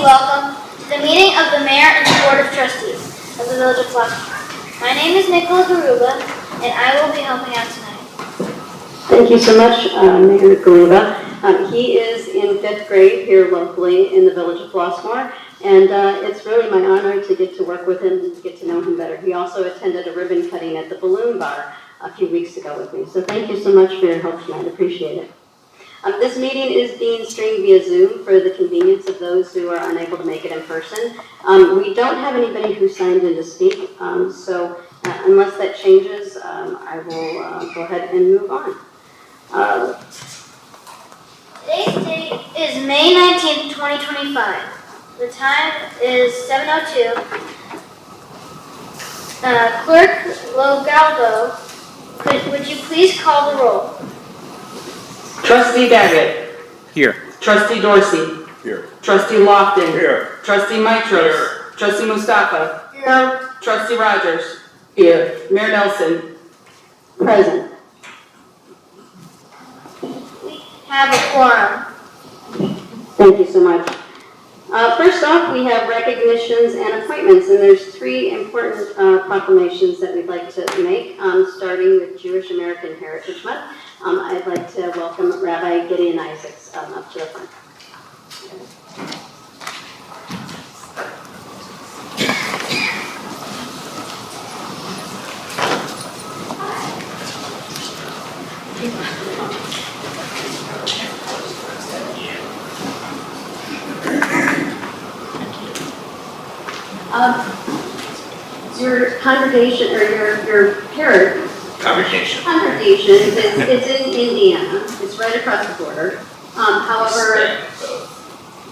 welcome to the meeting of the Mayor and the Board of Trustees of the Village of Flossmoor. My name is Nicola Garuba, and I will be helping out tonight. Thank you so much, Mayor Garuba. He is in 5th grade here locally in the Village of Flossmoor, and it's really my honor to get to work with him and get to know him better. He also attended a ribbon cutting at the Balloon Bar a few weeks ago with me, so thank you so much for your help tonight. I appreciate it. This meeting is being streamed via Zoom for the convenience of those who are unable to make it in person. We don't have anybody who signed in to speak, so unless that changes, I will go ahead and move on. Today's date is May 19th, 2025. The time is 7:02. Clerk Logaldo, would you please call the roll? Trustee Daggett. Here. Trustee Dorsey. Here. Trustee Lofton. Here. Trustee Mitros. Here. Trustee Mustafa. Here. Trustee Rogers. Here. Mayor Nelson. Present. We have a quorum. Thank you so much. First off, we have recognitions and appointments, and there's 3 important proclamations that we'd like to make, starting with Jewish American Heritage Month. I'd like to welcome Rabbi Gideon Isaacs up to the front. Your congregation or your parish Congregation. it's in Indiana. It's right across the border. However,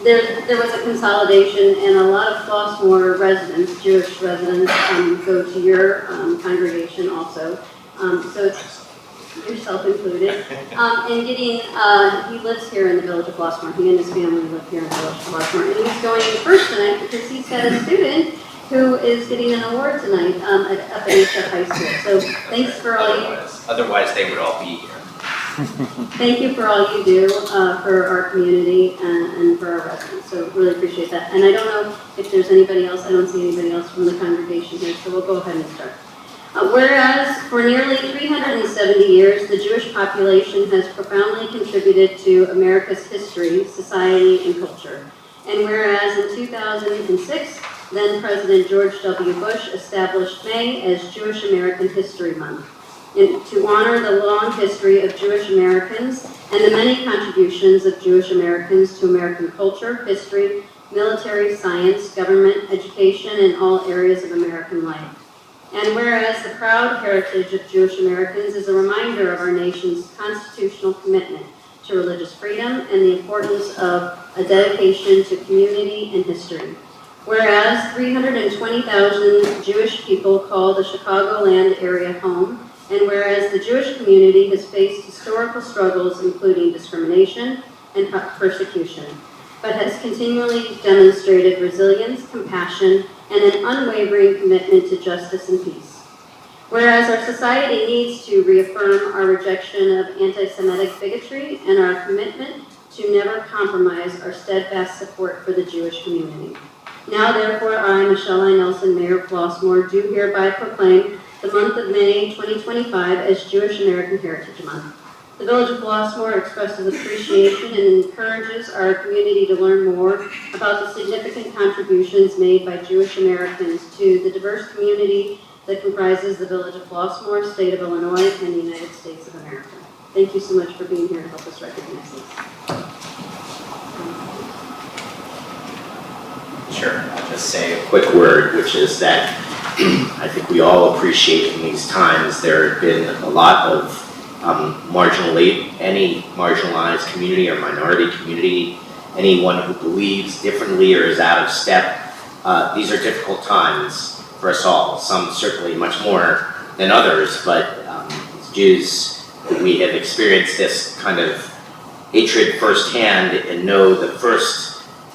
there was a consolidation, and a lot of Flossmoor residents, Jewish residents, go to your congregation also. So it's yourself included. And Gideon, he lives here in the Village of Flossmoor. He and his family live here in the Village of Flossmoor, and he's going first tonight because he's got a student who is getting an award tonight up at HF High School. So thanks for all Otherwise they would all be here. Thank you for all you do for our community and for our residents. So really appreciate that. And I don't know if there's anybody else. I don't see anybody else from the congregation here, so we'll go ahead and start. Whereas for nearly 370 years, the Jewish population has profoundly contributed to America's history, society, and culture. And whereas in 2006, then President George W. Bush established May as Jewish American History Month, and to honor the long history of Jewish Americans and the many contributions of Jewish Americans to American culture, history, military, science, government, education, and all areas of American life. And whereas the proud heritage of Jewish Americans is a reminder of our nation's constitutional commitment to religious freedom and the importance of a dedication to community and history. Whereas 320,000 Jewish people call the Chicagoland area home, and whereas the Jewish community has faced historical struggles including discrimination and persecution, but has continually demonstrated resilience, compassion, and an unwavering commitment to justice and peace. Whereas our society needs to reaffirm our rejection of anti-Semitic bigotry and our commitment to never compromise our steadfast support for the Jewish community. Now, therefore, I, Michelle I. Nelson, Mayor of Flossmoor, do hereby proclaim the month of May 2025 as Jewish American Heritage Month. The Village of Flossmoor expresses appreciation and encourages our community to learn more about the significant contributions made by Jewish Americans to the diverse community that comprises the Village of Flossmoor, State of Illinois, and the United States of America. Thank you so much for being here to help us recognize this. Sure, I'll just say a quick word, which is that I think we all appreciate in these times there have been a lot of any marginalized community or minority community, anyone who believes differently or is out of step. These are difficult times for us all, some certainly much more than others, but as Jews, we have experienced this kind of hatred firsthand and know the first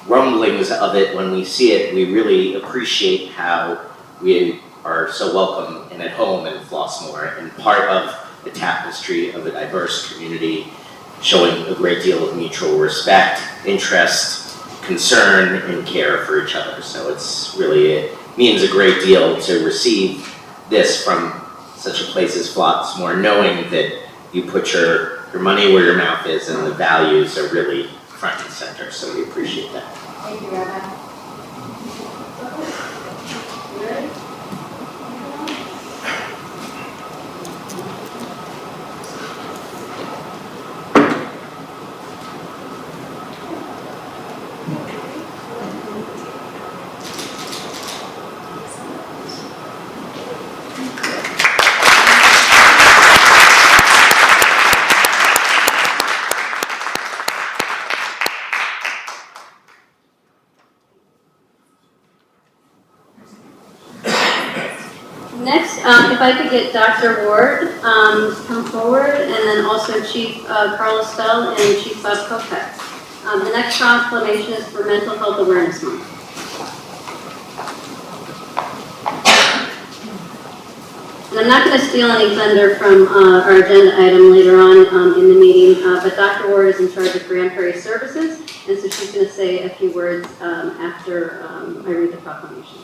rumblings of it. When we see it, we really appreciate how we are so welcome and at home in Flossmoor and part of the tapestry of a diverse community, showing a great deal of mutual respect, interest, concern and care for each other. So it means a great deal to receive this from such a place as Flossmoor, knowing that you put your money where your mouth is and the values are really front and center. So we appreciate that. Thank you, Rabbi. You ready? Next, if I could get Dr. Ward to come forward, and then also Chief Carlos Stell and Chief Bob Kopek. The next proclamation is for Mental Health Awareness Month. And I'm not going to steal any thunder from our agenda item later on in the meeting, but Dr. Ward is in charge of Grand Prairie Services, and so she's going to say a few words after I read the proclamation.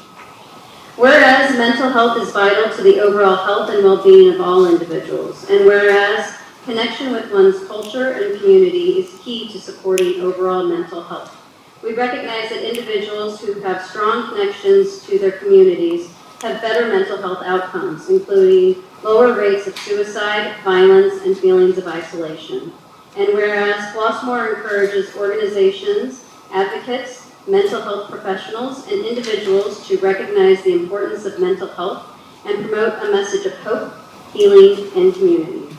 Whereas mental health is vital to the overall health and well-being of all individuals, and whereas connection with one's culture and community is key to supporting overall mental health. We recognize that individuals who have strong connections to their communities have better mental health outcomes, including lower rates of suicide, violence, and feelings of isolation. And whereas Flossmoor encourages organizations, advocates, mental health professionals, and individuals to recognize the importance of mental health and promote a message of hope, healing, and community.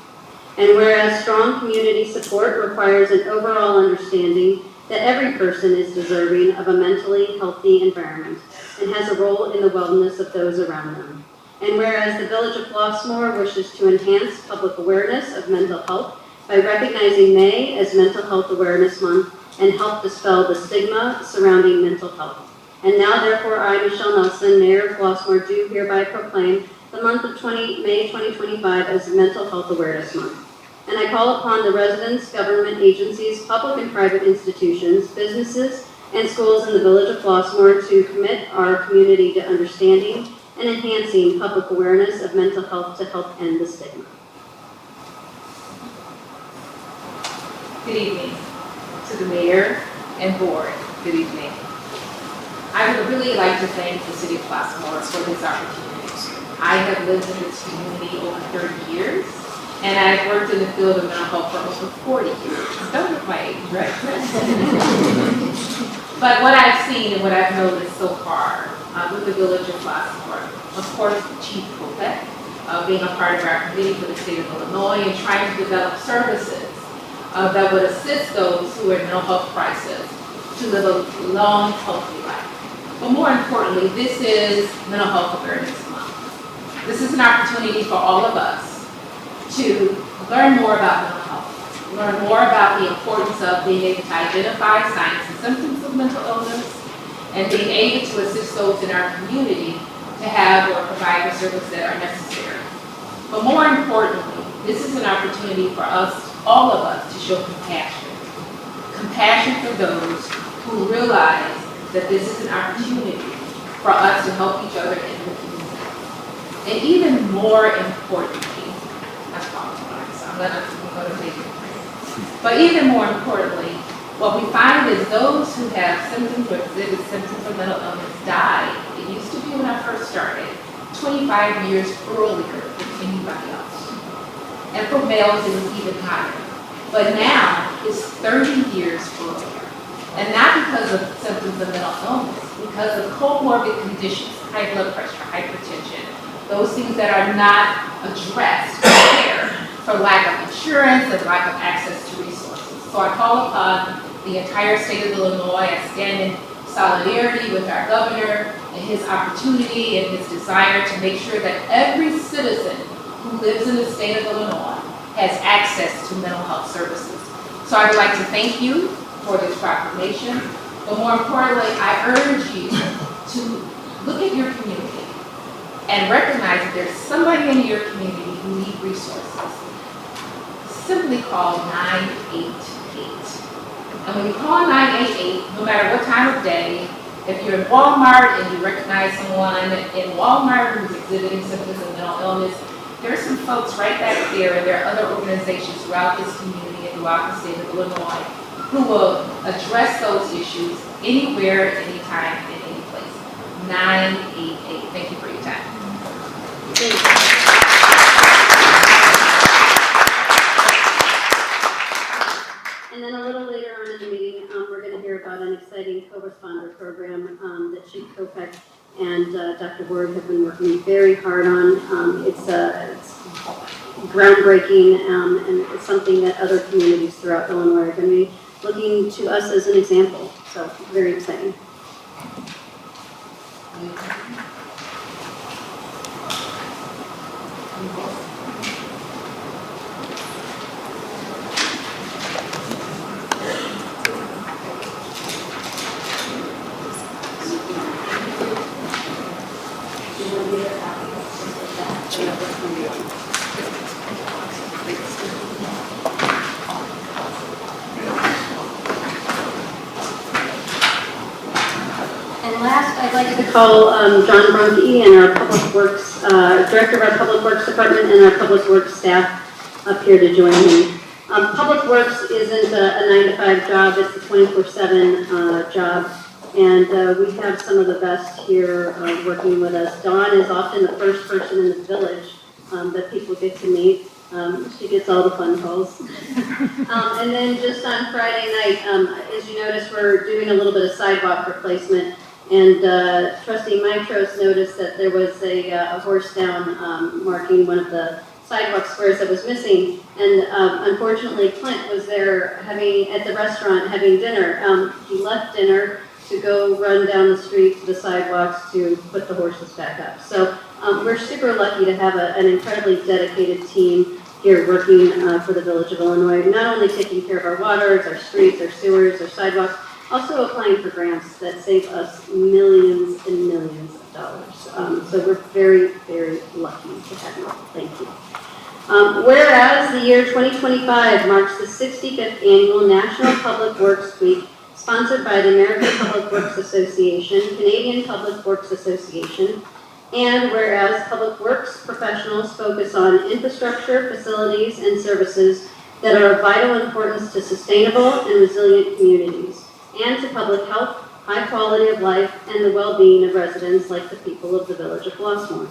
And whereas strong community support requires an overall understanding that every person is deserving of a mentally healthy environment and has a role in the wellness of those around them. And whereas the Village of Flossmoor wishes to enhance public awareness of mental health by recognizing May as Mental Health Awareness Month and help dispel the stigma surrounding mental health. And now, therefore, I, Michelle Nelson, Mayor of Flossmoor, do hereby proclaim the month of May 2025 as Mental Health Awareness Month. And I call upon the residents, government agencies, public and private institutions, businesses, and schools in the Village of Flossmoor to commit our community to understanding and enhancing public awareness of mental health to help end the stigma. Good evening to the mayor and board. Good evening. I would really like to thank the city of Flossmoor for this opportunity. I have lived in this community over 30 years, and I've worked in the field of mental health for over 40 years. Don't look my age, right? But what I've seen and what I've noticed so far with the Village of Flossmoor, of course, Chief Kopek, being a part of our committee for the state of Illinois and trying to develop services that would assist those who are in mental health crisis to live a long, healthy life. But more importantly, this is Mental Health Awareness Month. This is an opportunity for all of us to learn more about mental health, learn more about the importance of being able to identify signs and symptoms of mental illness, and being able to assist those in our community to have or provide the services that are necessary. But more importantly, this is an opportunity for us, all of us, to show compassion. Compassion for those who realize that this is an opportunity for us to help each other in the community. And even more importantly, that's so I'm gonna take it. But even more importantly, what we find is those who have symptoms or exhibit symptoms of mental illness die. It used to be when I first started, 25 years earlier than anybody else. And for males, it was even higher. But now, it's 30 years earlier. And not because of symptoms of mental illness, because of comorbid conditions, high blood pressure, hypertension, those things that are not addressed or care for lack of insurance and lack of access to resources. So I call upon the entire state of Illinois. I stand in solidarity with our governor and his opportunity and his desire to make sure that every citizen who lives in the state of Illinois has access to mental health services. So I would like to thank you for this proclamation, but more importantly, I urge you to look at your community and recognize that there's somebody in your community who needs resources. Simply call 988. And when you call 988, no matter what time of day, if you're in Walmart and you recognize someone in Walmart who's exhibiting symptoms of mental illness, there are some folks right back there, and there are other organizations throughout this community and throughout the state of Illinois who will address those issues anywhere, anytime, and any place. 988. Thank you for your time. Thank you. And then a little later on in the meeting, we're going to hear about an exciting co-responder program that Chief Kopech and Dr. Ward have been working very hard on. It's groundbreaking, and it's something that other communities throughout Illinois are going to be looking to us as an example. So very exciting. And last, I'd like to call John Bronke and our Public Works, Director of our Public Works Department and our Public Works staff up here to join me. Public Works isn't a 9-to-5 job, it's a 24/7 job. And we have some of the best here working with us. Dawn is often the first person in the village that people get to meet. She gets all the fun calls. And then just on Friday night, as you notice, we're doing a little bit of sidewalk replacement. And Trustee Mitros noticed that there was a horse down marking one of the sidewalk squares that was missing. And unfortunately, Clint was there at the restaurant having dinner. He left dinner to go run down the street to the sidewalks to put the horses back up. So we're super lucky to have an incredibly dedicated team here working for the Village of Illinois, not only taking care of our waters, our streets, our sewers, our sidewalks, also applying for grants that save us millions and millions of dollars. So we're very, very lucky to have you. Thank you. Whereas the year 2025 marks the 65th annual National Public Works Week, sponsored by the American Public Works Association, Canadian Public Works Association, and whereas public works professionals focus on infrastructure, facilities, and services that are of vital importance to sustainable and resilient communities, and to public health, high quality of life, and the well-being of residents like the people of the Village of Flossmoor.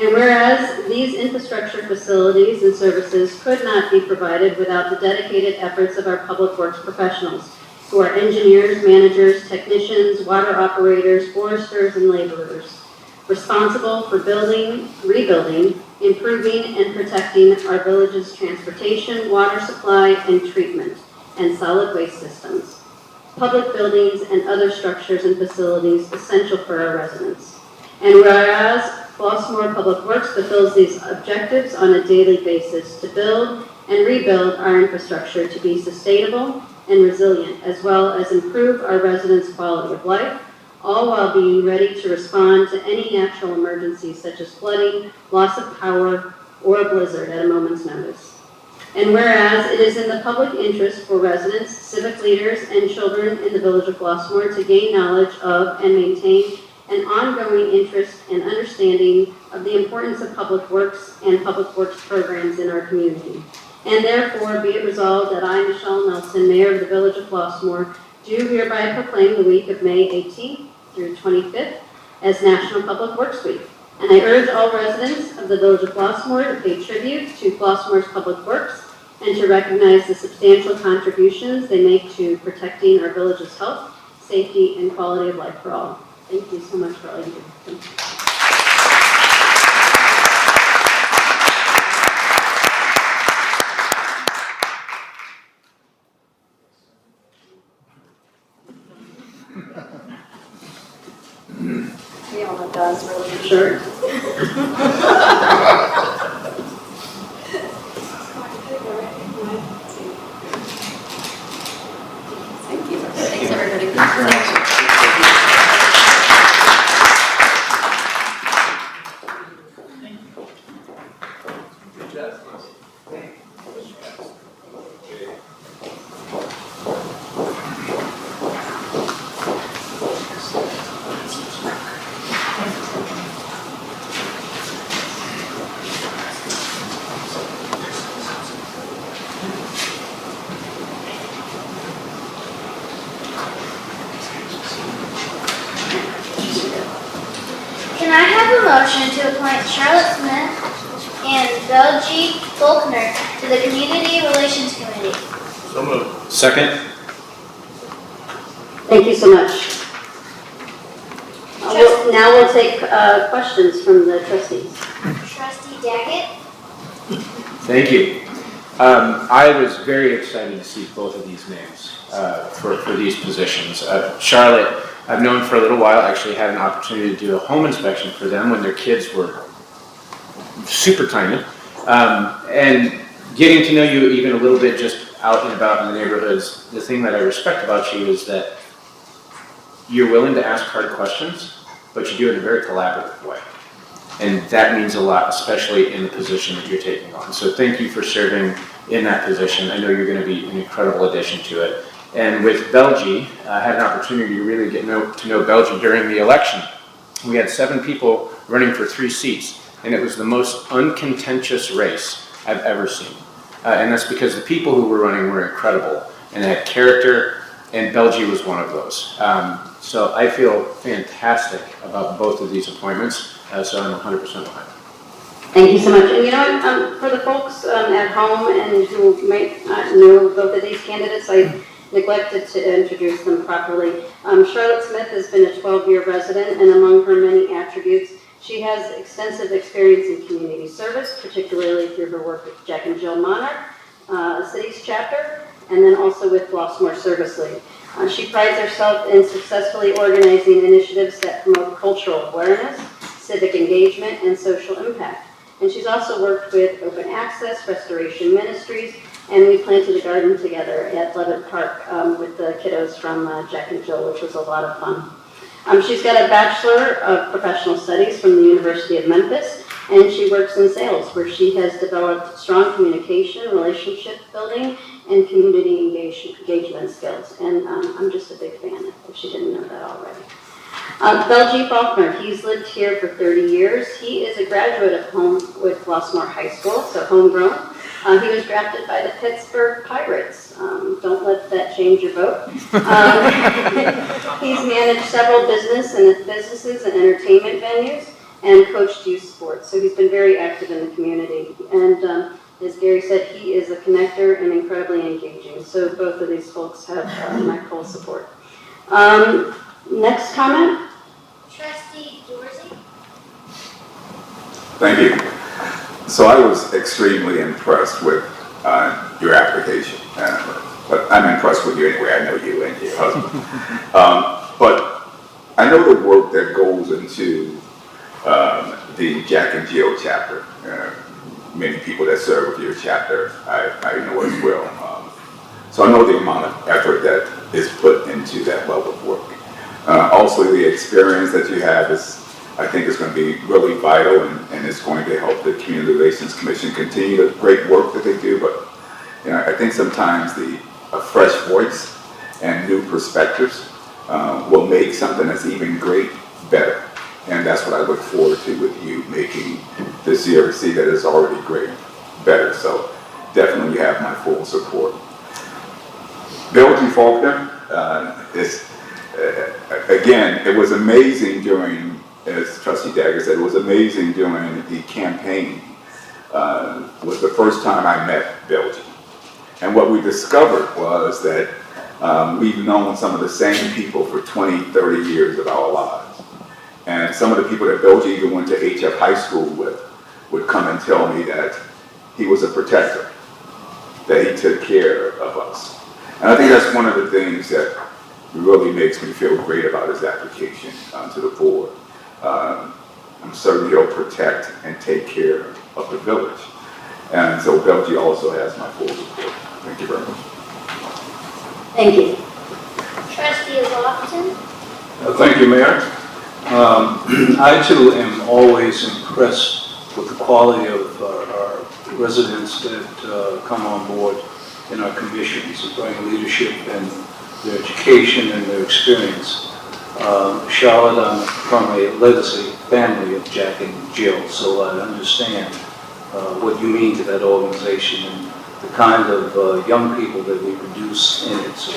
And whereas these infrastructure facilities and services could not be provided without the dedicated efforts of our public works professionals, who are engineers, managers, technicians, water operators, foresters, and laborers, responsible for building, rebuilding, improving, and protecting our village's transportation, water supply, and treatment, and solid waste systems, public buildings, and other structures and facilities essential for our residents. And whereas Flossmoor Public Works fulfills these objectives on a daily basis to build and rebuild our infrastructure to be sustainable and resilient, as well as improve our residents' quality of life, all while being ready to respond to any natural emergencies such as flooding, loss of power, or a blizzard at a moment's notice. And whereas it is in the public interest for residents, civic leaders, and children in the Village of Flossmoor to gain knowledge of and maintain an ongoing interest and understanding of the importance of public works and public works programs in our community. And therefore, be it resolved that I, Michelle Nelson, Mayor of the Village of Flossmoor, do hereby proclaim the week of May 18th through 25th as National Public Works Week. And I urge all residents of the Village of Flossmoor to pay tribute to Flossmoor's public works and to recognize the substantial contributions they make to protecting our village's health, safety, and quality of life for all. Thank you so much for all you do. Thank you. We all have God's really short. Thank you. Thanks, everybody. motion to appoint Charlotte Smith and Belgie Faulkner to the Community Relations Committee. So moved. Second? Thank you so much. Now we'll take questions from the trustees. Trustee Daggett. Thank you. I was very excited to see both of these names for these positions. Charlotte, I've known for a little while, actually had an opportunity to do a home inspection for them when their kids were super tiny. And getting to know you even a little bit just out and about in the neighborhoods, the thing that I respect about you is that you're willing to ask hard questions, but you do it in a very collaborative way. And that means a lot, especially in the position that you're taking on. So thank you for serving in that position. I know you're going to be an incredible addition to it. And with Belgie, I had an opportunity to really get to know Belgie during the election. We had 7 people running for 3 seats, and it was the most uncontentious race I've ever seen. And that's because the people who were running were incredible and had character, and Belgie was one of those. So I feel fantastic about both of these appointments, so I'm 100% behind. Thank you so much. And you know what, for the folks at home and who might not know both of these candidates, I neglected to introduce them properly. Charlotte Smith has been a 12-year resident, and among her many attributes, she has extensive experience in community service, particularly through her work with Jack and Jill Monarch Cities chapter, and then also with Flossmoor Service League. She prides herself in successfully organizing initiatives that promote cultural awareness, civic engagement, and social impact. And she's also worked with Open Access, Restoration Ministries, and we planted a garden together at Levitt Park with the kiddos from Jack and Jill, which was a lot of fun. She's got a Bachelor of Professional Studies from the University of Memphis, and she works in sales, where she has developed strong communication, relationship building, and community engagement skills. And I'm just a big fan, if she didn't know that already. Belgie Faulkner, he's lived here for 30 years. He is a graduate of Homewood-Flossmoor High School, so homegrown. He was drafted by the Pittsburgh Pirates. Don't let that change your vote. He's managed several businesses and entertainment venues and coached youth sports. So he's been very active in the community. And as Gary said, he is a connector and incredibly engaging. So both of these folks have my full support. Next comment? Trustee Dorsey. Thank you. So I was extremely impressed with your application, but I'm impressed with you anyway. I know you and your husband. But I know the work that goes into the Jack and Jill chapter. Many people that serve with your chapter, I know as well. So I know the amount of effort that is put into that level of work. Also, the experience that you have I think is going to be really vital, and it's going to help the Community Relations Commission continue the great work that they do. But I think sometimes a fresh voice and new perspectives will make something that's even great better. And that's what I look forward to with you making this CRC that is already great better. So definitely you have my full support. Belgie Faulkner again, it was amazing during, as Trustee Dagger said, it was amazing during the campaign. Was the first time I met Belgie. And what we discovered was that we've known some of the same people for 20, 30 years of our lives. And some of the people that Belgie even went to HF High School with would come and tell me that he was a protector, that he took care of us. And I think that's one of the things that really makes me feel great about his application to the board. I'm certain he'll protect and take care of the village. And so Belgie also has my full support. Thank you very much. Thank you. Trustee Lofton. Thank you, Mayor. I too am always impressed with the quality of our residents that come on board in our commissions and bring leadership and their education and their experience. Charlotte, I'm from a legacy family of Jack and Jill, so I understand what you mean to that organization and the kind of young people that we produce in it. So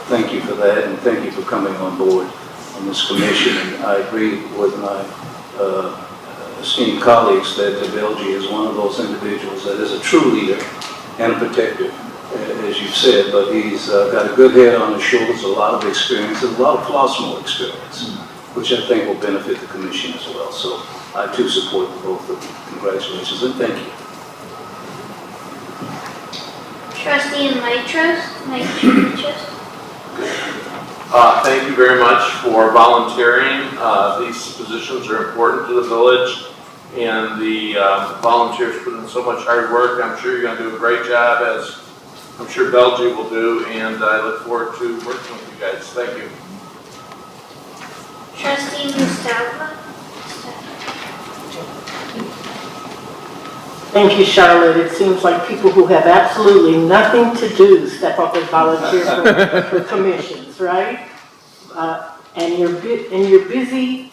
thank you for that, and thank you for coming on board on this commission. And I agree with my esteemed colleagues that Belgie is one of those individuals that is a true leader and a protector, as you said, but he's got a good head on his shoulders, a lot of experience, and a lot of Flossmoor experience, which I think will benefit the commission as well. So I too support both of you. Congratulations and thank you. Trustee Mitros. Thank you very much for volunteering. These positions are important to the village, and the volunteers put in so much hard work. I'm sure you're going to do a great job, as I'm sure Belgie will do, and I look forward to working with you guys. Thank you. Trustee Mustafa. Thank you, Charlotte. It seems like people who have absolutely nothing to do step up and volunteer for commissions, right? And you're busy,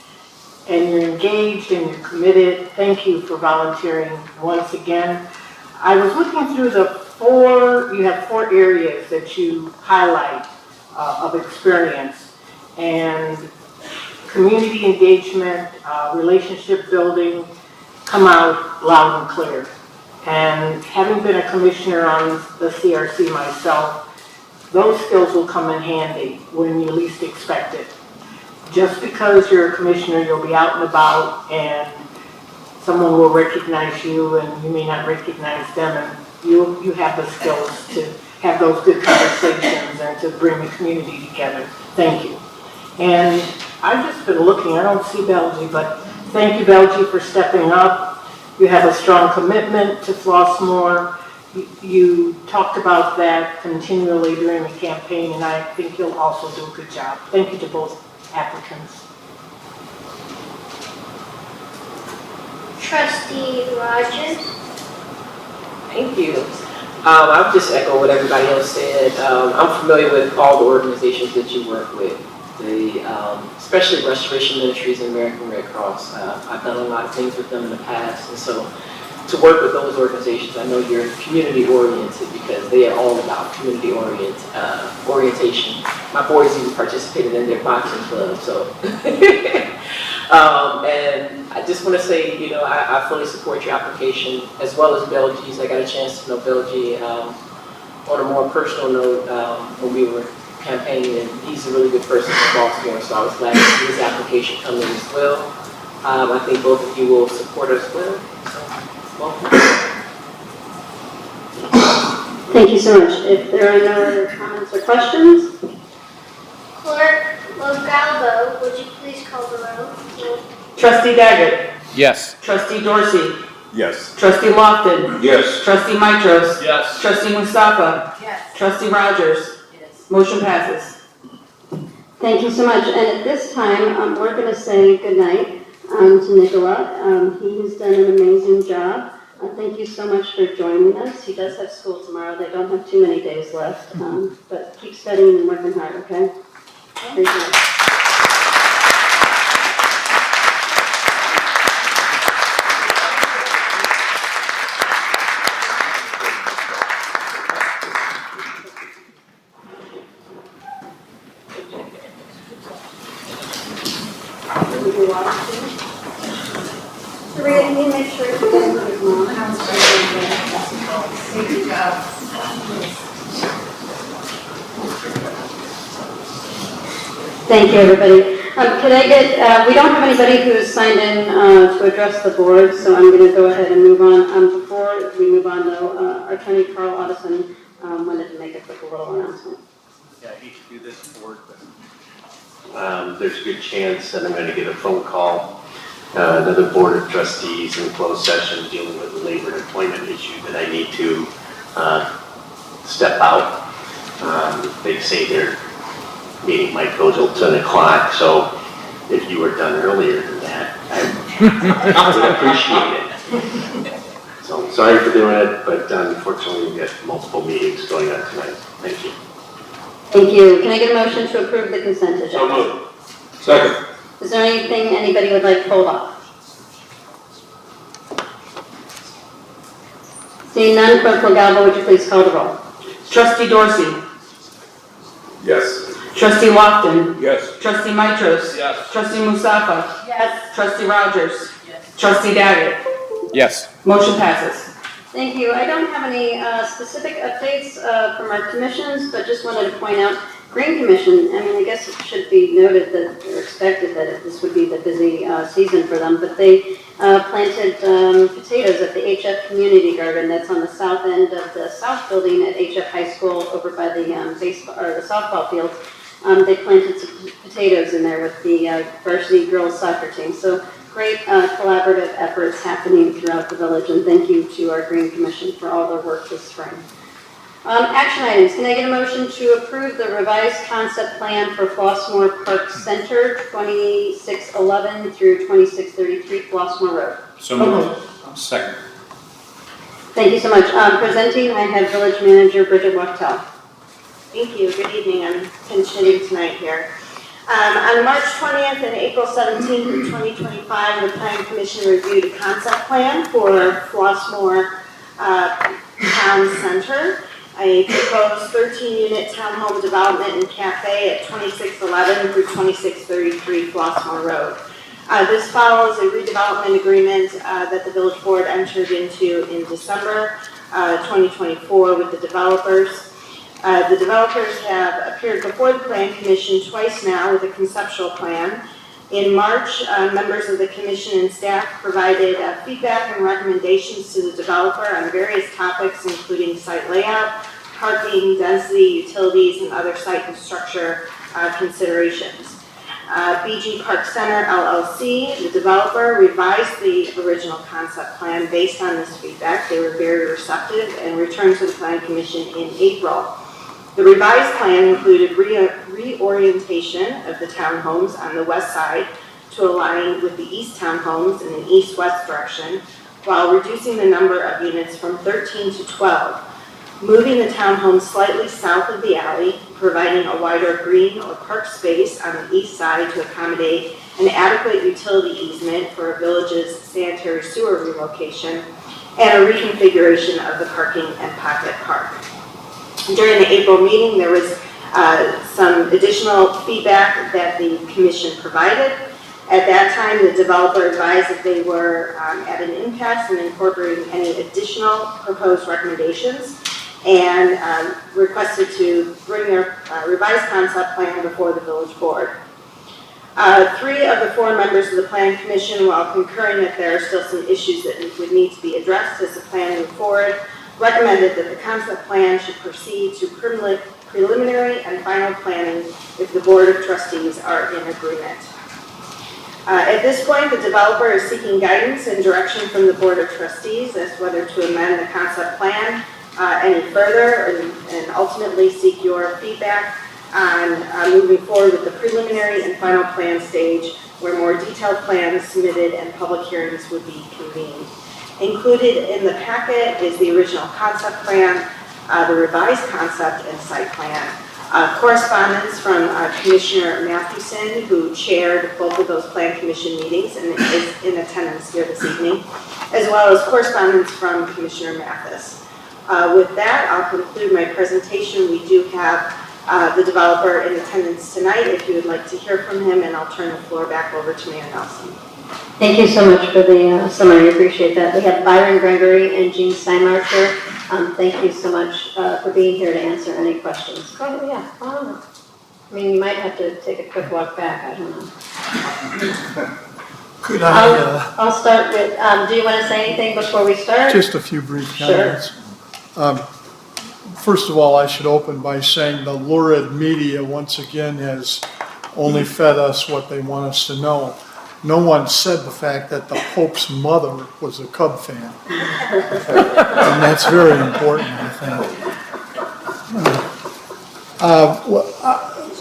and you're engaged, and you're committed. Thank you for volunteering once again. I was looking through you have 4 areas that you highlight of experience, and community engagement, relationship building, come out loud and clear. And having been a commissioner on the CRC myself, those skills will come in handy when you least expect it. Just because you're a commissioner, you'll be out and about and someone will recognize you and you may not recognize them, and you have the skills to have those good conversations and to bring the community together. Thank you. And I've just been looking, I don't see Belgie, but thank you, Belgie, for stepping up. You have a strong commitment to Flossmoor. You talked about that continually during the campaign, and I think you'll also do a good job. Thank you to both applicants. Trustee Rogers. Thank you. I'll just echo what everybody else said. I'm familiar with all the organizations that you work with, especially Restoration Ministries and American Red Cross. I've done a lot of things with them in the past, and so to work with those organizations, I know you're community oriented because they are all about community orientation. My boys even participated in their boxing club, so. And I just want to say, I fully support your application as well as Belgie's. I got a chance to know Belgie on a more personal note when we were campaigning, and he's a really good person in Baltimore, so I was glad to see his application come in as well. I think both of you will support us well. So, welcome. Thank you so much. If there are no other comments or questions? Clerk Logalbo, would you please call the roll? Trustee Daggett. Yes. Trustee Dorsey. Yes. Trustee Lofton. Yes. Trustee Mitros. Yes. Trustee Mustafa. Yes. Trustee Rogers. Yes. Motion passes. Thank you so much. And at this time, we're going to say goodnight to Nicola. He has done an amazing job. Thank you so much for joining us. He does have school tomorrow. They don't have too many days left, but keep studying and working hard, okay? Thank you. Thank you, everybody. Could I get, we don't have anybody who's signed in to address the board, so I'm going to go ahead and move on. Before we move on, though, our attorney, Carl Otteson, wanted to make a quick little announcement. Yeah, I hate to do this board, but there's a good chance that I'm going to get a phone call, another board of trustees in closed session dealing with a labor and employment issue that I need to step out. They say their meeting might go till 10 o'clock, so if you were done earlier than that, I would appreciate it. So sorry for doing it, but unfortunately we've got multiple meetings going on tonight. Thank you. Thank you. Can I get a motion to approve the consent agenda? So moved. Second. Is there anything anybody would like to hold off? Seeing none, Clerk Logalbo, would you please call the roll? Trustee Dorsey. Yes. Trustee Lofton. Yes. Trustee Mitros. Yes. Trustee Mustafa. Yes. Trustee Rogers. Trustee Daggett. Yes. Motion passes. Thank you. I don't have any specific updates from our commissions, but just wanted to point out, Green Commission, I mean, I guess it should be noted that they're expected that this would be the busy season for them, but they planted potatoes at the HF Community Garden that's on the south end of the south building at HF High School over by the baseball or the softball fields. They planted some potatoes in there with the varsity girls soccer team. So great collaborative efforts happening throughout the village, and thank you to our Green Commission for all their work this spring. Action items. Can I get a motion to approve the revised concept plan for Flossmoor Park Center, 2611 through 2633 Flossmoor Road? So moved. Second. Thank you so much. Presenting, I have Village Manager Bridget Wachtel. Thank you. Good evening. I'm pinch hitting tonight here. On March 20th and April 17th, 2025, the Planning Commission reviewed a concept plan for Flossmoor Town Center, a proposed 13-unit townhome development and cafe at 2611 through 2633 Flossmoor Road. This follows a redevelopment agreement that the Village Board entered into in December 2024 with the developers. The developers have appeared before the Plan Commission twice now with a conceptual plan. In March, members of the Commission and staff provided feedback and recommendations to the developer on various topics, including site layout, parking, density, utilities, and other site and structure considerations. BG Park Center LLC, the developer, revised the original concept plan based on this feedback. They were very receptive and returned to the Plan Commission in April. The revised plan included reorientation of the townhomes on the west side to align with the east townhomes in an east-west direction, while reducing the number of units from 13 to 12, moving the townhomes slightly south of the alley, providing a wider green or park space on the east side to accommodate an adequate utility easement for a village's sanitary sewer relocation, and a reconfiguration of the parking and pocket park. During the April meeting, there was some additional feedback that the Commission provided. At that time, the developer advised that they were at an impasse in incorporating any additional proposed recommendations and requested to bring their revised concept plan before the Village Board. 3 of the 4 members of the Plan Commission, while concurring that there are still some issues that would need to be addressed as the plan moved forward, recommended that the concept plan should proceed to preliminary and final planning if the Board of Trustees are in agreement. At this point, the developer is seeking guidance and direction from the Board of Trustees as whether to amend the concept plan any further and ultimately seek your feedback on moving forward with the preliminary and final plan stage where more detailed plans submitted and public hearings would be convened. Included in the packet is the original concept plan, the revised concept and site plan. Correspondence from Commissioner Mathewson, who chaired both of those Plan Commission meetings and is in attendance here this evening, as well as correspondence from Commissioner Mathis. With that, I'll conclude my presentation. We do have the developer in attendance tonight if you would like to hear from him, and I'll turn the floor back over to Mayor Nelson. Thank you so much for the summary. I appreciate that. We have Byron Gregory and Jean Steinmark here. Thank you so much for being here to answer any questions. Go ahead, yeah. I don't know. I mean, you might have to take a quick walk back. I don't know. Could I? I'll start with, do you want to say anything before we start? Just a few brief comments. Sure. First of all, I should open by saying the lurid media once again has only fed us what they want us to know. No one said the fact that the Pope's mother was a Cub fan. And that's very important, I think.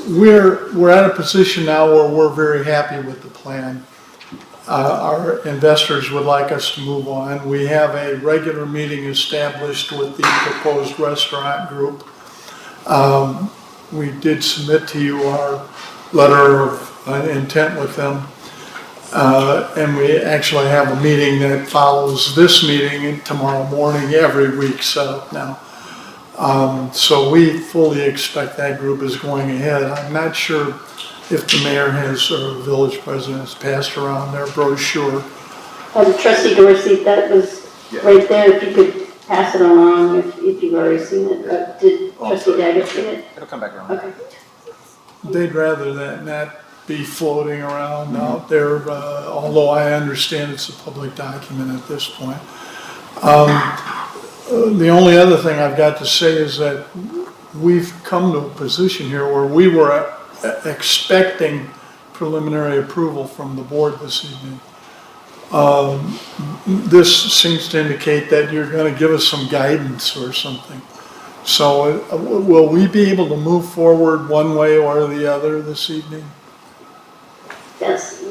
We're at a position now where we're very happy with the plan. Our investors would like us to move on. We have a regular meeting established with the proposed restaurant group. We did submit to you our letter of intent with them. And we actually have a meeting that follows this meeting tomorrow morning every week. So now So we fully expect that group is going ahead. I'm not sure if the mayor has, or the village president has passed around their brochure. Trustee Dorsey, that was right there, if you could pass it along if you've already seen it. Did Trustee Daggett see it? It'll come back around. Okay. They'd rather that not be floating around out there, although I understand it's a public document at this point. The only other thing I've got to say is that we've come to a position here where we were expecting preliminary approval from the board this evening. This seems to indicate that you're going to give us some guidance or something. So will we be able to move forward one way or the other this evening? Yes,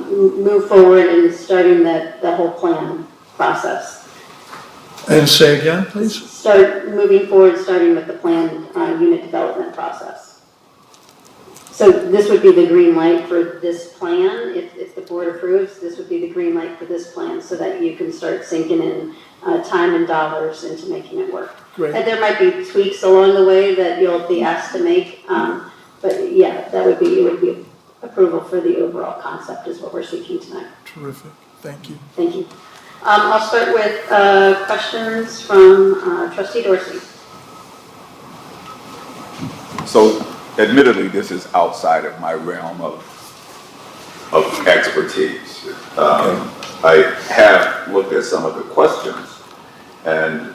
move forward in starting the whole plan process. And say again, please? Start moving forward, starting with the planned unit development process. So this would be the green light for this plan. If the board approves, this would be the green light for this plan so that you can start sinking in time and dollars into making it work. Great. And there might be tweaks along the way that you'll be asked to make, but yeah, it would be approval for the overall concept is what we're seeking tonight. Terrific. Thank you. Thank you. I'll start with questions from Trustee Dorsey. So admittedly, this is outside of my realm of expertise. I have looked at some of the questions, and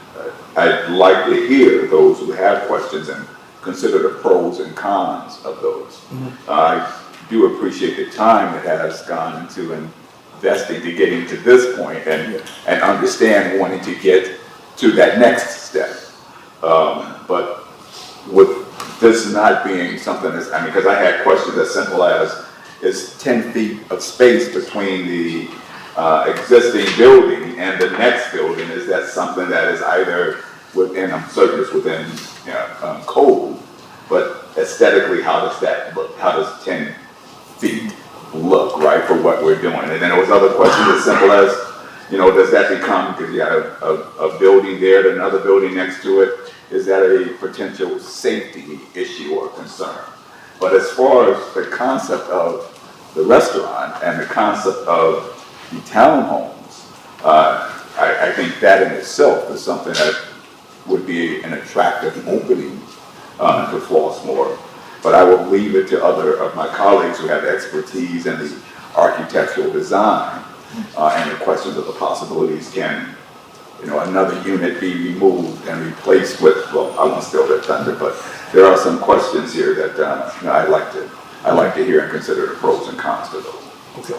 I'd like to hear those who have questions and consider the pros and cons of those. I do appreciate the time that has gone into investing to getting to this point and understand wanting to get to that next step. But with this not being something that's, because I had questions as simple as, is 10 feet of space between the existing building and the next building, is that something that is either within, I'm certain it's within code, but aesthetically, how does that look? How does 10 feet look, right, for what we're doing? And then there was other questions as simple as, does that become, because you got a building there, another building next to it, is that a potential safety issue or concern? But as far as the concept of the restaurant and the concept of the townhomes, I think that in itself is something that would be an attractive opening to Flossmoor. But I will leave it to other of my colleagues who have expertise in the architectural design and the questions of the possibilities. Can another unit be removed and replaced with, well, I won't steal their thunder, but there are some questions here that I'd like to hear and consider the pros and cons to those. Okay.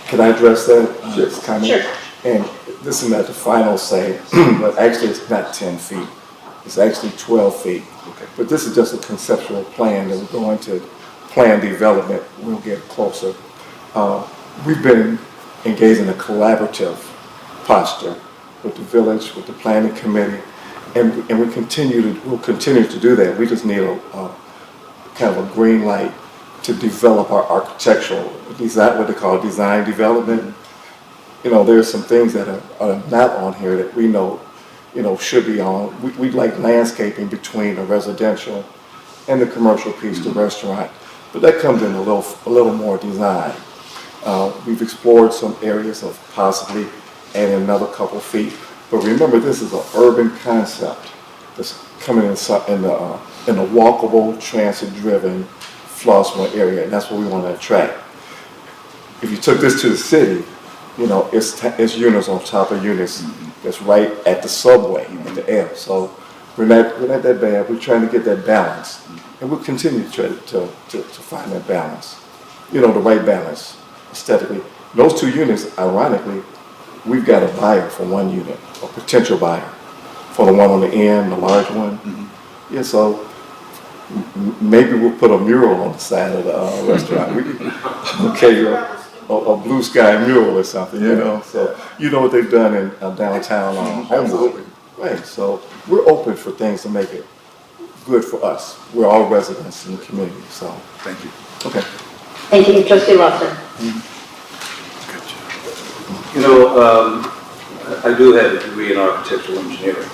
Can I address that? Sure. Sure. And this is not the final say, but actually it's not 10 feet. It's actually 12 feet. Okay. But this is just a conceptual plan that we're going to plan development. We'll get closer. We've been engaged in a collaborative posture with the village, with the planning committee, and we'll continue to do that. We just need a kind of a green light to develop our architectural design, what they call design development. There's some things that are not on here that we know, should be on. We'd like landscaping between the residential and the commercial piece, the restaurant, but that comes in a little more design. We've explored some areas of possibly adding another couple feet, but remember this is an urban concept that's coming in the walkable, transit-driven Flossmoor area, and that's what we want to attract. If you took this to the city, it's units on top of units. That's right at the subway, at the L. So we're not that bad. We're trying to get that balance, and we'll continue to try to find that balance. The right balance aesthetically. Those two units, ironically, we've got a buyer for one unit, a potential buyer for the one on the end, the large one. Yeah, so maybe we'll put a mural on the side of the restaurant. A blue sky mural or something, So what they've done in downtown Homewood, right? So we're open for things to make it good for us. We're all residents in the community, so Thank you. okay. Thank you, Trustee Lawson. I do have a degree in architectural engineering.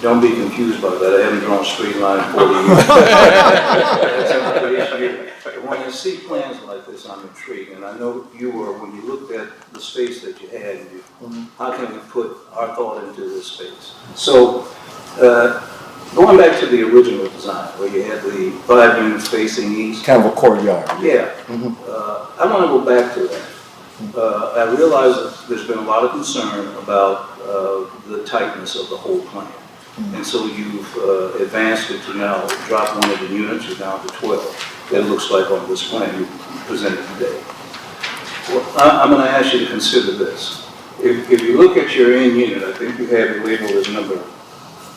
don't be confused by that, I haven't drawn a straight line in 40 years. That's another issue. When I see plans like this, I'm intrigued, and I know you were, when you looked at the space that you had, how can we put our thought into this space? So, going back to the original design, where you had the 5 units facing east. Kind of a courtyard. Yeah. I want to go back to that. I realize that there's been a lot of concern about the tightness of the whole plan. And so you've advanced it to now drop one of the units, you're down to 12. It looks like on this plan you presented today. Well, I'm going to ask you to consider this. If you look at your end unit, I think you have it labeled as number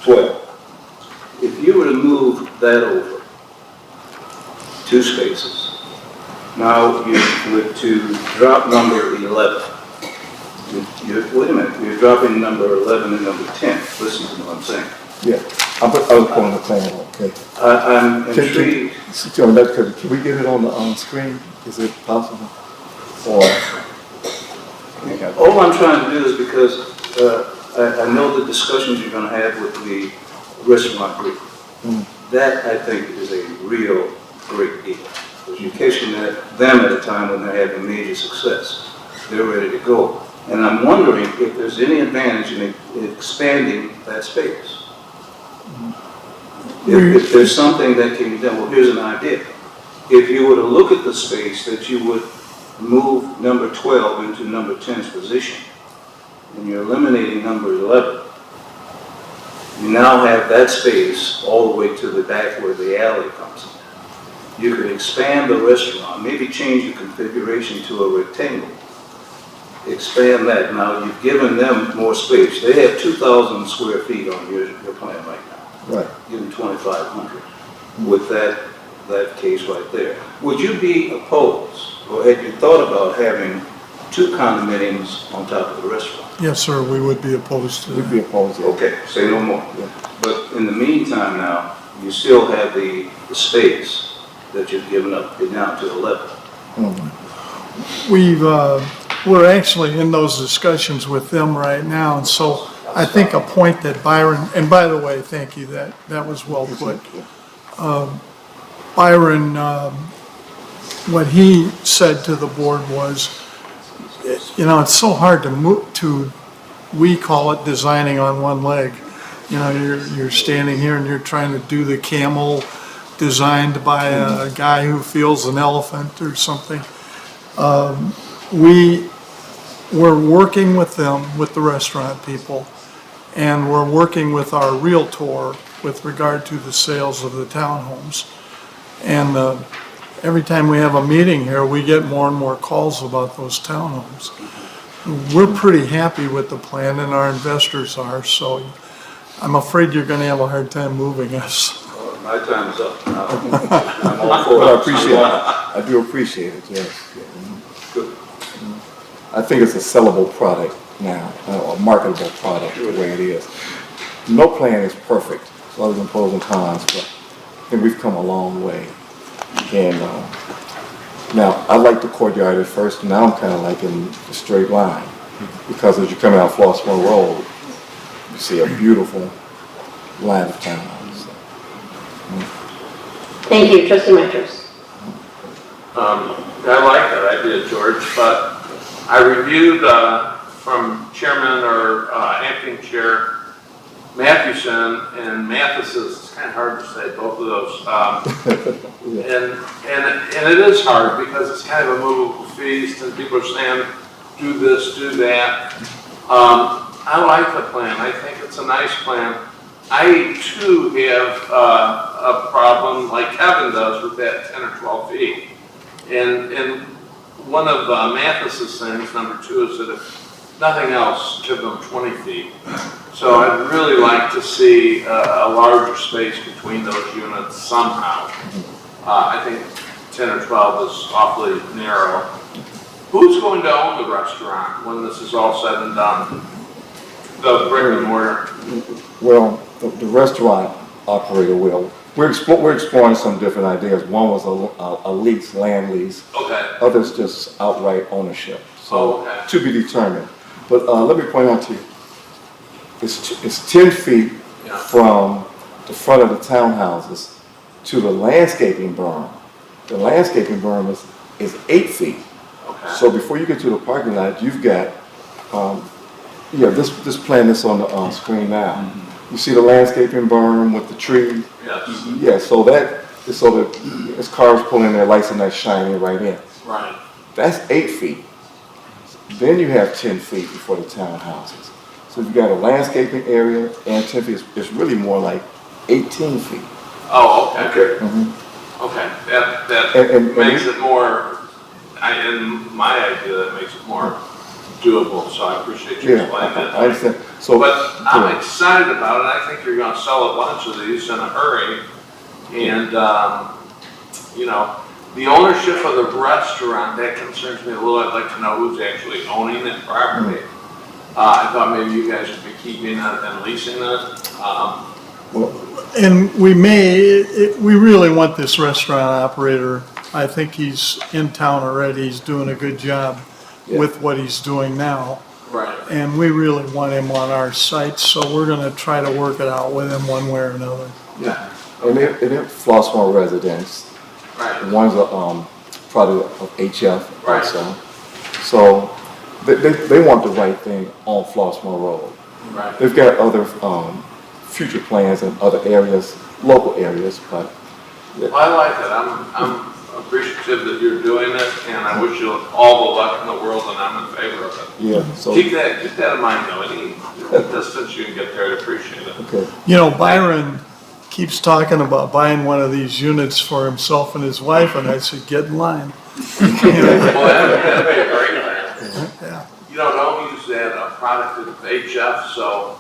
12. If you were to move that over 2 spaces, now you were to drop number 11. Wait a minute, you're dropping number 11 and number 10. Listen to what I'm saying. Yeah, I was pulling the plan, okay. I'm intrigued. Can we get it on the screen? Is it possible? Or? All I'm trying to do is because I know the discussions you're going to have with the restaurant group. That, I think, is a real great deal. Because you're catching them at a time when they're having major success. They're ready to go. And I'm wondering if there's any advantage in expanding that space. If there's something that can be done, well, here's an idea. If you were to look at the space that you would move number 12 into number 10's position, and you're eliminating number 11, you now have that space all the way to the back where the alley comes in. You could expand the restaurant, maybe change the configuration to a rectangle. Expand that. Now you've given them more space. They have 2,000 square feet on your plan right now. Right. Give them 2,500 with that case right there. Would you be opposed, or had you thought about having 2 condominiums on top of the restaurant? Yes, sir, we would be opposed to that. We'd be opposed, yeah. Okay, say no more. Yeah. But in the meantime now, you still have the space that you've given up, you're down to 11. We're actually in those discussions with them right now, and so I think a point that Byron, and by the way, thank you, that was well put. Byron, what he said to the board was, it's so hard to move we call it designing on one leg. You're standing here and you're trying to do the camel designed by a guy who feels an elephant or something. We're working with them, with the restaurant people, and we're working with our realtor with regard to the sales of the townhomes. And every time we have a meeting here, we get more and more calls about those townhomes. We're pretty happy with the plan, and our investors are, so I'm afraid you're going to have a hard time moving us. Well, my time's up now. I'm all for it. I appreciate it. I do appreciate it, yes. Good. I think it's a sellable product now, a marketable product the way it is. No plan is perfect, there's always been pros and cons, but I think we've come a long way. And now, I like the courtyard at first, now I'm kind of like in a straight line, because as you come out Flossmoor Road, you see a beautiful line of townhouses. Thank you, Trustee Matros. I like that idea, George, but I reviewed from Chairman or Acting Chair Mathewson and Matheson's. It's kind of hard to say both of those. And it is hard because it's kind of a movable feast, and people are saying, do this, do that. I like the plan. I think it's a nice plan. I too have a problem like Kevin does with that 10 or 12 feet. And one of Mathis's things, number 2, is that if nothing else, give them 20 feet. So I'd really like to see a larger space between those units somehow. I think 10 or 12 is awfully narrow. Who's going to own the restaurant when this is all said and done? The brick and mortar? Well, the restaurant operator will. We're exploring some different ideas. One was a lease, land lease. Okay. Others just outright ownership. So to be determined. But let me point out to you, it's 10 feet Yeah. from the front of the townhouses to the landscaping berm. The landscaping berm is 8 feet. Okay. So before you get to the parking lot, you've got, this plan that's on the screen now. You see the landscaping berm with the tree? Yes. Yeah, so that is so that as cars pull in, their lights are not shining right in. Right. That's 8 feet. Then you have 10 feet before the townhouses. So you've got a landscaping area and 10 feet. It's really more like 18 feet. Oh, okay. Mm-hmm. Okay, that And makes it more, in my idea, that makes it more doable, so I appreciate you explaining that. I understand. So, But I'm excited about it. I think you're gonna sell a bunch of these in a hurry. And, the ownership of the restaurant, that concerns me a little. I'd like to know who's actually owning that property. I thought maybe you guys would be keeping it and leasing it. And we really want this restaurant operator. I think he's in town already. He's doing a good job with what he's doing now. Right. And we really want him on our site, so we're gonna try to work it out with him one way or another. Yeah. And they're Flossmoor residents. Right. One's a product of HF Right. also. So they want the right thing on Flossmoor Road. Right. They've got other future plans in other areas, local areas, but. Well, I like it. I'm appreciative that you're doing it, and I wish you all the luck in the world, and I'm in favor of it. Yeah. So Keep that in mind, though. Any distance you can get there, I'd appreciate it. Okay. Byron keeps talking about buying one of these units for himself and his wife, and I said, get in line. Well, that'd be a great plan. Yeah. Don't use that product of HF so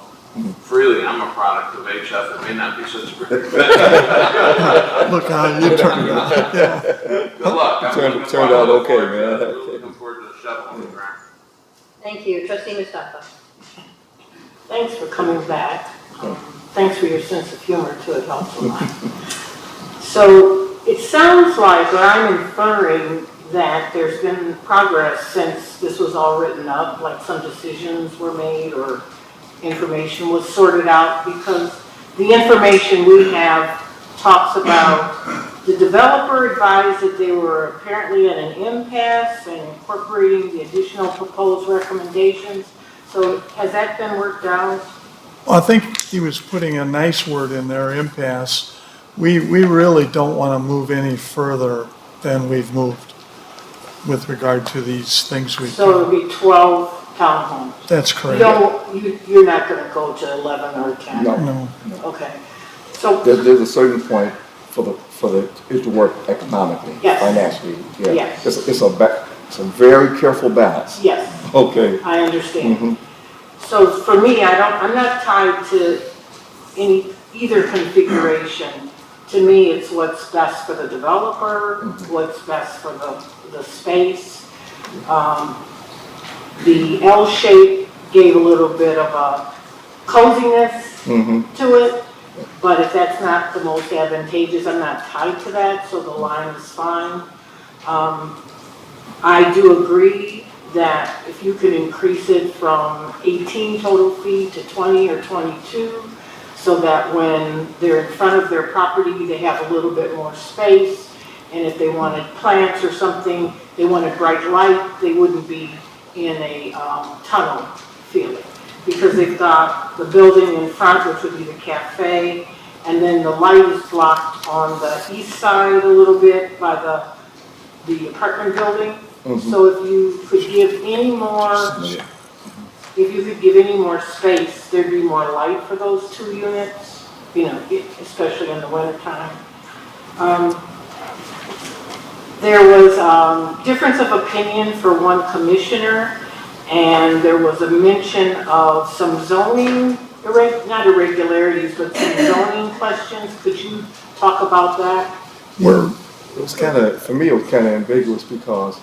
freely. I'm a product of HF. It may not be such a great plan. Look how you turned out. Yeah. Good luck. Turned out okay, man. Looking forward to the shovel on the ground. Thank you. Trustee Mustafa. Thanks for coming back. Thanks for your sense of humor too, it helps a lot. So it sounds like, or I'm inferring that there's been progress since this was all written up, like some decisions were made or information was sorted out, because the information we have talks about the developer advised that they were apparently at an impasse and incorporating the additional proposed recommendations. So has that been worked out? Well, I think he was putting a nice word in there, impasse. We really don't want to move any further than we've moved with regard to these things we've So done. it would be 12 townhomes? That's correct. You're not going to go to 11 or 10? No. Okay. So There's a certain point for it to work economically, Yes. financially. Yeah. Yes. It's a very careful balance. yes, Okay. I understand. Mhm. So for me, I'm not tied to either configuration. To me, it's what's best for the developer, what's best for the space. The L shape gave a little bit of a coziness to it, but if that's not the most advantageous, I'm not tied to that, so the line is fine. I do agree that if you could increase it from 18 total feet to 20 or 22, so that when they're in front of their property, they have a little bit more space, and if they wanted plants or something, they wanted bright light, they wouldn't be in a tunnel feeling, because they've got the building in front, which would be the cafe, and then the light is blocked on the east side a little bit by the apartment building. So if you could give any more space, there'd be more light for those 2 units, especially in the wintertime. There was difference of opinion for one commissioner, and there was a mention of some zoning, not irregularities, but some zoning questions. Could you talk about that? It was for me, it was kind of ambiguous because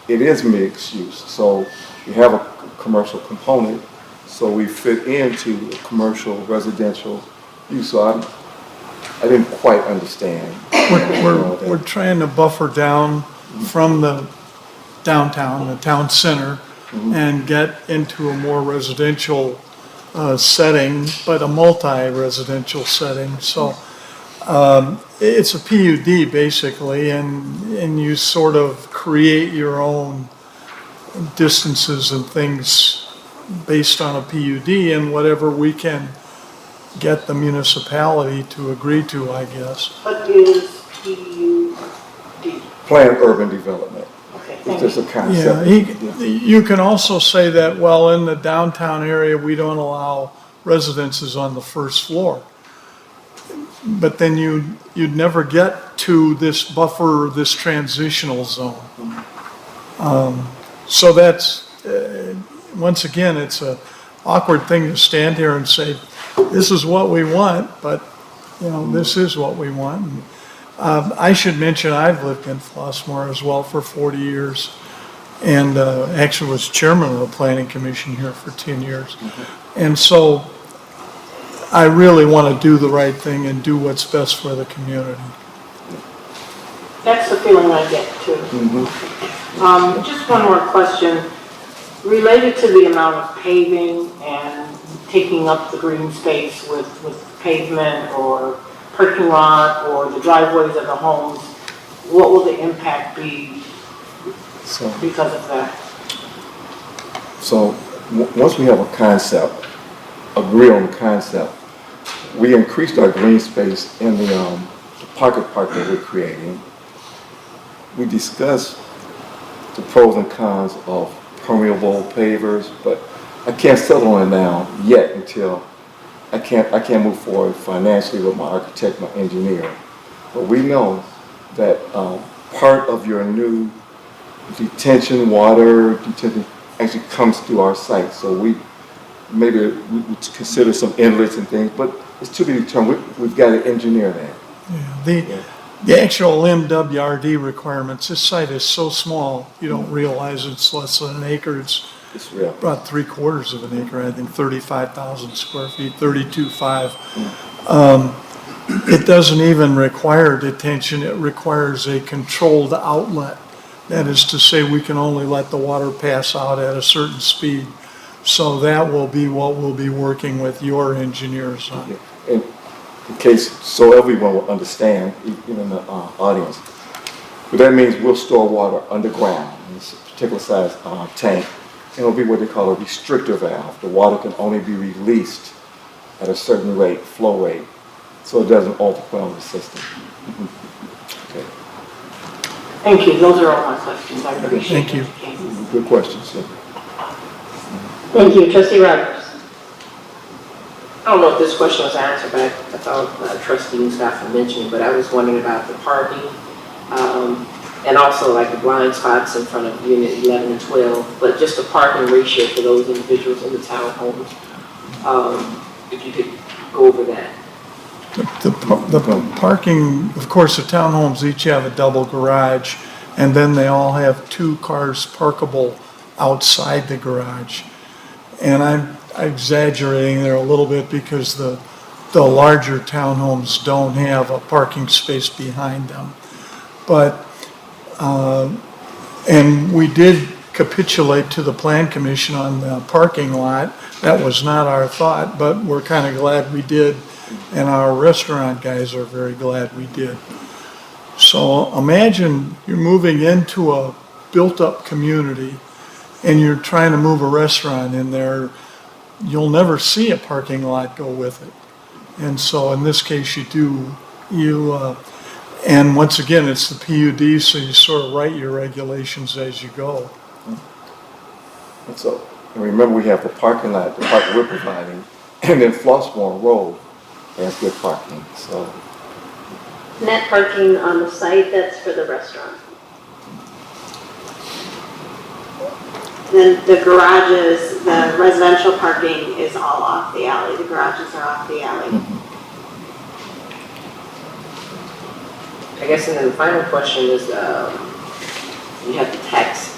it is mixed use. So you have a commercial component, so we fit into a commercial residential use. So I didn't quite understand. We're trying to buffer down from the downtown, the town center, and get into a more residential setting, but a multi-residential setting. So it's a PUD basically, and you sort of create your own distances and things based on a PUD and whatever we can get the municipality to agree to, I guess. What is PUD? Planned urban development. Okay, It's thank just you. a concept. Yeah, you can also say that, well, in the downtown area, we don't allow residences on the first floor. But then you'd never get to this buffer, this transitional zone. So that's, once again, it's a awkward thing to stand here and say, this is what we want, but, this is what we want. And, I should mention, I've lived in Flossmoor as well for 40 years, and actually was chairman of the planning commission here for 10 years. And so I really want to do the right thing and do what's best for the community. That's the feeling I get too. Just one more question. Related to the amount of paving and taking up the green space with pavement or parking lot or the driveways of the homes, what will the impact be because of that? So once we have a concept, agree on the concept, we increased our green space in the pocket park that we're creating. We discussed the pros and cons of permeable pavers, but I can't settle on it now yet until I can't move forward financially with my architect, my engineer. But we know that part of your new water detention actually comes through our site. So we consider some inlets and things, but it's to be determined. We've got to engineer that. Yeah, the actual MWRD requirements, this site is so small, you don't realize it's less than an acre. It's about 3/4 of an acre, I think 35,000 square feet, 32.5. It doesn't even require detention, it requires a controlled outlet. That is to say, we can only let the water pass out at a certain speed. So that will be what we'll be working with your engineers on. In case, so everyone will understand, even in the audience, but that means we'll store water underground in this particular size tank. It'll be what they call a restrictor valve. The water can only be released at a certain rate, flow rate, so it doesn't overwhelm the system. Okay. Thank you. Those are all my questions. I appreciate it. Thank you. Good questions. Thank you, Trustee Rogers. I don't know if this question was answered, but I thought trustee and staff had mentioned it, but I was wondering about the parking, and also like the blind spots in front of unit 11 and 12, but just the parking ratio for those individuals in the townhomes. If you could go over that. The parking, of course, the townhomes each have a double garage, and then they all have 2 cars parkable outside the garage. And I'm exaggerating there a little bit because the larger townhomes don't have a parking space behind them. But, and we did capitulate to the Plan Commission on the parking lot. That was not our thought, but we're kind of glad we did. And our restaurant guys are very glad we did. So imagine you're moving into a built-up community and you're trying to move a restaurant in there. You'll never see a parking lot go with it. And so in this case you do. And once again, it's the PUD, so you sort of write your regulations as you go. And so, and remember we have the parking lot, the park we're providing, and then Flossmoor Road has good parking, so. Net parking on the site, that's for the restaurant. Then the garages, the residential parking is all off the alley. The garages are off the alley. I guess, and then the final question is, you have the tax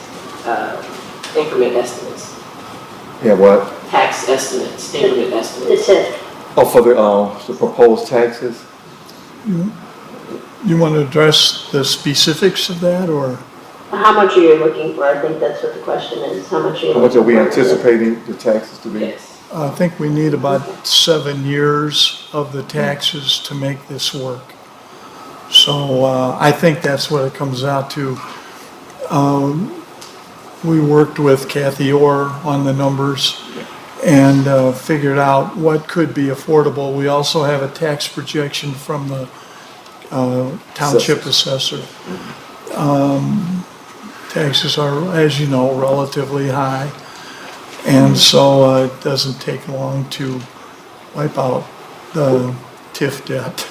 increment estimates. Yeah, what? Tax estimates, increment estimates. Oh, for the proposed taxes? You want to address the specifics of that, or? How much are you looking for? I think that's what the question is. How much are you How much are looking we for? anticipating the taxes to be? Yes. I think we need about 7 years of the taxes to make this work. So I think that's what it comes out to. We worked with Kathy Orr on the numbers and figured out what could be affordable. We also have a tax projection from the township assessor. Taxes are, as you know, relatively high. And so it doesn't take long to wipe out the TIF debt.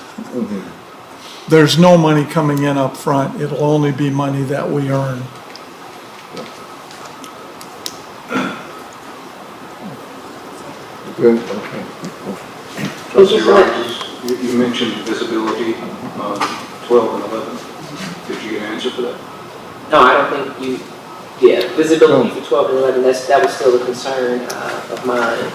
There's no money coming in up front. It'll only be money that we earn. Good, okay. Trustee Rogers, you mentioned visibility on 12 and 11. Did you get an answer for that? No, I don't think visibility for 12 and 11, that was still a concern of mine.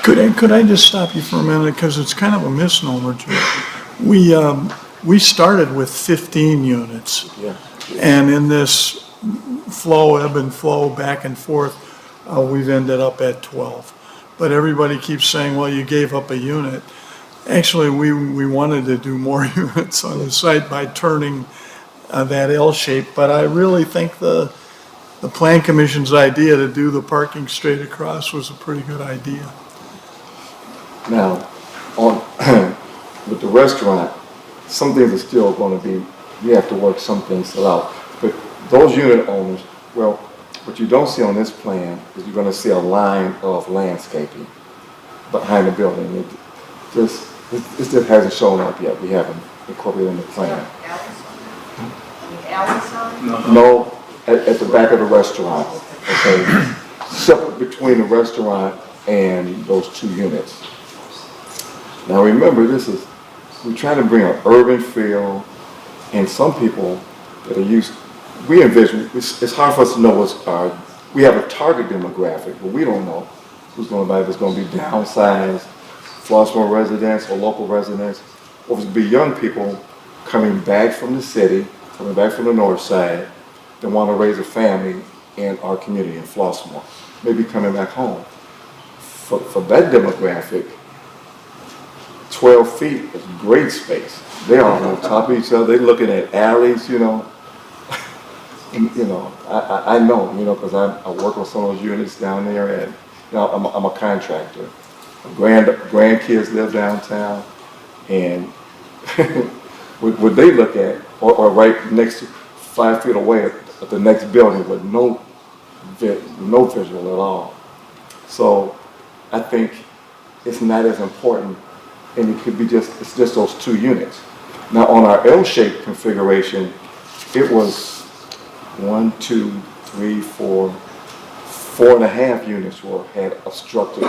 Could I just stop you for a minute, because it's kind of a misnomer, Joe. We started with 15 units. Yeah. And in this ebb and flow back and forth, we've ended up at 12. But everybody keeps saying, well, you gave up a unit. Actually, we wanted to do more units on the site by turning that L shape, but I really think the Plan Commission's idea to do the parking straight across was a pretty good idea. Now, on with the restaurant, some things are still going to be, you have to work some things out. But those unit owners, well, what you don't see on this plan is you're going to see a line of landscaping behind the building. This just hasn't shown up yet. We haven't incorporated in the plan. No, at the back of the restaurant. Okay, separate between the restaurant and those 2 units. Now remember, we're trying to bring an urban feel, and some people that are used, we envision, it's hard for us to know we have a target demographic, but we don't know who's going to buy, if it's going to be downsized, Flossmoor residents or local residents, or if it's going to be young people coming back from the city, coming back from the north side, that want to raise a family in our community in Flossmoor, maybe coming back home. For that demographic, 12 feet is great space. They're all on top of each other. They're looking at alleys, you know. And, you know, I know, you know, because I work on some of those units down there, and you know, I'm a contractor. Grandkids live downtown, and what they look at, or right next to 5 feet away at the next building with no visual at all. So I think it's not as important, and it could be it's just those 2 units. Now on our L-shaped configuration, it was 1, 2, 3, 4, 4.5 units had obstructed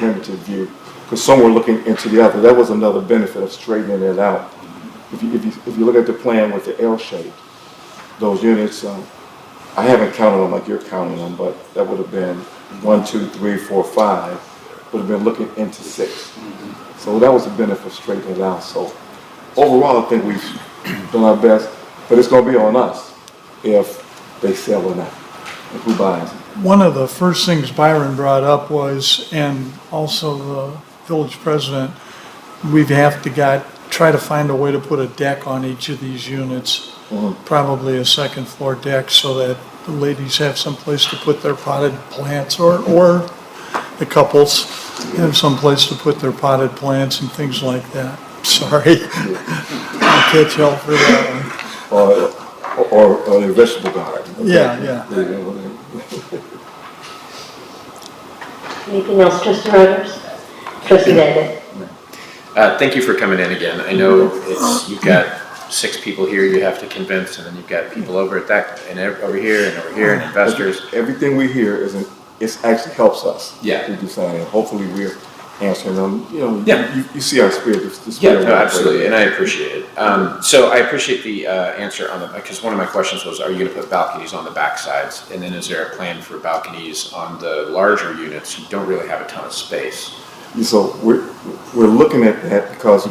limited view, because some were looking into the other. That was another benefit of straightening it out. If you look at the plan with the L shape, those units, I haven't counted them like you're counting them, but that would have been 1, 2, 3, 4, 5, would have been looking into 6. So that was the benefit of straightening it out. So overall, I think we've done our best, but it's going to be on us if they sell or not, and who buys it. One of the first things Byron brought up was, and also the village president, we'd have to try to find a way to put a deck on each of these units, probably a second floor deck, so that the ladies have some place to put their potted plants, or the couples have some place to put their potted plants and things like that. Sorry, I'll catch hell for that one. Or a vegetable garden. Okay. Yeah. Anything else, Trustee Rogers? Trustee David? Thank you for coming in again. I know you've got 6 people here you have to convince, and then you've got people over at that, and over here, and investors. Everything we hear it actually helps us. Yeah. To decide, and hopefully we're answering them. You know, yeah. you see our spirit. The spirit no, absolutely, and I appreciate it. So I appreciate the answer on because one of my questions was, are you going to put balconies on the back sides? And then is there a plan for balconies on the larger units? You don't really have a ton of space. So we're looking at that because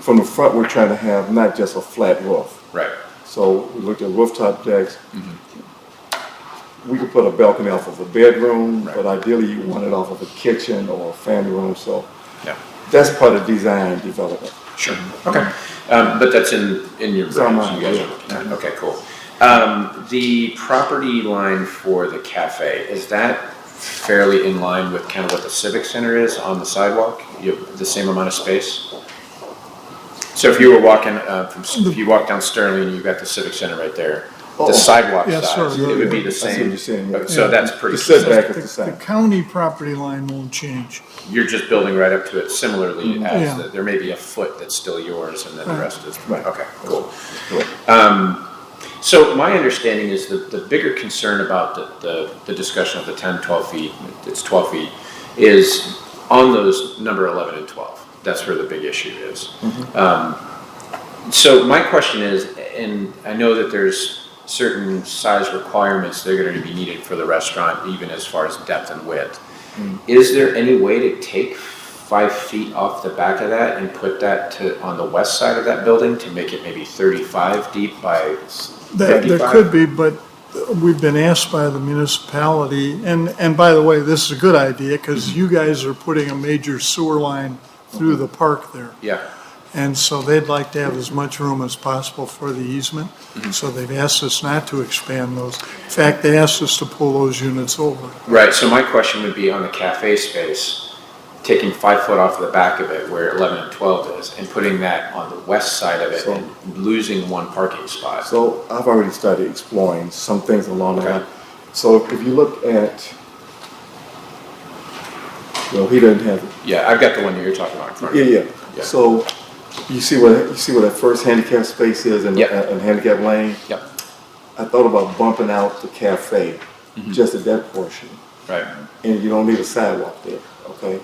from the front we're trying to have not just a flat roof. Right. So we looked at rooftop decks. we could put a balcony off of a bedroom, but ideally you want it off of a kitchen or a family room, so. Yeah. That's part of design development. Sure, okay. But that's in your It's on brains, mine, you guys yeah. are looking at, okay, cool. The property line for the cafe, is that fairly in line with kind of what the Civic Center is on the sidewalk? You have the same amount of space? So if you were walking, if you walk down Sterling and you've got the Civic Center right there, the sidewalk Yes, size, sir. it would be the I see what same. you're saying, yeah. So that's pretty The setback consistent. is the The same. county property line won't change. You're just building right up to it similarly Yeah. as, there may be a foot that's still yours and then the Right. rest is, Right. okay, cool. Correct. So my understanding is that the bigger concern about the discussion of the 10, 12 feet, it's 12 feet, is on those number 11 and 12. That's where the big issue is. So my question is, and I know that there's certain size requirements that are going to be needed for the restaurant, even as far as depth and width. Is there any way to take 5 feet off the back of that and put that on the west side of that building to make it maybe 35 deep by 55? There could be, but we've been asked by the municipality, and by the way, this is a good idea, because you guys are putting a major sewer line through the park there. Yeah. And so they'd like to have as much room as possible for the easement. So they've asked us not to expand those. In fact, they asked us to pull those units over. Right, so my question would be on the cafe space, taking 5 foot off the back of it where 11 and 12 is, and putting that on the west side of it So- and losing one parking spot. So I've already started exploring some things along the Okay. line. So if you look at, well, he doesn't have it. Yeah, I've got the one that you're talking about in front of Yeah, me. yeah. Yeah. So you see where that first handicap space is in, Yep. in handicap lane? Yep. I thought about bumping out the cafe just at that portion. Right. And you don't need a sidewalk there, okay?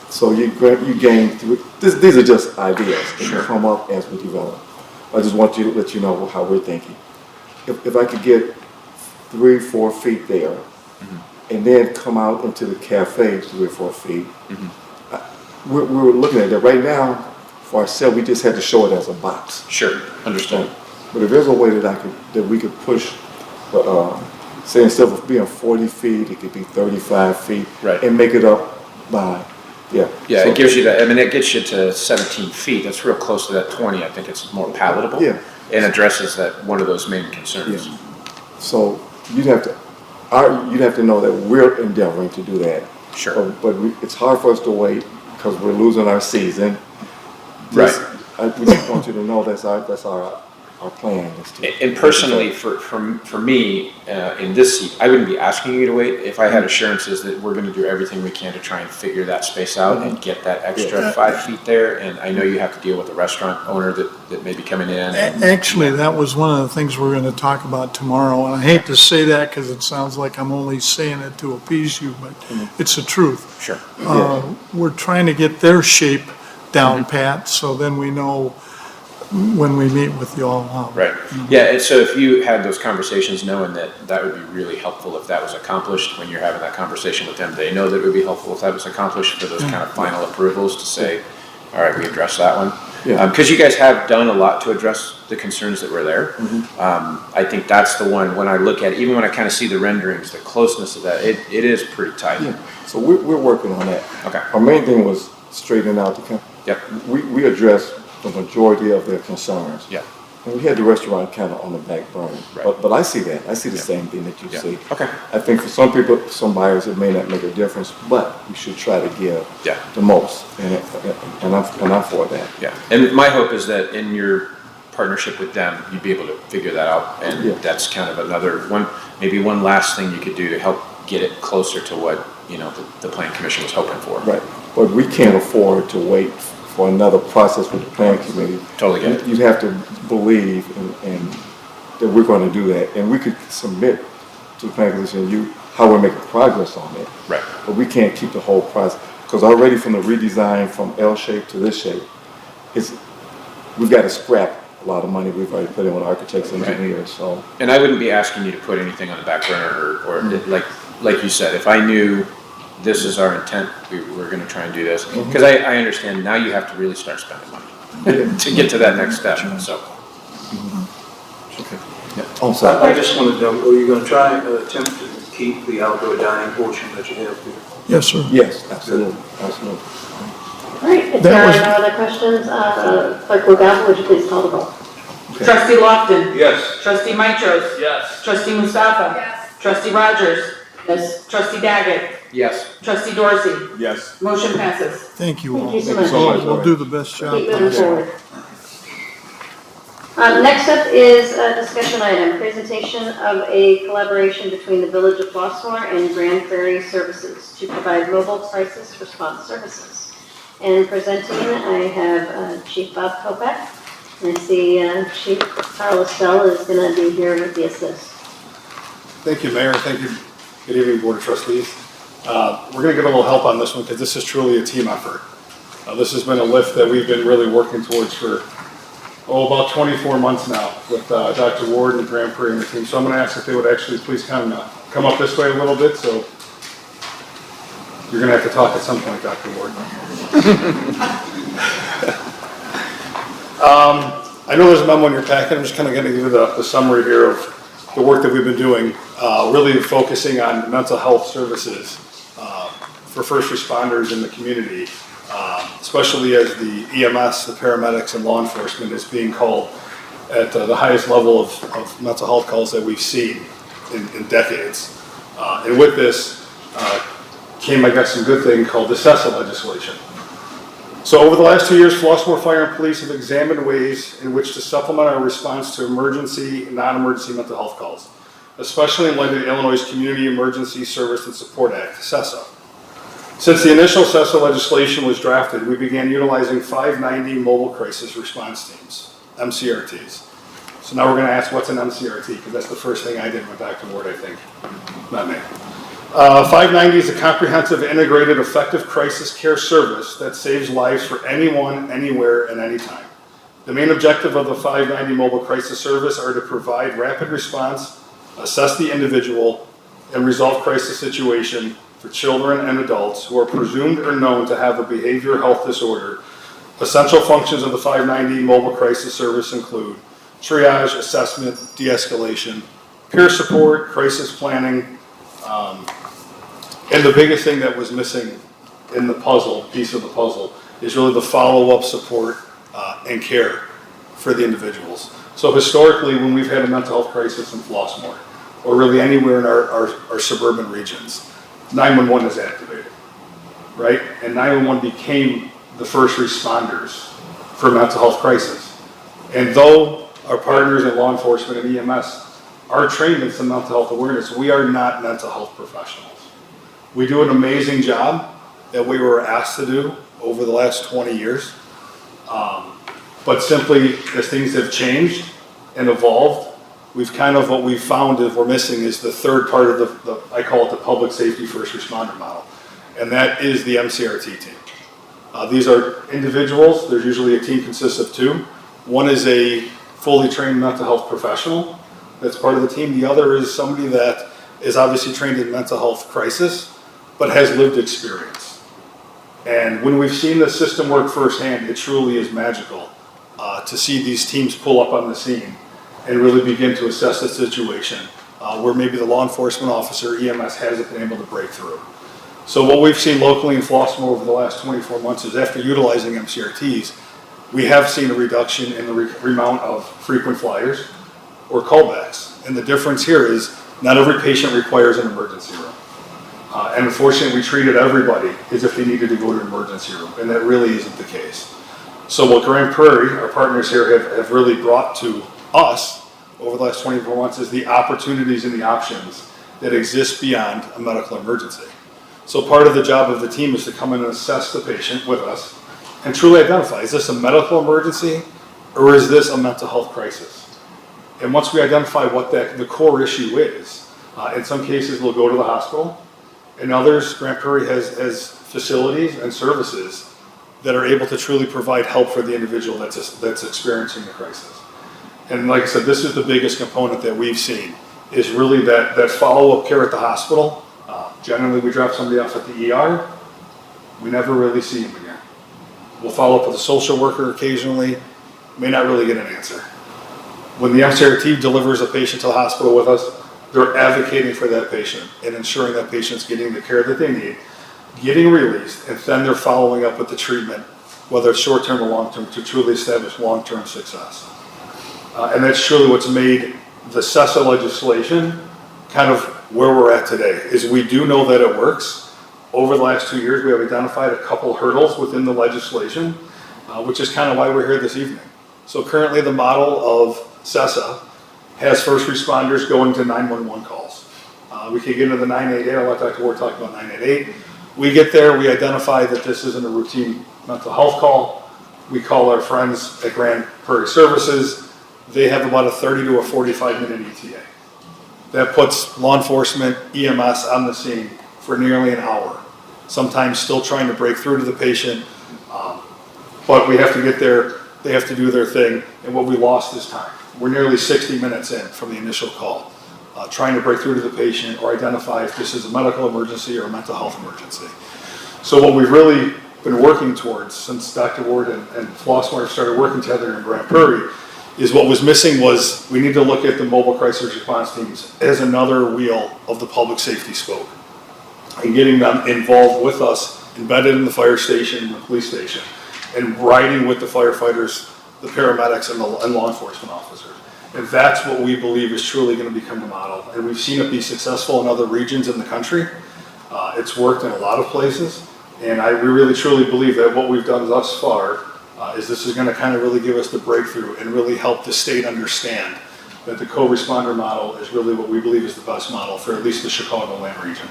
So you gain through, these are just ideas that come up as we develop. I just want to let you know how we're thinking. If I could get 3 or 4 feet there, and then come out into the cafe 3 or 4 feet, we're looking at that. Right now, for ourselves, we just had to show it as a box. Sure, understand. But if there's a way that we could push, say instead of being 40 feet, it could be 35 feet, Right. and make it up by, yeah. Yeah, So- it gives you that, I mean, it gets you to 17 feet, that's real close to that 20, I think it's more palatable. Yeah. And addresses that, one of those main concerns. So you'd have to know that we're endeavoring to do that. Sure. But it's hard for us to wait because we're losing our season. Right. We just want you to know that's our plan. Is to, And personally, for me, in this seat, I wouldn't be asking you to wait if I had assurances that we're gonna do everything we can to try and figure that space out and get that extra 5 feet there. And I know you have to deal with a restaurant owner that may be coming in. Actually, that was one of the things we're going to talk about tomorrow, and I hate to say that because it sounds like I'm only saying it to appease you, but it's the truth. Sure. We're trying to get their shape down pat, so then we know when we meet with you all. Right. Yeah, and so if you had those conversations knowing that would be really helpful if that was accomplished, when you're having that conversation with them, they know that it would be helpful if that was accomplished for those kind of final approvals to say, all right, we addressed that one. Yeah. Because you guys have done a lot to address the concerns that were there. I think that's the one, when I look at it, even when I kind of see the renderings, the closeness of that, it is pretty tight. Yeah. So we're working on that. Okay. Our main thing was straightening out the. Yep. We addressed the majority of their concerns. Yeah. And we had the restaurant kind of on the back burner. Right. But I see that. I see the same thing that you Yeah. see. Okay. I think for some people, some buyers, it may not make a difference, but we should try to give the most. And I'm for that. Yeah. And my hope is that in your partnership with them, you'd be able to figure that out. And that's kind of another one, maybe one last thing you could do to help get it closer to what, the Plan Commission was hoping for. Right. But we can't afford to wait for another process with the planning committee. Totally get it. You'd have to believe in that we're going to do that. And we could submit to the planning commission how we're making progress on it. Right. But we can't keep the whole process. Because already from the redesign from L shape to this shape, we've got to scrap a lot of money we've already put in with architects and engineers. So. And I wouldn't be asking you to put anything on the back burner or like you said, if I knew this is our intent, we're going to try and do this. Because I understand now you have to really start spending money to get to that next step. So. Okay. Yeah. Oh, sorry. I just wanted to know, are you going to try attempt to keep the outdoor dining portion that you have here? Yes, sir. Yes, absolutely, absolutely. All right, if That there was- are no other questions, Clerk Lugaba, would you please call the roll? Trustee Lofton. Yes. Trustee Mitros. Yes. Trustee Mustafa. Yes. Trustee Rogers. Yes. Trustee Daggett. Yes. Trustee Dorsey. Yes. Motion passes. Thank you all. Thank you so much. We'll do the best job. Keep moving forward. Next up is a discussion item, presentation of a collaboration between the Village of Flossmoor and Grand Prairie Services to provide mobile crisis response services. And presenting, I have Chief Bob Kopak. I see Chief Carl Estelle is going to be here with the assist. Thank you, Mayor. Thank you. Good evening, Board of Trustees. We're going to get a little help on this one because this is truly a team effort. This has been a lift that we've been really working towards for about 24 months now with Dr. Ward and Grand Prairie and the team. So I'm going to ask if they would actually please come up this way a little bit. So you're going to have to talk at some point, Dr. Ward. I know there's a memo in your packet. I'm just kind of going to give you the summary here of the work that we've been doing, really focusing on mental health services for first responders in the community, especially as the EMS, the paramedics, and law enforcement is being called at the highest level of mental health calls that we've seen in decades. And with this came, I guess, some good thing called the CESA legislation. So over the last 2 years, Flossmoor Fire and Police have examined ways in which to supplement our response to emergency and non-emergency mental health calls, especially in light of the Illinois Community Emergency Service and Support Act, CESA. Since the initial CESA legislation was drafted, we began utilizing 590 mobile crisis response teams, MCRTs. So now we're going to ask what's an MCRT, because that's the first thing I did with Dr. Ward, I think, not me. 590 is a comprehensive, integrated, effective crisis care service that saves lives for anyone, anywhere, and anytime. The main objective of the 590 mobile crisis service are to provide rapid response, assess the individual, and resolve crisis situation for children and adults who are presumed or known to have a behavioral health disorder. Essential functions of the 590 mobile crisis service include triage, assessment, de-escalation, peer support, crisis planning, and the biggest thing that was missing in the piece of the puzzle, is really the follow-up support and care for the individuals. So historically, when we've had a mental health crisis in Flossmoor, or really anywhere in our suburban regions, 911 is activated, right? And 911 became the first responders for mental health crisis. And though our partners in law enforcement and EMS are trained in some mental health awareness, we are not mental health professionals. We do an amazing job that we were asked to do over the last 20 years. But simply, as things have changed and evolved, what we've found is we're missing is the third part of the I call it the public safety first responder model. And that is the MCRT team. These are individuals. There's usually a team consists of two. One is a fully trained mental health professional that's part of the team. The other is somebody that is obviously trained in mental health crisis, but has lived experience. And when we've seen the system work firsthand, it truly is magical to see these teams pull up on the scene and really begin to assess the situation where maybe the law enforcement officer, EMS, hasn't been able to break through. So what we've seen locally in Flossmoor over the last 24 months is after utilizing MCRTs, we have seen a reduction in the amount of frequent flyers or callbacks. And the difference here is not every patient requires an emergency room. And unfortunately, we treated everybody as if they needed to go to an emergency room, and that really isn't the case. So what Grand Prairie, our partners here, have really brought to us over the last 24 months is the opportunities and the options that exist beyond a medical emergency. So part of the job of the team is to come in and assess the patient with us and truly identify, is this a medical emergency or is this a mental health crisis? And once we identify what the core issue is, in some cases we'll go to the hospital. In others, Grand Prairie has facilities and services that are able to truly provide help for the individual that's experiencing the crisis. And like I said, this is the biggest component that we've seen, is really that follow-up care at the hospital. Generally, we drop somebody off at the ER. We never really see them again. We'll follow up with a social worker occasionally, may not really get an answer. When the MCRT delivers a patient to the hospital with us, they're advocating for that patient and ensuring that patient's getting the care that they need, getting released, and then they're following up with the treatment, whether it's short-term or long-term, to truly establish long-term success. And that's truly what's made the CESA legislation kind of where we're at today, is we do know that it works. Over the last 2 years, we have identified a couple hurdles within the legislation, which is kind of why we're here this evening. So currently the model of CESA has first responders going to 911 calls. We can get into the 988, I'll let Dr. Ward talk about 988. We get there, we identify that this isn't a routine mental health call. We call our friends at Grand Prairie Services. They have about a 30 to a 45-minute ETA. That puts law enforcement, EMS on the scene for nearly an hour, sometimes still trying to break through to the patient. But we have to get there, they have to do their thing, and what we lost is time. We're nearly 60 minutes in from the initial call, trying to break through to the patient or identify if this is a medical emergency or a mental health emergency. So what we've really been working towards since Dr. Ward and Flossmoor started working together in Grand Prairie is what was missing was we need to look at the mobile crisis response teams as another wheel of the public safety spoke and getting them involved with us, embedded in the fire station, the police station, and riding with the firefighters, the paramedics, and law enforcement officers. And that's what we believe is truly going to become the model. And we've seen it be successful in other regions in the country. It's worked in a lot of places. And we really truly believe that what we've done thus far is this is going to kind of really give us the breakthrough and really help the state understand that the co-responder model is really what we believe is the best model for at least the Chicagoland region.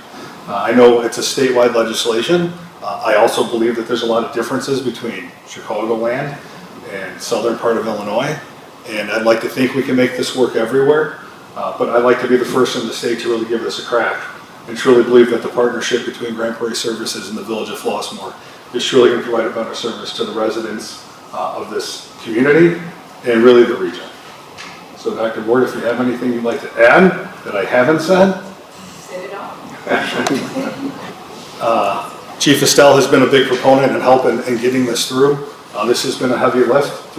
I know it's a statewide legislation. I also believe that there's a lot of differences between Chicagoland and southern part of Illinois. And I'd like to think we can make this work everywhere. But I'd like to be the first in the state to really give this a crack and truly believe that the partnership between Grand Prairie Services and the Village of Flossmoor is truly going to provide a better service to the residents of this community and really the region. So Dr. Ward, if you have anything you'd like to add that I haven't said. Said it all. Chief Estelle has been a big proponent and help in getting this through. This has been a heavy lift.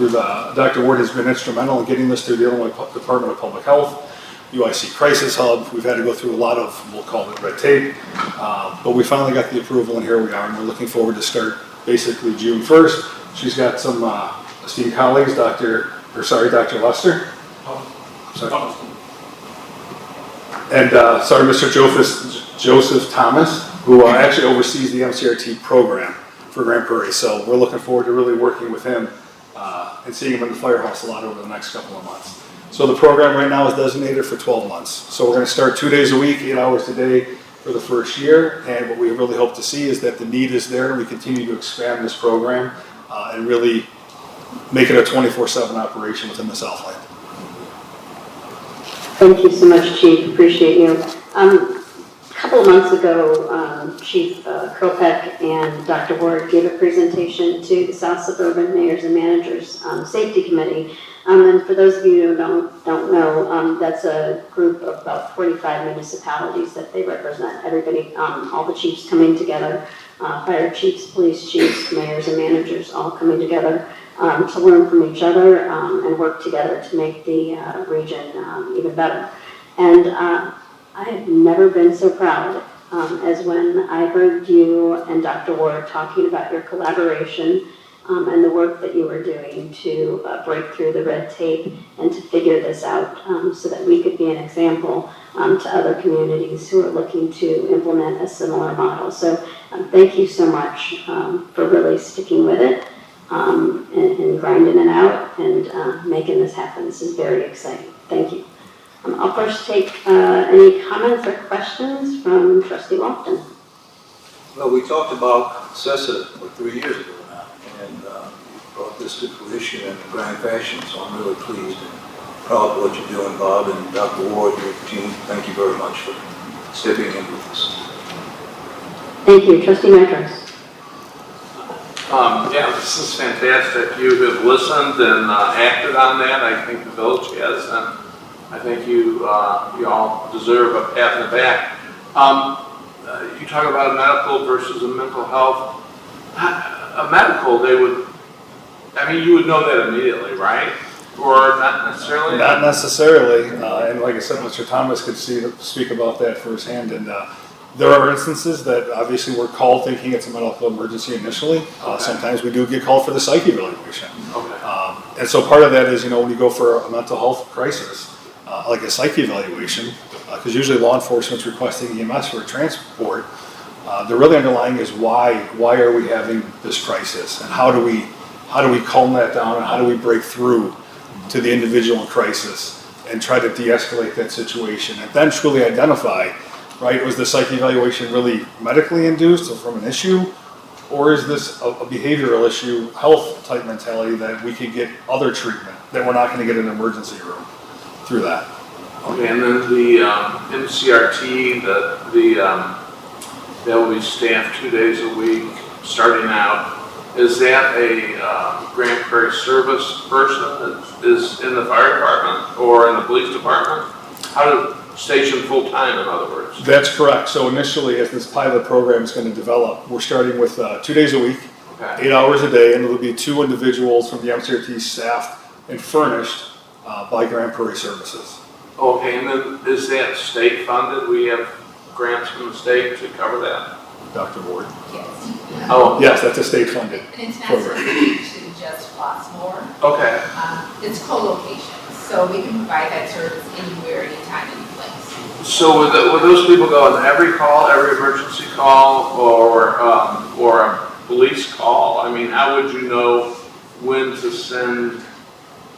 Dr. Ward has been instrumental in getting this through the Illinois Department of Public Health, UIC Crisis Hub. We've had to go through a lot of, we'll call it red tape, but we finally got the approval and here we are, and we're looking forward to start basically June 1st. She's got some esteemed colleagues, Dr. Lester. And Mr. Joseph Thomas, who actually oversees the MCRT program for Grand Prairie. So we're looking forward to really working with him and seeing him in the firehouse a lot over the next couple of months. So the program right now is designated for 12 months. So we're going to start 2 days a week, 8 hours a day for the first year. And what we really hope to see is that the need is there and we continue to expand this program and really make it a 24/7 operation within the Southland. Thank you so much, Chief. Appreciate you. A couple of months ago, Chief Kropek and Dr. Ward gave a presentation to the South Suburban Mayors and Managers Safety Committee. And for those of you who don't know, that's a group of about 45 municipalities that they represent. Everybody, all the chiefs coming together, fire chiefs, police chiefs, mayors and managers all coming together to learn from each other and work together to make the region even better. And I have never been so proud as when I heard you and Dr. Ward talking about your collaboration and the work that you were doing to break through the red tape and to figure this out so that we could be an example to other communities who are looking to implement a similar model. So thank you so much for really sticking with it and grinding it out and making this happen. This is very exciting. Thank you. I'll first take any comments or questions from Trustee Lofton. Well, we talked about CESA 3 years ago now, and you brought this to fruition in a grand fashion, so I'm really pleased and proud of what you're doing, Bob, and Dr. Ward, your team. Thank you very much for stepping in with us. Thank you. Trustee Matros. Yeah, this is fantastic. You have listened and acted on that. I think the village has, and I think you all deserve a pat in the back. You talk about a medical versus a mental health. A medical, you would know that immediately, right? Or not necessarily? Not necessarily. and like I said, Mr. Thomas could speak about that firsthand. And there are instances that obviously we're called thinking it's a medical emergency initially. Sometimes we do get called for the psych evaluation. And so part of that is, when you go for a mental health crisis, like a psych evaluation, because usually law enforcement's requesting EMS for a transport, the really underlying is why are we having this crisis, and how do we calm that down, and how do we break through to the individual in crisis and try to de-escalate that situation, and then truly identify, right, was the psych evaluation really medically induced or from an issue, or is this a behavioral issue, health type mentality that we could get other treatment that we're not going to get in an emergency room through that. Okay, and then the MCRT, that will be staffed 2 days a week starting out. Is that a Grand Prairie service person that is in the fire department or in the police department? How to station full time, in other words? That's correct. So initially, as this pilot program is going to develop, we're starting with 2 days a week, 8 hours a day, and it'll be 2 individuals from the MCRT staffed and furnished by Grand Prairie Services. Okay, and then is that state funded? We have grants from the state to cover that? Dr. Ward? Yes. Oh. Yes, that's a state funded And it's not program. specific to just Flossmoor. Okay. It's co-location, so we can provide that service anywhere, anytime, any place. So would those people go on every call, every emergency call, or a police call? I mean, how would you know when to send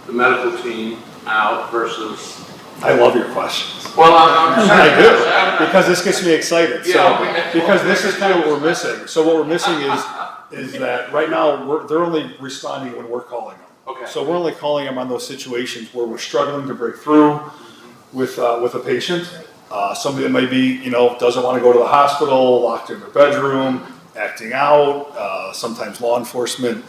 the medical team out versus? I love your questions. Well, I'm I do, because this gets me excited. Yeah. So, because this is kind of what we're missing. So what we're missing is that right now, they're only responding when we're calling them. Okay. So we're only calling them on those situations where we're struggling to break through with a patient. Somebody that might be, doesn't want to go to the hospital, locked in their bedroom, acting out. Sometimes law enforcement,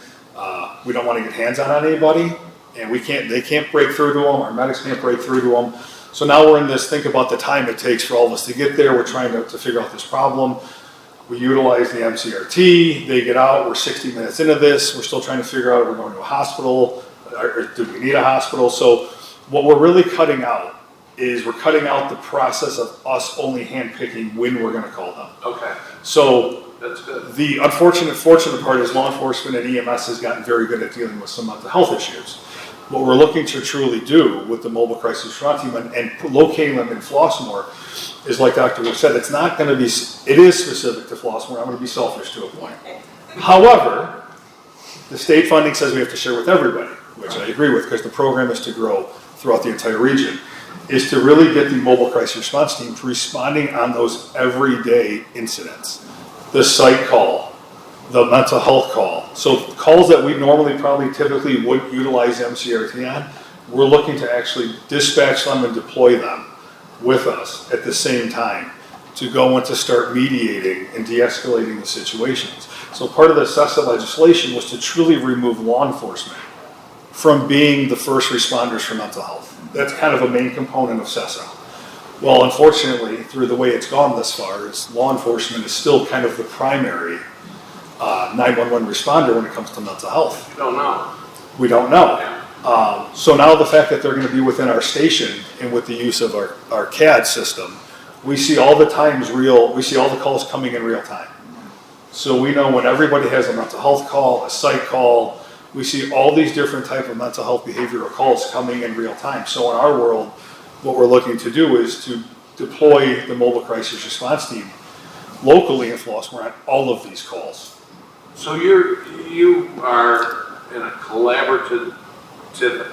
we don't want to get hands on anybody, and they can't break through to them. Our medics can't break through to them. So now we're in this, think about the time it takes for all of us to get there. We're trying to figure out this problem. We utilize the MCRT, they get out, we're 60 minutes into this, we're still trying to figure out if we're going to a hospital, or do we need a hospital? So what we're really cutting out is we're cutting out the process of us only handpicking when we're going to call them. Okay. So that's good. The fortunate part is law enforcement and EMS has gotten very good at dealing with some mental health issues. What we're looking to truly do with the mobile crisis response team and locating them in Flossmoor is, like Dr. Wood said, it's not going to be, it is specific to Flossmoor. I'm going to be selfish to a point. However, the state funding says we have to share with everybody, which I agree with, because the program is to grow throughout the entire region, is to really get the mobile crisis response teams responding on those everyday incidents. The site call, the mental health call. So calls that we normally typically wouldn't utilize MCRT on, we're looking to actually dispatch them and deploy them with us at the same time to go and to start mediating and de-escalating the situations. So part of the CESA legislation was to truly remove law enforcement from being the first responders for mental health. That's kind of a main component of CESA. Well, unfortunately, through the way it's gone thus far, is law enforcement is still kind of the primary 911 responder when it comes to mental health. You don't know. We don't know. So now the fact that they're going to be within our station and with the use of our CAD system, we see all the calls coming in real time. So we know when everybody has a mental health call, a psych call, we see all these different type of mental health behavioral calls coming in real time. So in our world, what we're looking to do is to deploy the mobile crisis response team locally in Flossmoor on all of these calls. So you are in a collaborative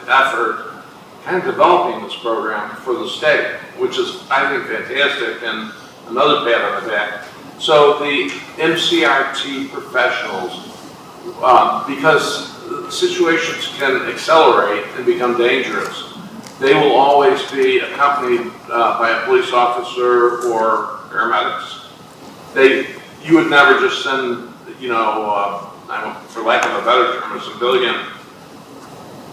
effort kind of developing this program for the state, which is, I think, fantastic, and another pat on the back. So the MCRT professionals, because situations can accelerate and become dangerous, they will always be accompanied by a police officer or paramedics. You would never just send, for lack of a better term, a civilian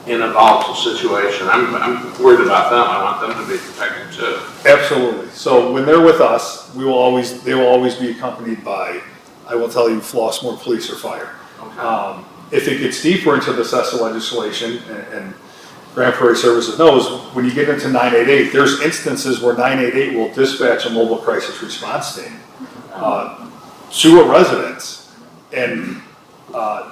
in a volatile situation. I'm worried about them. I want them to be protected too. Absolutely. So when they're with us, they will always be accompanied by, I will tell you, Flossmoor Police or Fire. Okay. If it gets deeper into the CESA legislation, and Grand Prairie Services knows, when you get into 988, there's instances where 988 will dispatch a mobile crisis response team to a residence, and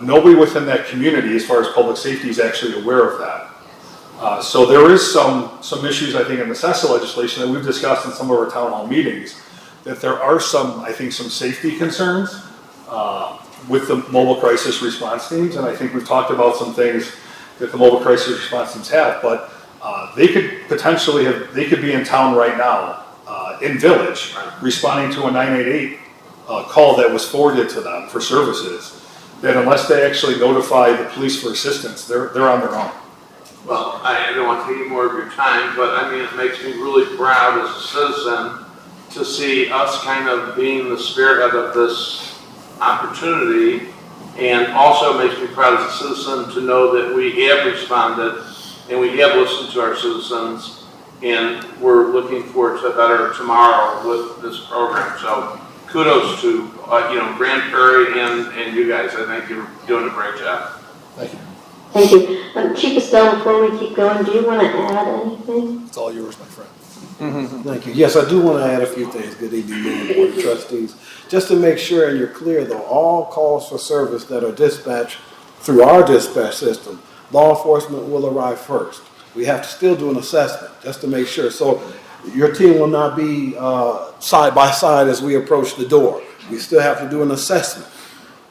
nobody within that community, as far as public safety, is actually aware of that. So there is some issues, I think, in the SESA legislation that we've discussed in some of our town hall meetings, that there are some safety concerns with the mobile crisis response teams, and I think we've talked about some things that the mobile crisis response teams have, but they could potentially they could be in town right now, in Village, responding to a 988 call that was forwarded to them for services, that unless they actually notify the police for assistance, they're on their own. Well, I don't want to take any more of your time, but I mean, it makes me really proud as a citizen to see us kind of being the spearhead of this opportunity, and also makes me proud as a citizen to know that we have responded and we have listened to our citizens, and we're looking forward to a better tomorrow with this program. So kudos to Grand Prairie and you guys. I think you're doing a great job. Thank you. Thank you. Chief Estelle, before we keep going, do you want to add anything? It's all yours, my friend. Thank you. Yes, I do want to add a few things. Good evening, Mayor, Board of Trustees. Just to make sure, and you're clear though, all calls for service that are dispatched through our dispatch system, law enforcement will arrive first. We have to still do an assessment just to make sure. So your team will not be side by side as we approach the door. We still have to do an assessment.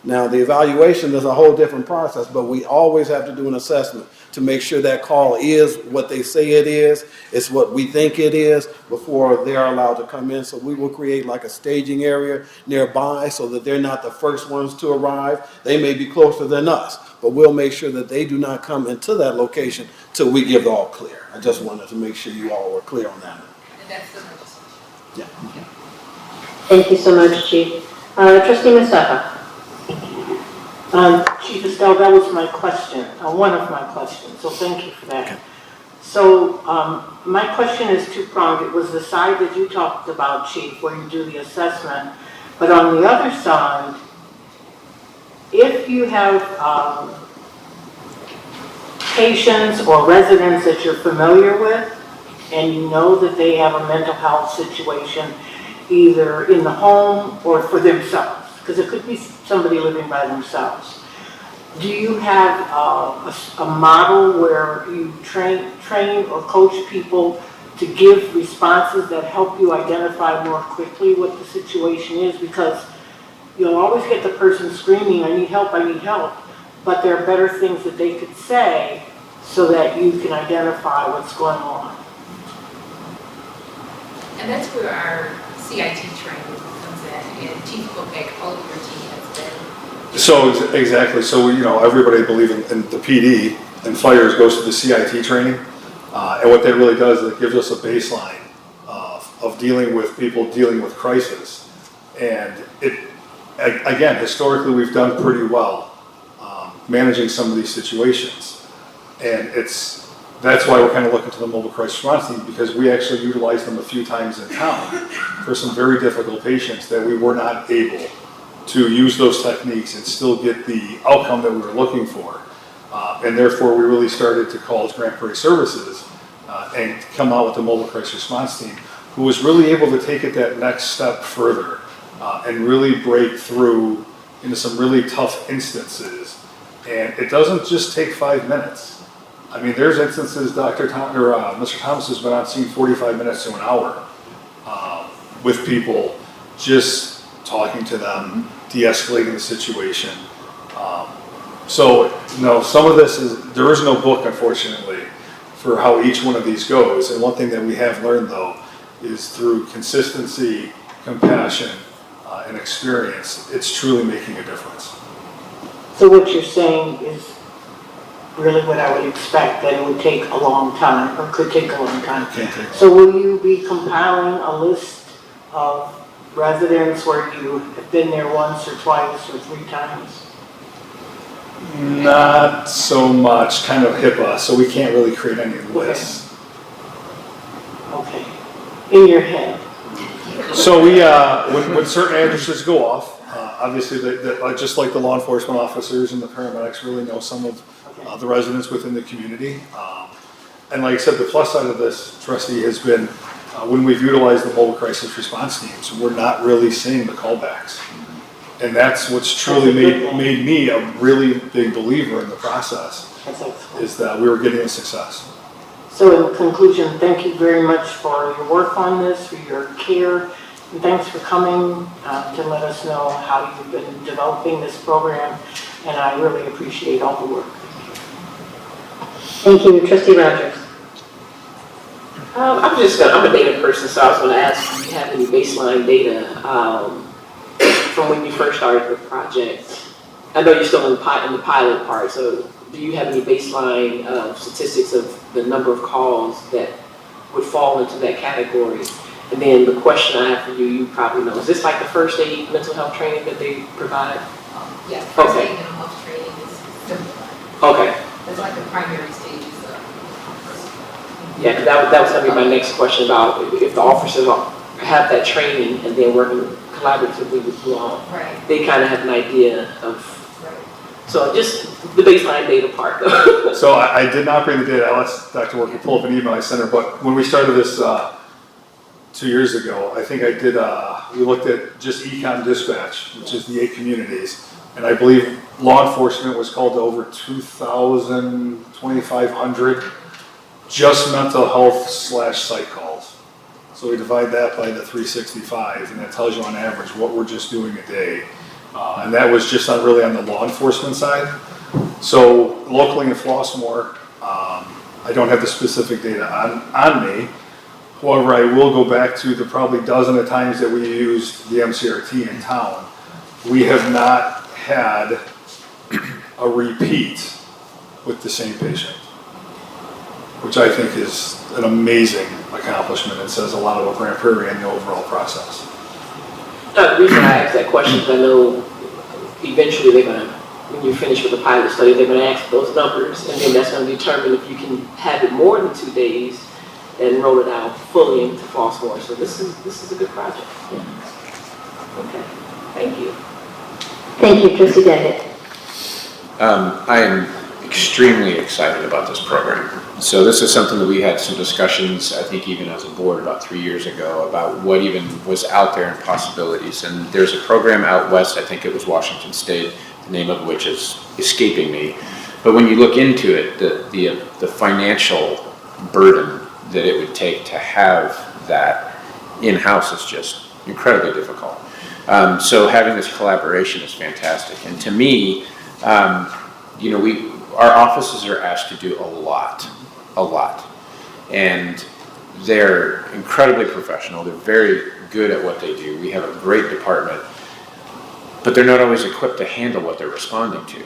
Now, the evaluation is a whole different process, but we always have to do an assessment to make sure that call is what they say it is, it's what we think it is, before they're allowed to come in. So we will create like a staging area nearby so that they're not the first ones to arrive. They may be closer than us, but we'll make sure that they do not come into that location till we give the all clear. I just wanted to make sure you all were clear on that. And that's the legislation. Yeah. Thank you so much, Chief. Trustee Mustafa. Chief Estelle, that was my question, one of my questions, so thank you for that. So my question is two-pronged. It was the side that you talked about, Chief, where you do the assessment, but on the other side, if you have patients or residents that you're familiar with, and you know that they have a mental health situation, either in the home or for themselves, because it could be somebody living by themselves. Do you have a model where you train or coach people to give responses that help you identify more quickly what the situation is? Because you'll always get the person screaming, I need help, but there are better things that they could say so that you can identify what's going on. And that's where our CIT training comes in, and Chief Kopek, all of your team has been. So exactly. So everybody believe in the PD and fires goes to the CIT training, and what that really does is it gives us a baseline of dealing with people dealing with crisis, and again historically we've done pretty well managing some of these situations, and that's why we're kind of looking to the mobile crisis response team, because we actually utilized them a few times in town for some very difficult patients that we were not able to use those techniques and still get the outcome that we were looking for. And therefore, we really started to call it Grand Prairie Services and come out with the mobile crisis response team, who was really able to take it that next step further and really break through into some really tough instances. And it doesn't just take 5 minutes. I mean, there's instances Mr. Thomas has been on scene 45 minutes to an hour with people, just talking to them, de-escalating the situation. So, some of this there is no book, unfortunately, for how each one of these goes. And one thing that we have learned, though, is through consistency, compassion, and experience, it's truly making a difference. So what you're saying is really what I would expect, that it would take a long time, or could take a long time. So will you be compiling a list of residents where you have been there once or twice or 3 times? Not so much, kind of HIPAA, so we can't really create any lists. Okay. In your head. So we, when certain addresses go off, obviously, just like the law enforcement officers and the paramedics really know some of the residents within the community. And like I said, the plus side of this, trustee, has been when we've utilized the mobile crisis response teams, we're not really seeing the callbacks. And that's what's truly made me a really big believer in the process, is that we were getting a success. So in conclusion, thank you very much for your work on this, for your care, and thanks for coming to let us know how you've been developing this program, and I really appreciate all the work. Thank you, Trustee Rogers. I'm a data person, so I was gonna ask if you have any baseline data from when you first started the project. I know you're still in the pilot part, so do you have any baseline statistics of the number of calls that would fall into that category? And then the question I have for you, you probably know, is this like the first aid mental health training that they provide? Yeah, first aid mental health training is similar. Okay. It's like the primary stages of. Yeah, because that was going to be my next question about if the officers have that training and then working collaboratively with you all, right, they kind of have an idea of, so just the baseline data part. So I did not bring the data. I asked Dr. Worker pull up an email I sent her, but when we started this 2 years ago, I think I did, we looked at just econ dispatch, which is the 8 communities, and I believe law enforcement was called to over 2,000, 2,500 just mental health / psych calls. So we divide that by the 365, and that tells you on average what we're just doing a day. And that was just really on the law enforcement side. So locally in Flossmoor, I don't have the specific data on me. However, I will go back to the probably dozen of times that we used the MCRT in town. We have not had a repeat with the same patient, which I think is an amazing accomplishment. It says a lot about Grand Prairie and the overall process. The reason I asked that question is I know eventually they're going to, when you're finished with the pilot study, they're going to ask those numbers, and then that's going to determine if you can have it more than 2 days and roll it out fully into Flossmoor. So this is a good project. Yeah. Okay. Thank you. Thank you, Trustee Daggett. I am extremely excited about this program. So this is something that we had some discussions, I think even as a board about 3 years ago, about what even was out there and possibilities. And there's a program out west, I think it was Washington State, the name of which is escaping me. But when you look into it, the financial burden that it would take to have that in-house is just incredibly difficult. So having this collaboration is fantastic. And to me, our offices are asked to do a lot. And they're incredibly professional. They're very good at what they do. We have a great department, but they're not always equipped to handle what they're responding to.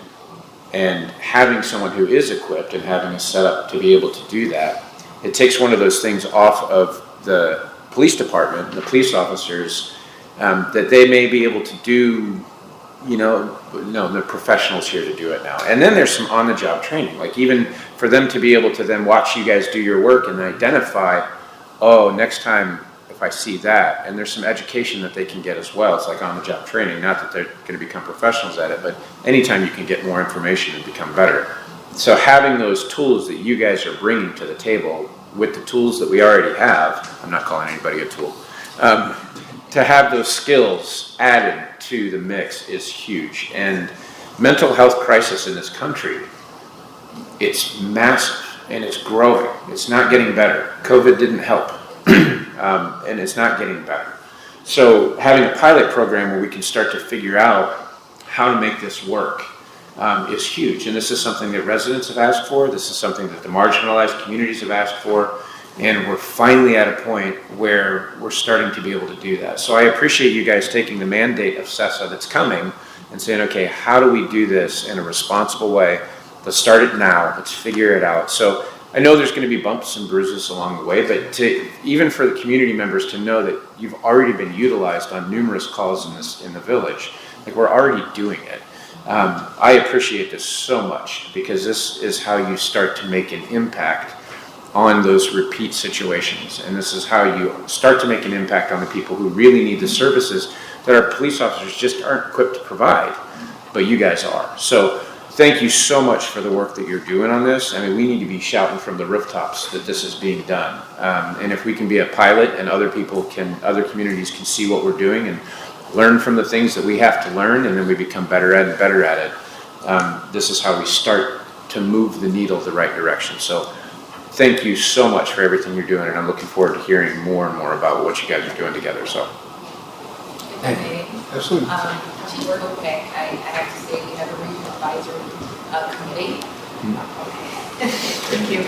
And having someone who is equipped and having a setup to be able to do that, it takes one of those things off of the police department, the police officers, that they may be able to do, no, the professionals here to do it now. And then there's some on-the-job training, like even for them to be able to then watch you guys do your work and identify, oh, next time if I see that, and there's some education that they can get as well. It's like on-the-job training, not that they're going to become professionals at it, but anytime you can get more information and become better. So having those tools that you guys are bringing to the table with the tools that we already have, I'm not calling anybody a tool, to have those skills added to the mix is huge. And mental health crisis in this country, it's massive and it's growing. It's not getting better. COVID didn't help, and it's not getting better. So having a pilot program where we can start to figure out how to make this work is huge. And this is something that residents have asked for. This is something that the marginalized communities have asked for. And we're finally at a point where we're starting to be able to do that. So I appreciate you guys taking the mandate of CESA that's coming and saying, okay, how do we do this in a responsible way? Let's start it now. Let's figure it out. So I know there's going to be bumps and bruises along the way, but even for the community members to know that you've already been utilized on numerous calls in the village, like we're already doing it. I appreciate this so much because this is how you start to make an impact on those repeat situations. And this is how you start to make an impact on the people who really need the services that our police officers just aren't equipped to provide, but you guys are. So thank you so much for the work that you're doing on this. I mean, we need to be shouting from the rooftops that this is being done. And if we can be a pilot and other communities can see what we're doing and learn from the things that we have to learn, and then we become better at it, this is how we start to move the needle the right direction. So thank you so much for everything you're doing, and I'm looking forward to hearing more and more about what you guys are doing together. So. Absolutely. Chief Kopeck, I have to say, we have a regional advisory committee. Okay. Thank you.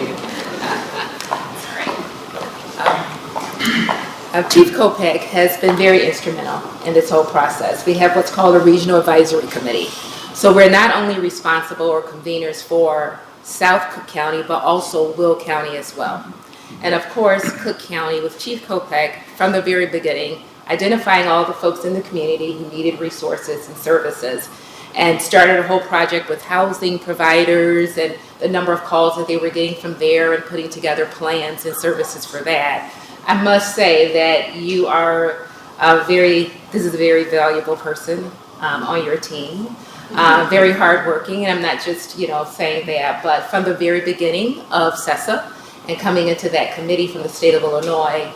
Sorry. Chief Kopeck has been very instrumental in this whole process. We have what's called a regional advisory committee. So we're not only responsible or conveners for South Cook County, but also Will County as well. And of course, Cook County with Chief Kopeck from the very beginning, identifying all the folks in the community who needed resources and services, and started a whole project with housing providers and the number of calls that they were getting from there, and putting together plans and services for that. I must say that you are this is a very valuable person on your team, very hardworking, and I'm not just saying that, but from the very beginning of CESA and coming into that committee from the state of Illinois,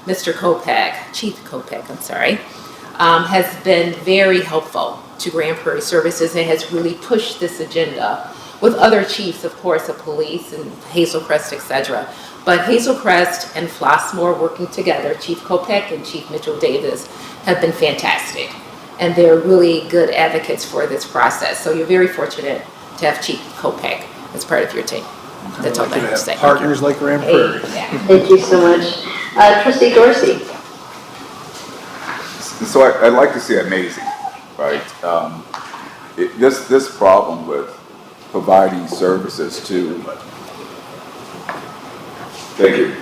Mr. Kopeck, Chief Kopeck, has been very helpful to Grand Prairie Services and has really pushed this agenda with other chiefs, of course, of police and Hazel Crest, etc. But Hazel Crest and Flossmoor working together, Chief Kopeck and Chief Mitchell Davis, have been fantastic. And they're really good advocates for this process. So you're very fortunate to have Chief Kopeck as part of your team. That's all I have to say. Partners like Grand Prairie. Thank you so much. Trustee Dorsey. So I'd like to say amazing, right? This problem with providing services to, thank you.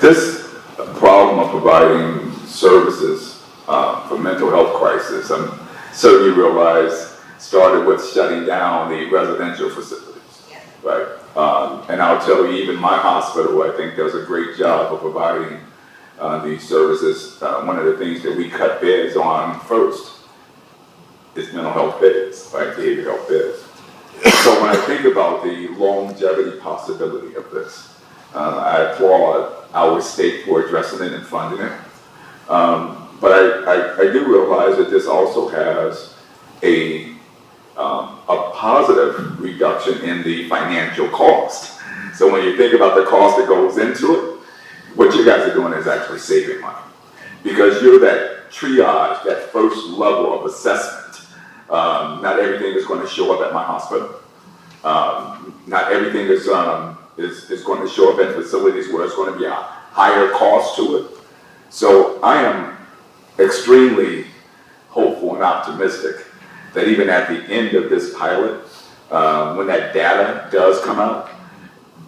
This problem of providing services for mental health crisis, I'm certain you realize, started with shutting down the residential facilities, right? And I'll tell you, even my hospital, I think, does a great job of providing these services. One of the things that we cut beds on first is mental health beds, right? Behavioral health beds. So when I think about the longevity possibility of this, I applaud our state for addressing it and funding it. But I do realize that this also has a positive reduction in the financial cost. So when you think about the cost that goes into it, what you guys are doing is actually saving money. Because you're that triage, that first level of assessment. Not everything is going to show up at my hospital. Not everything is going to show up in facilities where it's going to be a higher cost to it. So I am extremely hopeful and optimistic that even at the end of this pilot, when that data does come out,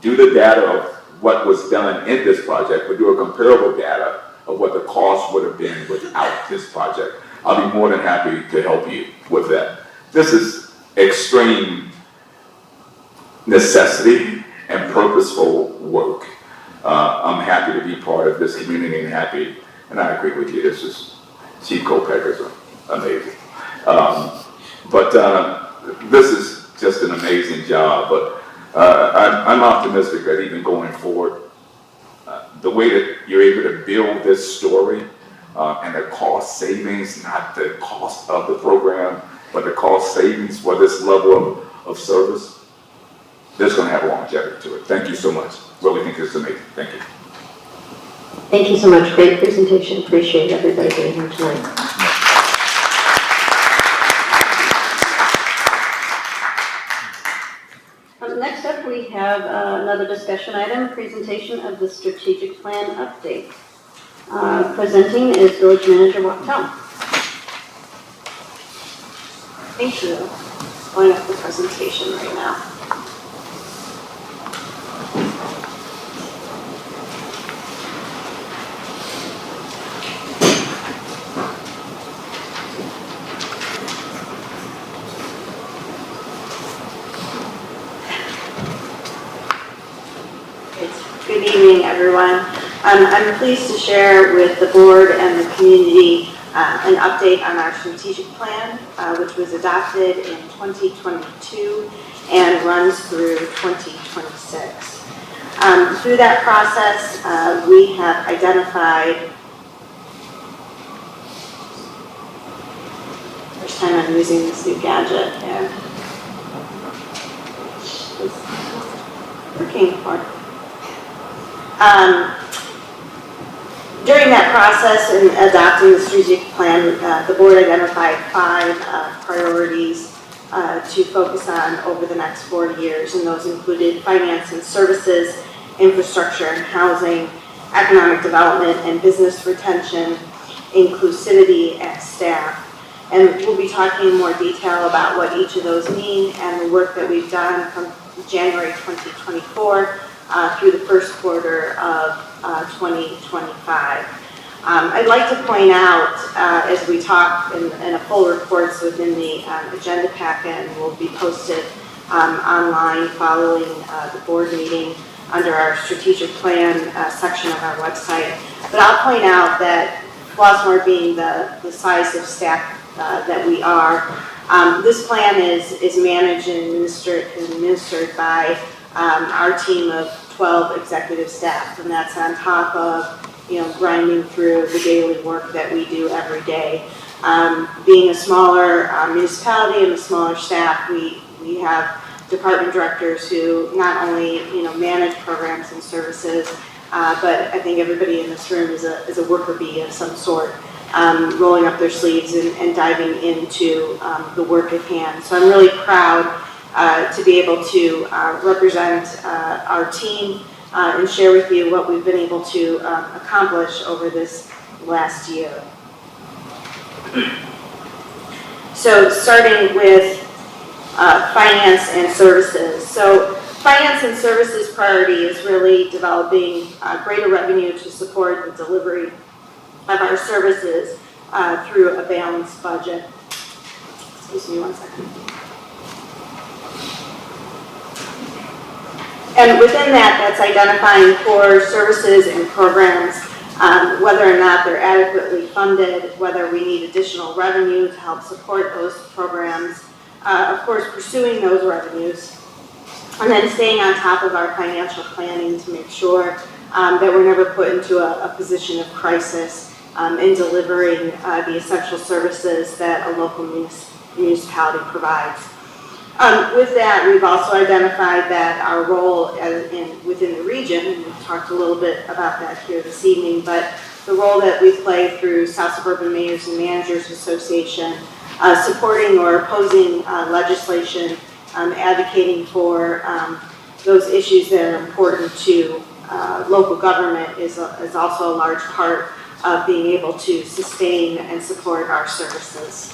do the data of what was done in this project, but do a comparable data of what the cost would have been without this project. I'll be more than happy to help you with that. This is extreme necessity and purposeful work. I'm happy to be part of this community and I agree with you, this is, Chief Kopeck is amazing. But this is just an amazing job, but I'm optimistic that even going forward, the way that you're able to build this story and the cost savings, not the cost of the program, but the cost savings for this level of service, there's going to have longevity to it. Thank you so much. Really think it's amazing. Thank you. Thank you so much. Great presentation. Appreciate everybody being here tonight. Next up, we have another discussion item, presentation of the strategic plan update. Presenting is Village Manager Wachtel. Thank you. Pulling up the presentation right now. Good evening, everyone. I'm pleased to share with the board and the community an update on our strategic plan, which was adopted in 2022 and runs through 2026. Through that process, we have identified, first time I'm using this new gadget, and it's working for. During that process in adopting the strategic plan, the board identified 5 priorities to focus on over the next 4 years, and those included finance and services, infrastructure and housing, economic development and business retention, inclusivity and staff. And we'll be talking in more detail about what each of those mean and the work that we've done from January 2024 through the first quarter of 2025. I'd like to point out, as we talk in a full reports within the agenda packet and will be posted online following the board meeting under our strategic plan section of our website. But I'll point out that Flossmoor being the size of staff that we are, this plan is managed and administered by our team of 12 executive staff, and that's on top of grinding through the daily work that we do every day. Being a smaller municipality and a smaller staff, we have department directors who not only manage programs and services, but I think everybody in this room is a worker bee of some sort, rolling up their sleeves and diving into the work at hand. So I'm really proud to be able to represent our team and share with you what we've been able to accomplish over this last year. So starting with finance and services. So finance and services priority is really developing greater revenue to support the delivery of our services through a balanced budget. Excuse me one second. And within that's identifying core services and programs, whether or not they're adequately funded, whether we need additional revenue to help support those programs, of course pursuing those revenues, and then staying on top of our financial planning to make sure that we're never put into a position of crisis in delivering the essential services that a local municipality provides. With that, we've also identified that our role within the region, and we've talked a little bit about that here this evening, but the role that we play through South Suburban Mayors and Managers Association, supporting or opposing legislation, advocating for those issues that are important to local government is also a large part of being able to sustain and support our services.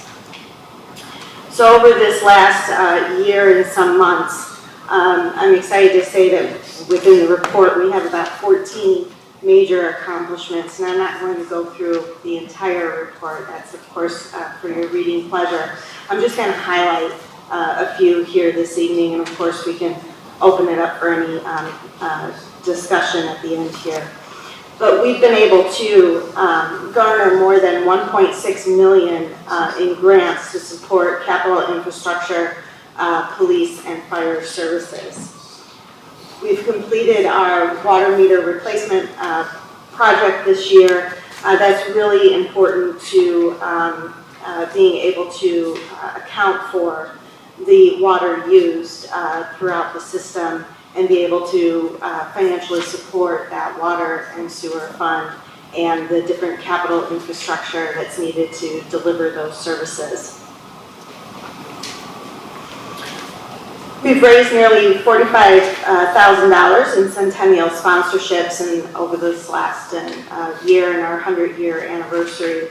So over this last year and some months, I'm excited to say that within the report we have about 14 major accomplishments, and I'm not going to go through the entire report. That's of course for your reading pleasure. I'm just going to highlight a few here this evening, and of course we can open it up for any discussion at the end here. But we've been able to garner more than $1.6 million in grants to support capital infrastructure, police, and fire services. We've completed our water meter replacement project this year. That's really important to being able to account for the water used throughout the system and be able to financially support that water and sewer fund and the different capital infrastructure that's needed to deliver those services. We've raised nearly $45,000 in centennial sponsorships and over this last year and our 100-year anniversary.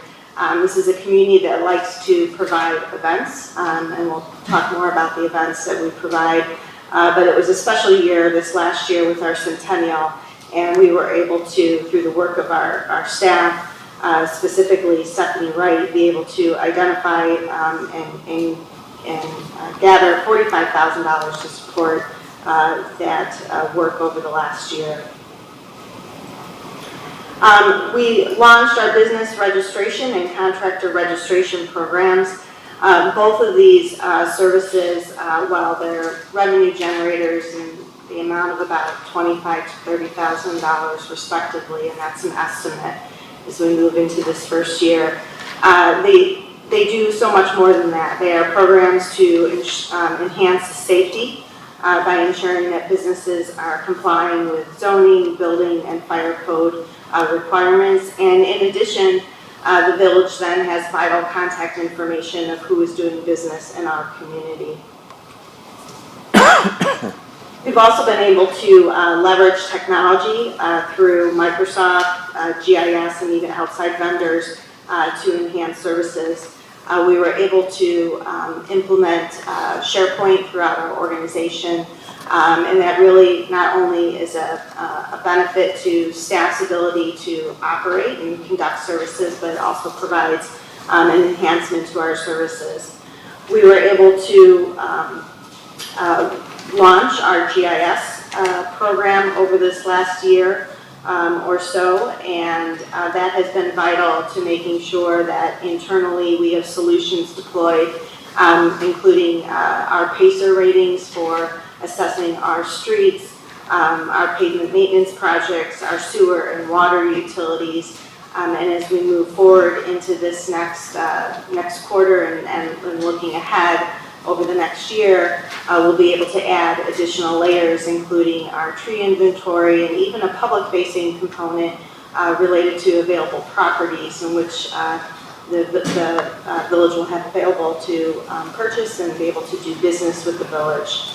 This is a community that likes to provide events, and we'll talk more about the events that we provide. But it was a special year this last year with our centennial, and we were able to, through the work of our staff, specifically Stephanie Wright, be able to identify and gather $45,000 to support that work over the last year. We launched our business registration and contractor registration programs. Both of these services, while they're revenue generators in the amount of about $25,000 to $30,000 respectively, and that's an estimate as we move into this first year, they do so much more than that. They are programs to enhance safety by ensuring that businesses are complying with zoning, building, and fire code requirements. And in addition, the village then has vital contact information of who is doing business in our community. We've also been able to leverage technology through Microsoft, GIS, and even outside vendors to enhance services. We were able to implement SharePoint throughout our organization, and that really not only is a benefit to staff's ability to operate and conduct services, but it also provides an enhancement to our services. We were able to launch our GIS program over this last year or so, and that has been vital to making sure that internally we have solutions deployed, including our PACER ratings for assessing our streets, our pavement maintenance projects, our sewer and water utilities. And as we move forward into this next quarter and looking ahead over the next year, we'll be able to add additional layers, including our tree inventory and even a public-facing component related to available properties in which the village will have available to purchase and be able to do business with the village.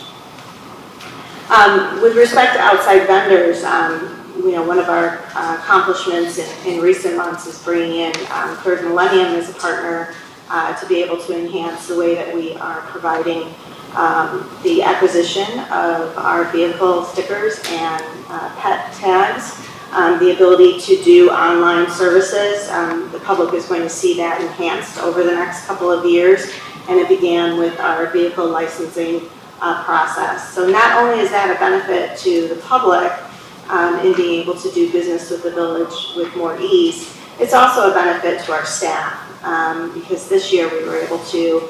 With respect to outside vendors, one of our accomplishments in recent months is bringing in Third Millennium as a partner to be able to enhance the way that we are providing the acquisition of our vehicle stickers and pet tags, the ability to do online services. The public is going to see that enhanced over the next couple of years, and it began with our vehicle licensing process. So not only is that a benefit to the public in being able to do business with the village with more ease, it's also a benefit to our staff because this year we were able to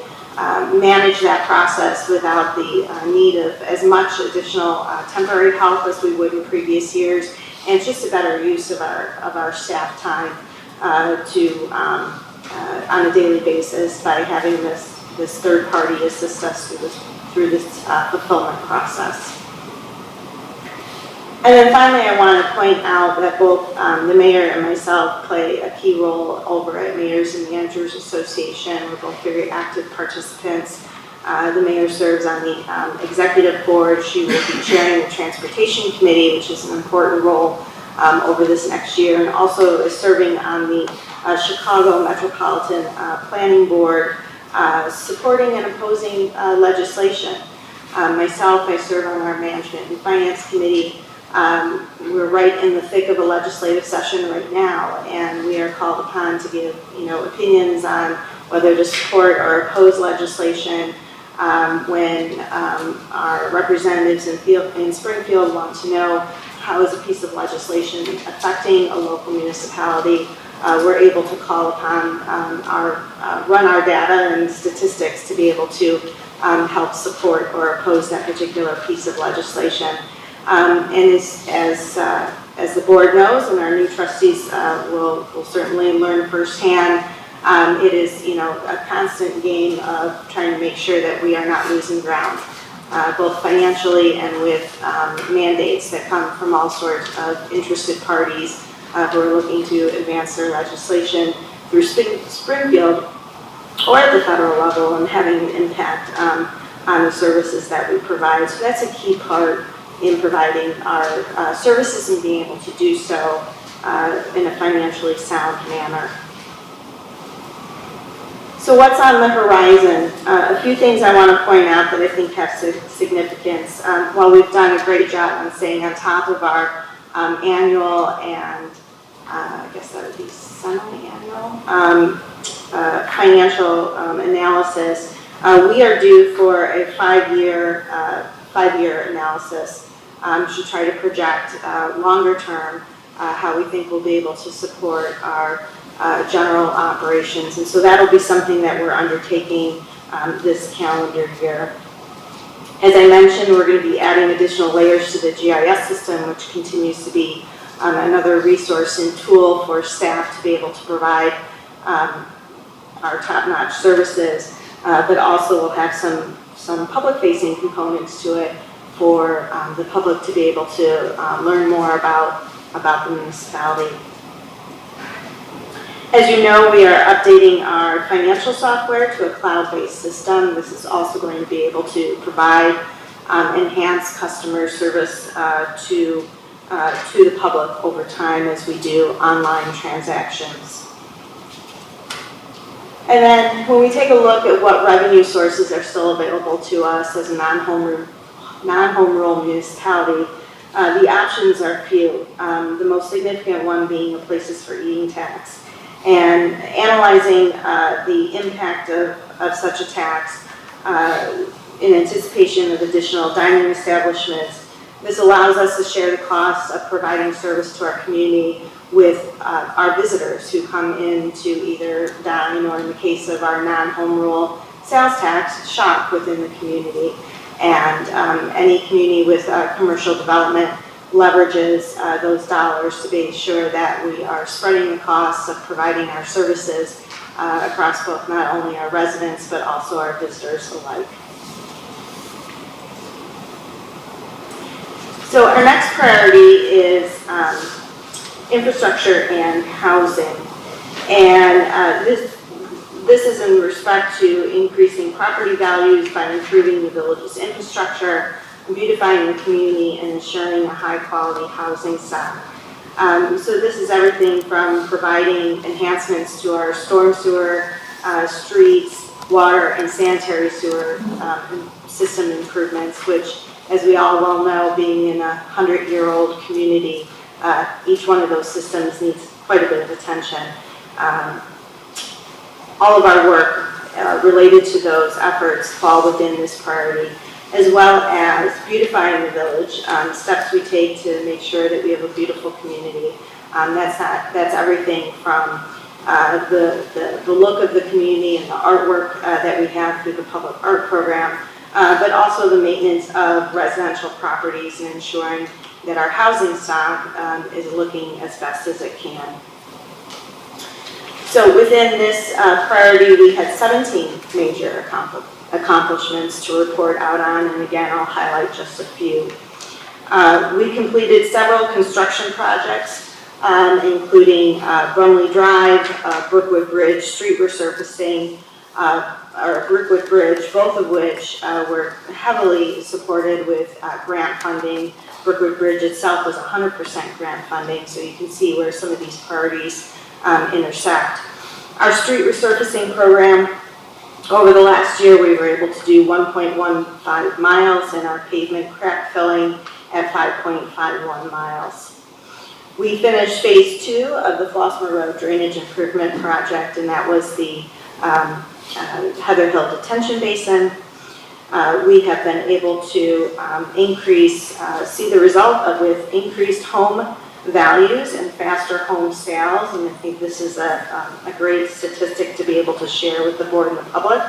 manage that process without the need of as much additional temporary help as we would in previous years, and it's just a better use of our staff time on a daily basis by having this third party assist us through this fulfillment process. And then finally, I want to point out that both the mayor and myself play a key role over at Mayors and Managers Association. We're both very active participants. The mayor serves on the executive board. She will be chairing the transportation committee, which is an important role over this next year, and also is serving on the Chicago Metropolitan Planning Board, supporting and opposing legislation. Myself, I serve on our Management and Finance Committee. We're right in the thick of a legislative session right now, and we are called upon to give, opinions on whether to support or oppose legislation when our representatives in Springfield want to know how is a piece of legislation affecting a local municipality. We're able to call upon run our data and statistics to be able to help support or oppose that particular piece of legislation. And as the board knows, and our new trustees will certainly learn firsthand, it is a constant game of trying to make sure that we are not losing ground, both financially and with mandates that come from all sorts of interested parties who are looking to advance their legislation through Springfield or at the federal level and having an impact on the services that we provide. So that's a key part in providing our services and being able to do so in a financially sound manner. So what's on the horizon? A few things I want to point out that I think have significance. While we've done a great job on staying on top of our annual and I guess that would be semi-annual financial analysis, we are due for a five-year analysis to try to project longer term how we think we'll be able to support our general operations. And so that'll be something that we're undertaking this calendar year. As I mentioned, we're going to be adding additional layers to the GIS system, which continues to be another resource and tool for staff to be able to provide our top-notch services, but also we'll have some public-facing components to it for the public to be able to learn more about the municipality. As you know, we are updating our financial software to a cloud-based system. This is also going to be able to provide enhanced customer service to the public over time as we do online transactions. And then when we take a look at what revenue sources are still available to us as a non-home rule municipality, the options are few. The most significant one being the places for eating tax. And analyzing the impact of such a tax in anticipation of additional dining establishments, this allows us to share the costs of providing service to our community with our visitors who come in to either dine or, in the case of our non-home rule sales tax, shop within the community. And any community with commercial development leverages those dollars to be sure that we are spreading the costs of providing our services across both not only our residents but also our visitors alike. So our next priority is infrastructure and housing. And this is in respect to increasing property values by improving the village's infrastructure, beautifying the community, and ensuring a high-quality housing stock. So this is everything from providing enhancements to our storm sewer, streets, water, and sanitary sewer system improvements, which, as we all well know, being in a 100-year-old community, each one of those systems needs quite a bit of attention. All of our work related to those efforts fall within this priority, as well as beautifying the village, steps we take to make sure that we have a beautiful community. That's everything from the look of the community and the artwork that we have through the public art program, but also the maintenance of residential properties and ensuring that our housing stock is looking as best as it can. So within this priority, we had 17 major accomplishments to report out on, and again, I'll highlight just a few. We completed several construction projects, including Brumley Drive, Brookwood Bridge, street resurfacing, or Brookwood Bridge, both of which were heavily supported with grant funding. Brookwood Bridge itself was 100% grant funding, so you can see where some of these priorities intersect. Our street resurfacing program, over the last year, we were able to do 1.15 miles and our pavement crack filling at 5.51 miles. We finished phase 2 of the Flossmoor Road Drainage Improvement Project, and that was the Heather Hill Detention Basin. We have been able to see the result with increased home values and faster home sales, and I think this is a great statistic to be able to share with the board and the public.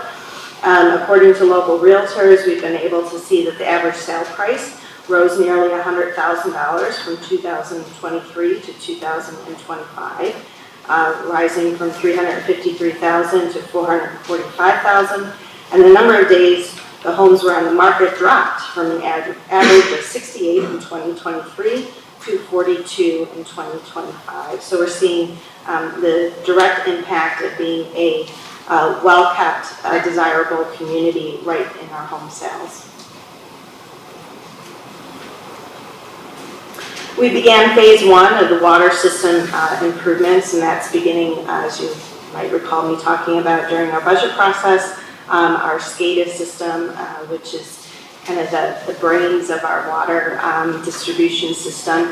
According to local realtors, we've been able to see that the average sale price rose nearly $100,000 from 2023 to 2025, rising from $353,000 to $445,000, and the number of days the homes were on the market dropped from the average of 68 in 2023 to 42 in 2025. So we're seeing the direct impact of being a well-kept, desirable community right in our home sales. We began phase 1 of the water system improvements, and that's beginning, as you might recall me talking about during our budget process, our SCADA system, which is kind of the brains of our water distribution system.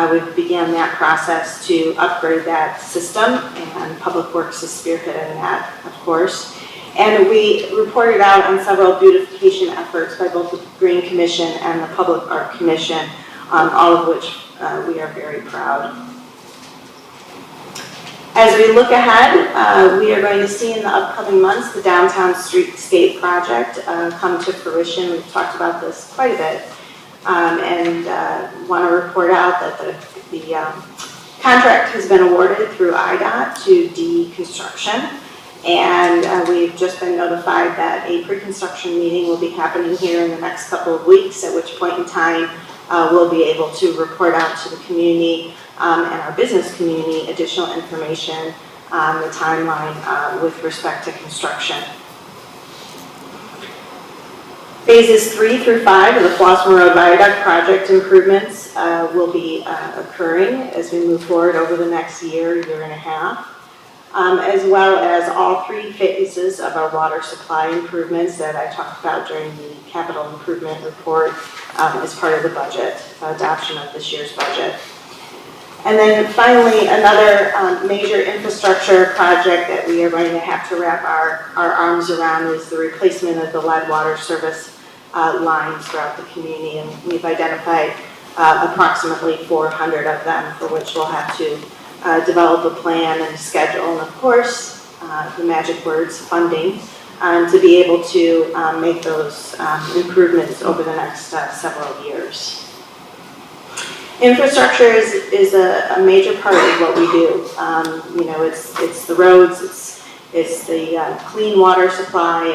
We began that process to upgrade that system, and Public Works is spearheading that, of course. And we reported out on several beautification efforts by both the Green Commission and the Public Art Commission, all of which we are very proud. As we look ahead, we are going to see in the upcoming months the downtown streetscape project come to fruition. We've talked about this quite a bit, and want to report out that the contract has been awarded through IDOT to D Construction, and we've just been notified that a pre-construction meeting will be happening here in the next couple of weeks, at which point in time we'll be able to report out to the community and our business community additional information on the timeline with respect to construction. Phases 3 through 5 of the Flossmoor Road Viaduct project improvements will be occurring as we move forward over the next year and a half, as well as all 3 phases of our water supply improvements that I talked about during the capital improvement report as part of the budget, adoption of this year's budget. And then finally, another major infrastructure project that we are going to have to wrap our arms around is the replacement of the lead water service lines throughout the community. And we've identified approximately 400 of them, for which we'll have to develop a plan and a schedule. And of course, the magic words, funding, to be able to make those improvements over the next several years. Infrastructure is a major part of what we do. You know, it's the roads, it's the clean water supply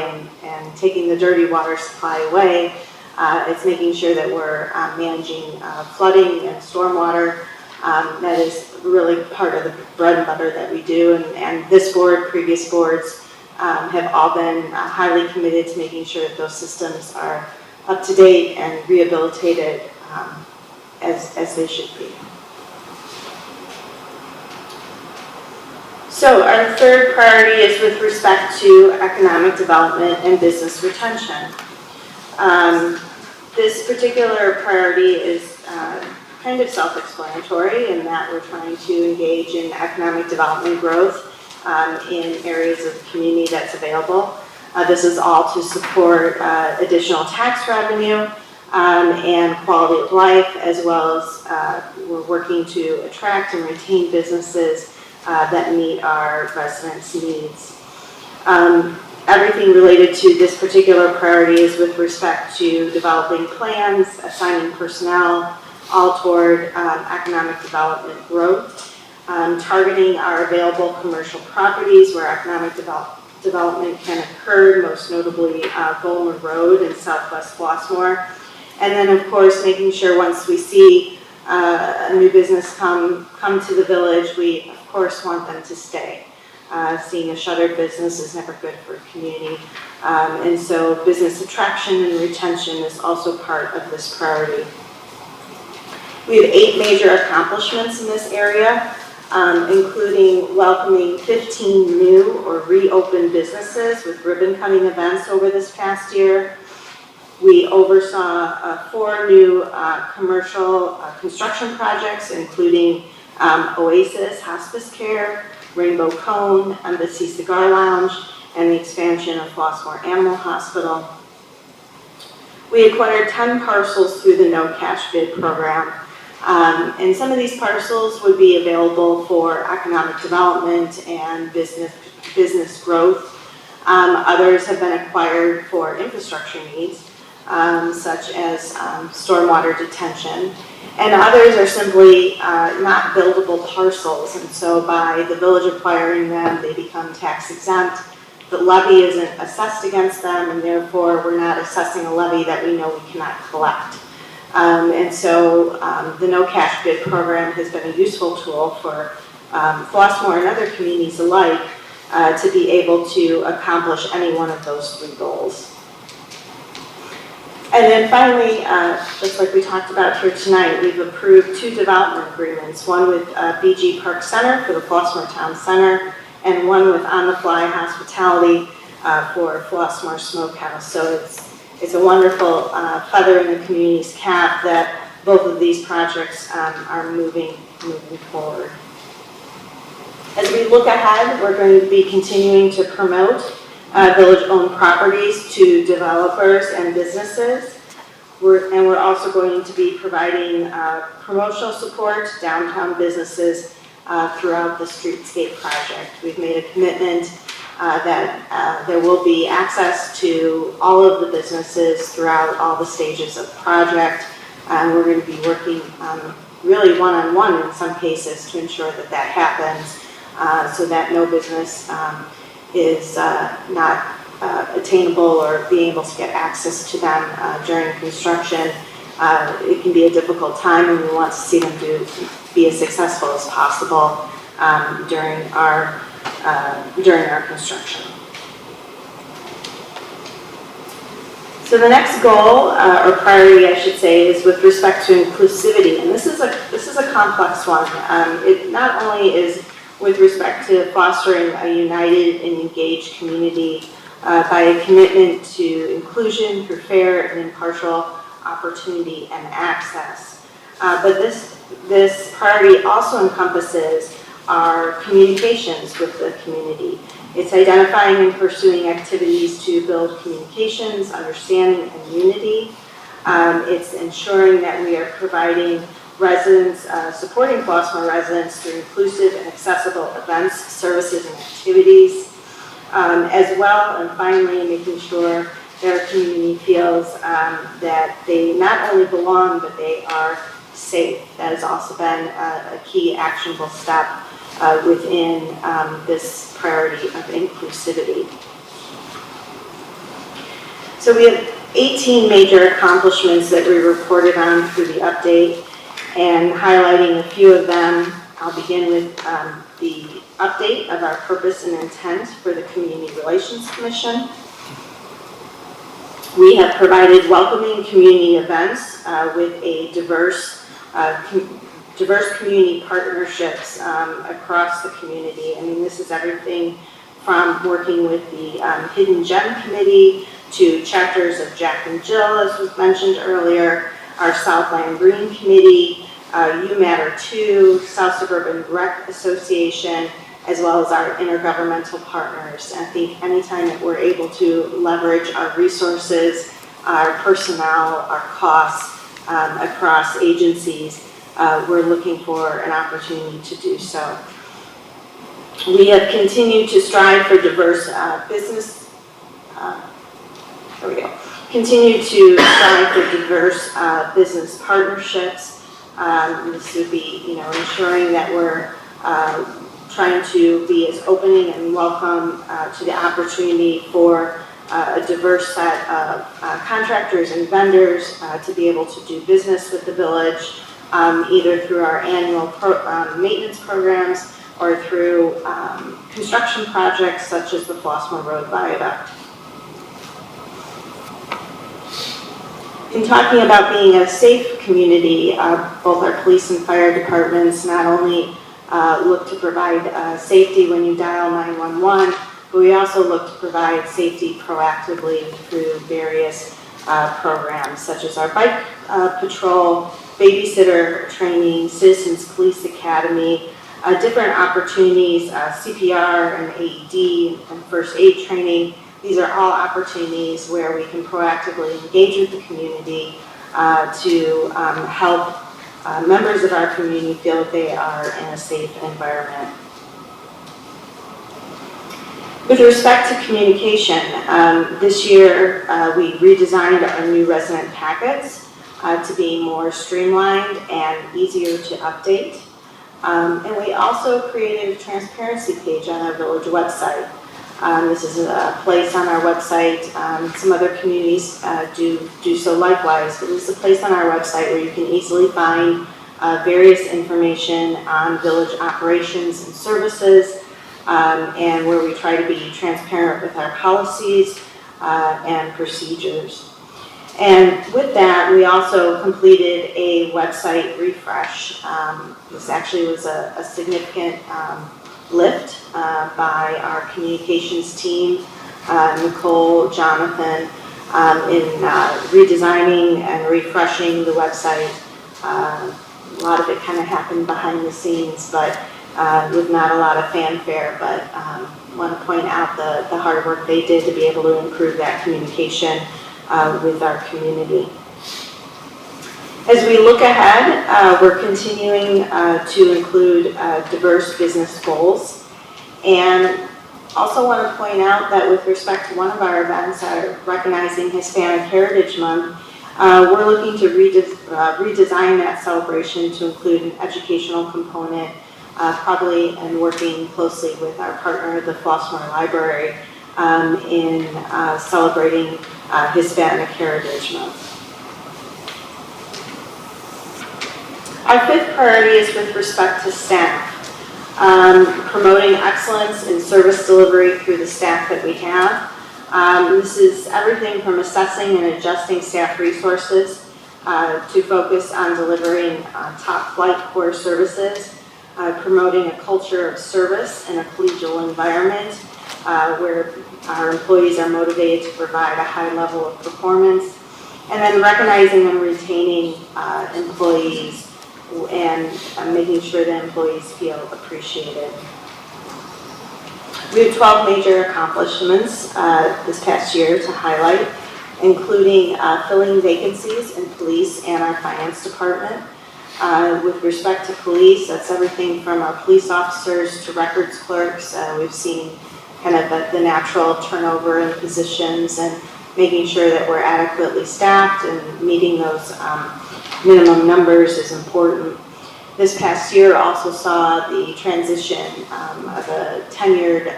and taking the dirty water supply away. It's making sure that we're managing flooding and stormwater. That is really part of the bread and butter that we do. And this board, previous boards, have all been highly committed to making sure that those systems are up to date and rehabilitated as they should be. So our third priority is with respect to economic development and business retention. This particular priority is kind of self-explanatory in that we're trying to engage in economic development growth in areas of the community that's available. This is all to support additional tax revenue and quality of life, as well as we're working to attract and retain businesses that meet our residents' needs. Everything related to this particular priority is with respect to developing plans, assigning personnel, all toward economic development growth, targeting our available commercial properties where economic development can occur, most notably Goldman Road in southwest Flossmoor. And then, of course, making sure once we see a new business come to the village, we, of course, want them to stay. Seeing a shuttered business is never good for a community. And so business attraction and retention is also part of this priority. We have 8 major accomplishments in this area, including welcoming 15 new or reopened businesses with ribbon-cutting events over this past year. We oversaw 4 new commercial construction projects, including Oasis Hospice Care, Rainbow Cone, Embassy Cigar Lounge, and the expansion of Flossmoor Animal Hospital. We acquired 10 parcels through the no cash bid program. And some of these parcels would be available for economic development and business growth. Others have been acquired for infrastructure needs, such as stormwater detention. And others are simply not buildable parcels. And so by the village acquiring them, they become tax exempt. The levy isn't assessed against them, and therefore we're not assessing a levy that we know we cannot collect. And so the no cash bid program has been a useful tool for Flossmoor and other communities alike to be able to accomplish any one of those 3 goals. And then finally, just like we talked about here tonight, we've approved 2 development agreements, one with BG Park Center for the Flossmoor Town Center, and one with On the Fly Hospitality for Flossmoor Smokehouse. So it's a wonderful feather in the community's cap that both of these projects are moving forward. As we look ahead, we're going to be continuing to promote village-owned properties to developers and businesses. We're also going to be providing promotional support to downtown businesses throughout the streetscape project. We've made a commitment that there will be access to all of the businesses throughout all the stages of the project. We're going to be working really one-on-one in some cases to ensure that that happens, so that no business is not attainable or being able to get access to them during construction. It can be a difficult time, and we want to see them be as successful as possible during our construction. So the next goal, or priority I should say, is with respect to inclusivity, and this is a complex one. It not only is with respect to fostering a united and engaged community by a commitment to inclusion through fair and impartial opportunity and access, but this priority also encompasses our communications with the community. It's identifying and pursuing activities to build communications, understanding, and unity. It's ensuring that we are providing residents, supporting Flossmoor residents through inclusive and accessible events, services, and activities, as well, and finally, making sure that our community feels that they not only belong, but they are safe. That has also been a key actionable step within this priority of inclusivity. So we have 18 major accomplishments that we reported on through the update, and highlighting a few of them, I'll begin with the update of our purpose and intent for the Community Relations Commission. We have provided welcoming community events with a diverse community partnerships across the community. I mean, this is everything from working with the Hidden Gem Committee to chapters of Jack and Jill, as was mentioned earlier, our Southland Green Committee, You Matter Too, South Suburban Rec Association, as well as our intergovernmental partners. I think anytime that we're able to leverage our resources, our personnel, our costs across agencies, we're looking for an opportunity to do so. We have continued to strive for diverse Continue to strive for diverse business partnerships. This would be, ensuring that we're trying to be as opening and welcome to the opportunity for a diverse set of contractors and vendors to be able to do business with the village, either through our annual maintenance programs or through construction projects such as the Flossmoor Road Viaduct. In talking about being a safe community, both our police and fire departments not only look to provide safety when you dial 911, but we also look to provide safety proactively through various programs such as our bike patrol, babysitter training, Citizens Police Academy, different opportunities, CPR and AED and first aid training. These are all opportunities where we can proactively engage with the community to help members of our community feel that they are in a safe environment. With respect to communication, this year we redesigned our new resident packets to be more streamlined and easier to update. And we also created a transparency page on our village website. This is a place on our website. Some other communities do so likewise, but this is a place on our website where you can easily find various information on village operations and services, and where we try to be transparent with our policies and procedures. And with that, we also completed a website refresh. This actually was a significant lift by our communications team, Nicole, Jonathan, in redesigning and refreshing the website. A lot of it kind of happened behind the scenes, but with not a lot of fanfare, but want to point out the hard work they did to be able to improve that communication with our community. As we look ahead, we're continuing to include diverse business goals. And also want to point out that with respect to one of our events, recognizing Hispanic Heritage Month, we're looking to redesign that celebration to include an educational component, probably and working closely with our partner, the Flossmoor Library, in celebrating Hispanic Heritage Month. Our fifth priority is with respect to staff. Promoting excellence in service delivery through the staff that we have. This is everything from assessing and adjusting staff resources to focus on delivering top flight core services, promoting a culture of service in a collegial environment where our employees are motivated to provide a high level of performance, and then recognizing and retaining employees and making sure that employees feel appreciated. We have 12 major accomplishments this past year to highlight, including filling vacancies in police and our finance department. With respect to police, that's everything from our police officers to records clerks. We've seen kind of the natural turnover in positions, and making sure that we're adequately staffed and meeting those minimum numbers is important. This past year also saw the transition of a tenured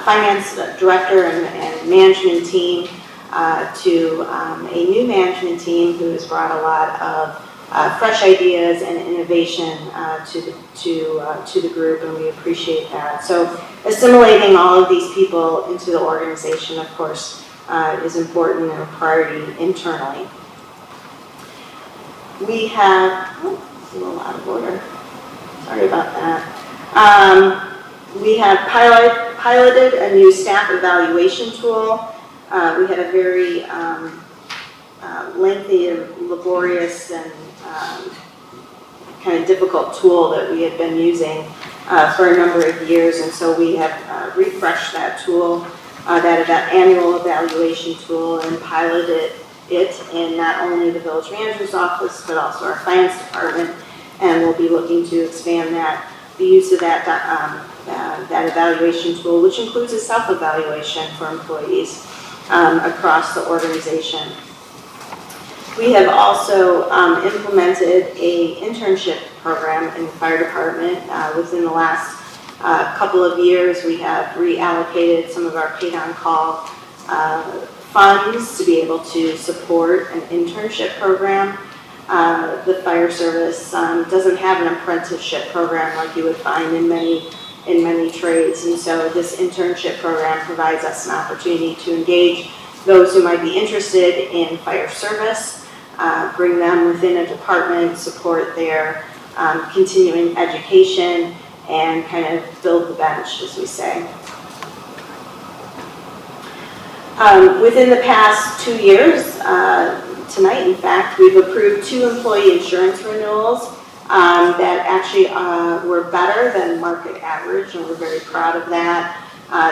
finance director and management team to a new management team who has brought a lot of fresh ideas and innovation to the group, and we appreciate that. So assimilating all of these people into the organization, of course, is important and a priority internally. We have, it's a little out of order, sorry about that. We have piloted a new staff evaluation tool. We had a very lengthy and laborious and kind of difficult tool that we had been using for a number of years, and so we have refreshed that tool, that annual evaluation tool, and piloted it in not only the village manager's office, but also our finance department, and we'll be looking to expand the use of that evaluation tool, which includes a self-evaluation for employees across the organization. We have also implemented an internship program in the fire department. Within the last couple of years, we have reallocated some of our paid-on-call funds to be able to support an internship program. The fire service doesn't have an apprenticeship program like you would find in many trades, and so this internship program provides us an opportunity to engage those who might be interested in fire service, bring them within a department, support their continuing education, and kind of build the bench, as we say. Within the past 2 years, tonight in fact, we've approved 2 employee insurance renewals that actually were better than market average, and we're very proud of that.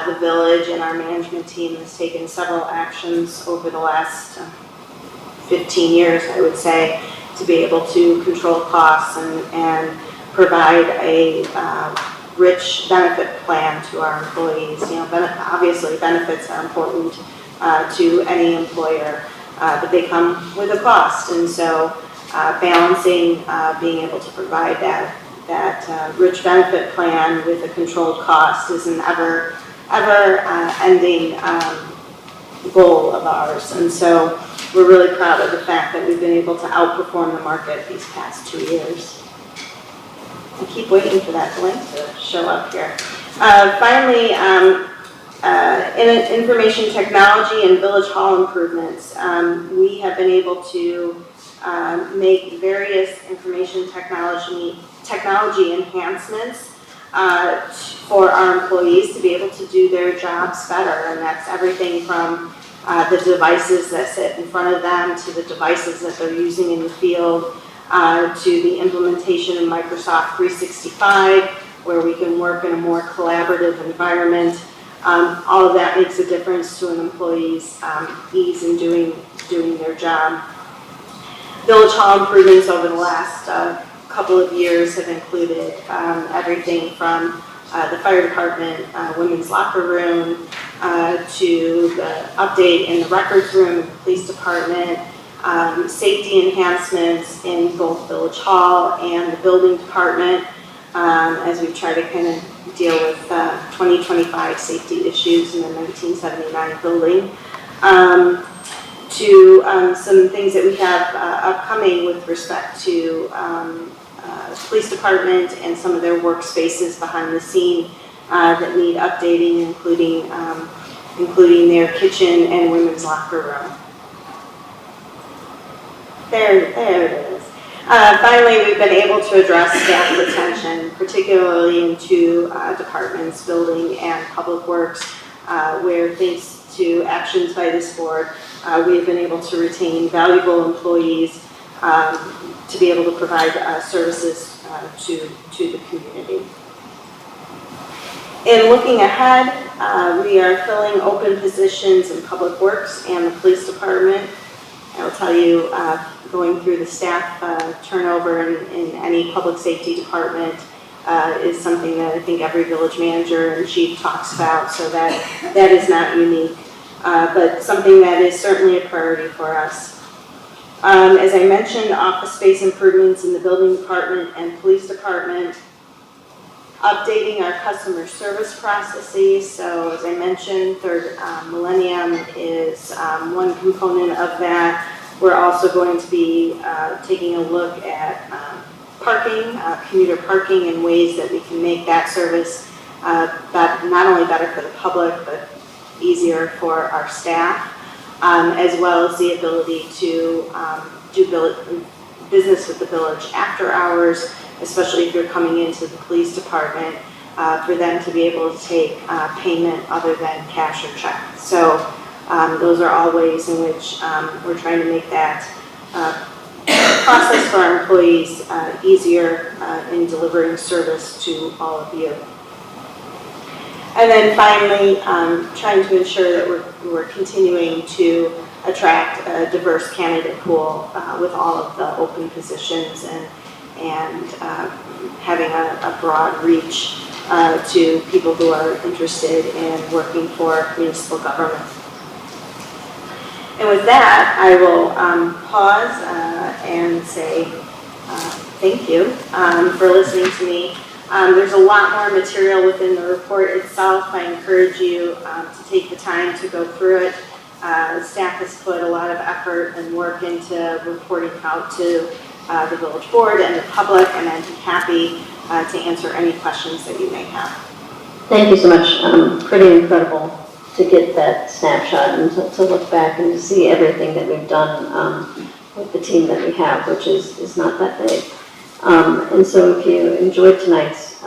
The village and our management team has taken several actions over the last 15 years, I would say, to be able to control costs and provide a rich benefit plan to our employees. You know, obviously benefits are important to any employer, but they come with a cost, and so balancing being able to provide that rich benefit plan with a controlled cost is an ever-ending goal of ours, and so we're really proud of the fact that we've been able to outperform the market these past 2 years. I keep waiting for that link to show up here. Finally, in information technology and village hall improvements, we have been able to make various information technology enhancements for our employees to be able to do their jobs better, and that's everything from the devices that sit in front of them to the devices that they're using in the field to the implementation of Microsoft 365, where we can work in a more collaborative environment. All of that makes a difference to an employee's ease in doing their job. Village Hall improvements over the last couple of years have included everything from the fire department, women's locker room, to the update in the records room, police department, safety enhancements in both Village Hall and the building department, as we try to kind of deal with 2025 safety issues in the 1979 building. To some things that we have upcoming with respect to police department and some of their workspaces behind the scene that need updating, including their kitchen and women's locker room. There it is. Finally, we've been able to address staff retention, particularly in two departments, building and public works, where thanks to actions by this board, we have been able to retain valuable employees to be able to provide services to the community. In looking ahead, we are filling open positions in public works and the police department. I will tell you, going through the staff turnover in any public safety department is something that I think every village manager and chief talks about, so that is not unique, but something that is certainly a priority for us. As I mentioned, office space improvements in the building department and police department, updating our customer service processes. So as I mentioned, third millennium is one component of that. We're also going to be taking a look at parking, commuter parking, and ways that we can make that service not only better for the public, but easier for our staff, as well as the ability to do business with the village after hours, especially if you're coming into the police department, for them to be able to take payment other than cash or check. So those are all ways in which we're trying to make that process for our employees easier in delivering service to all of you. And then finally, trying to ensure that we're continuing to attract a diverse candidate pool with all of the open positions and having a broad reach to people who are interested in working for municipal government. And with that, I will pause and say thank you for listening to me. There's a lot more material within the report itself. I encourage you to take the time to go through it. The staff has put a lot of effort and work into reporting out to the village board and the public, and I'd be happy to answer any questions that you may have. Thank you so much. Pretty incredible to get that snapshot and to look back and to see everything that we've done with the team that we have, which is not that big. And so if you enjoyed tonight's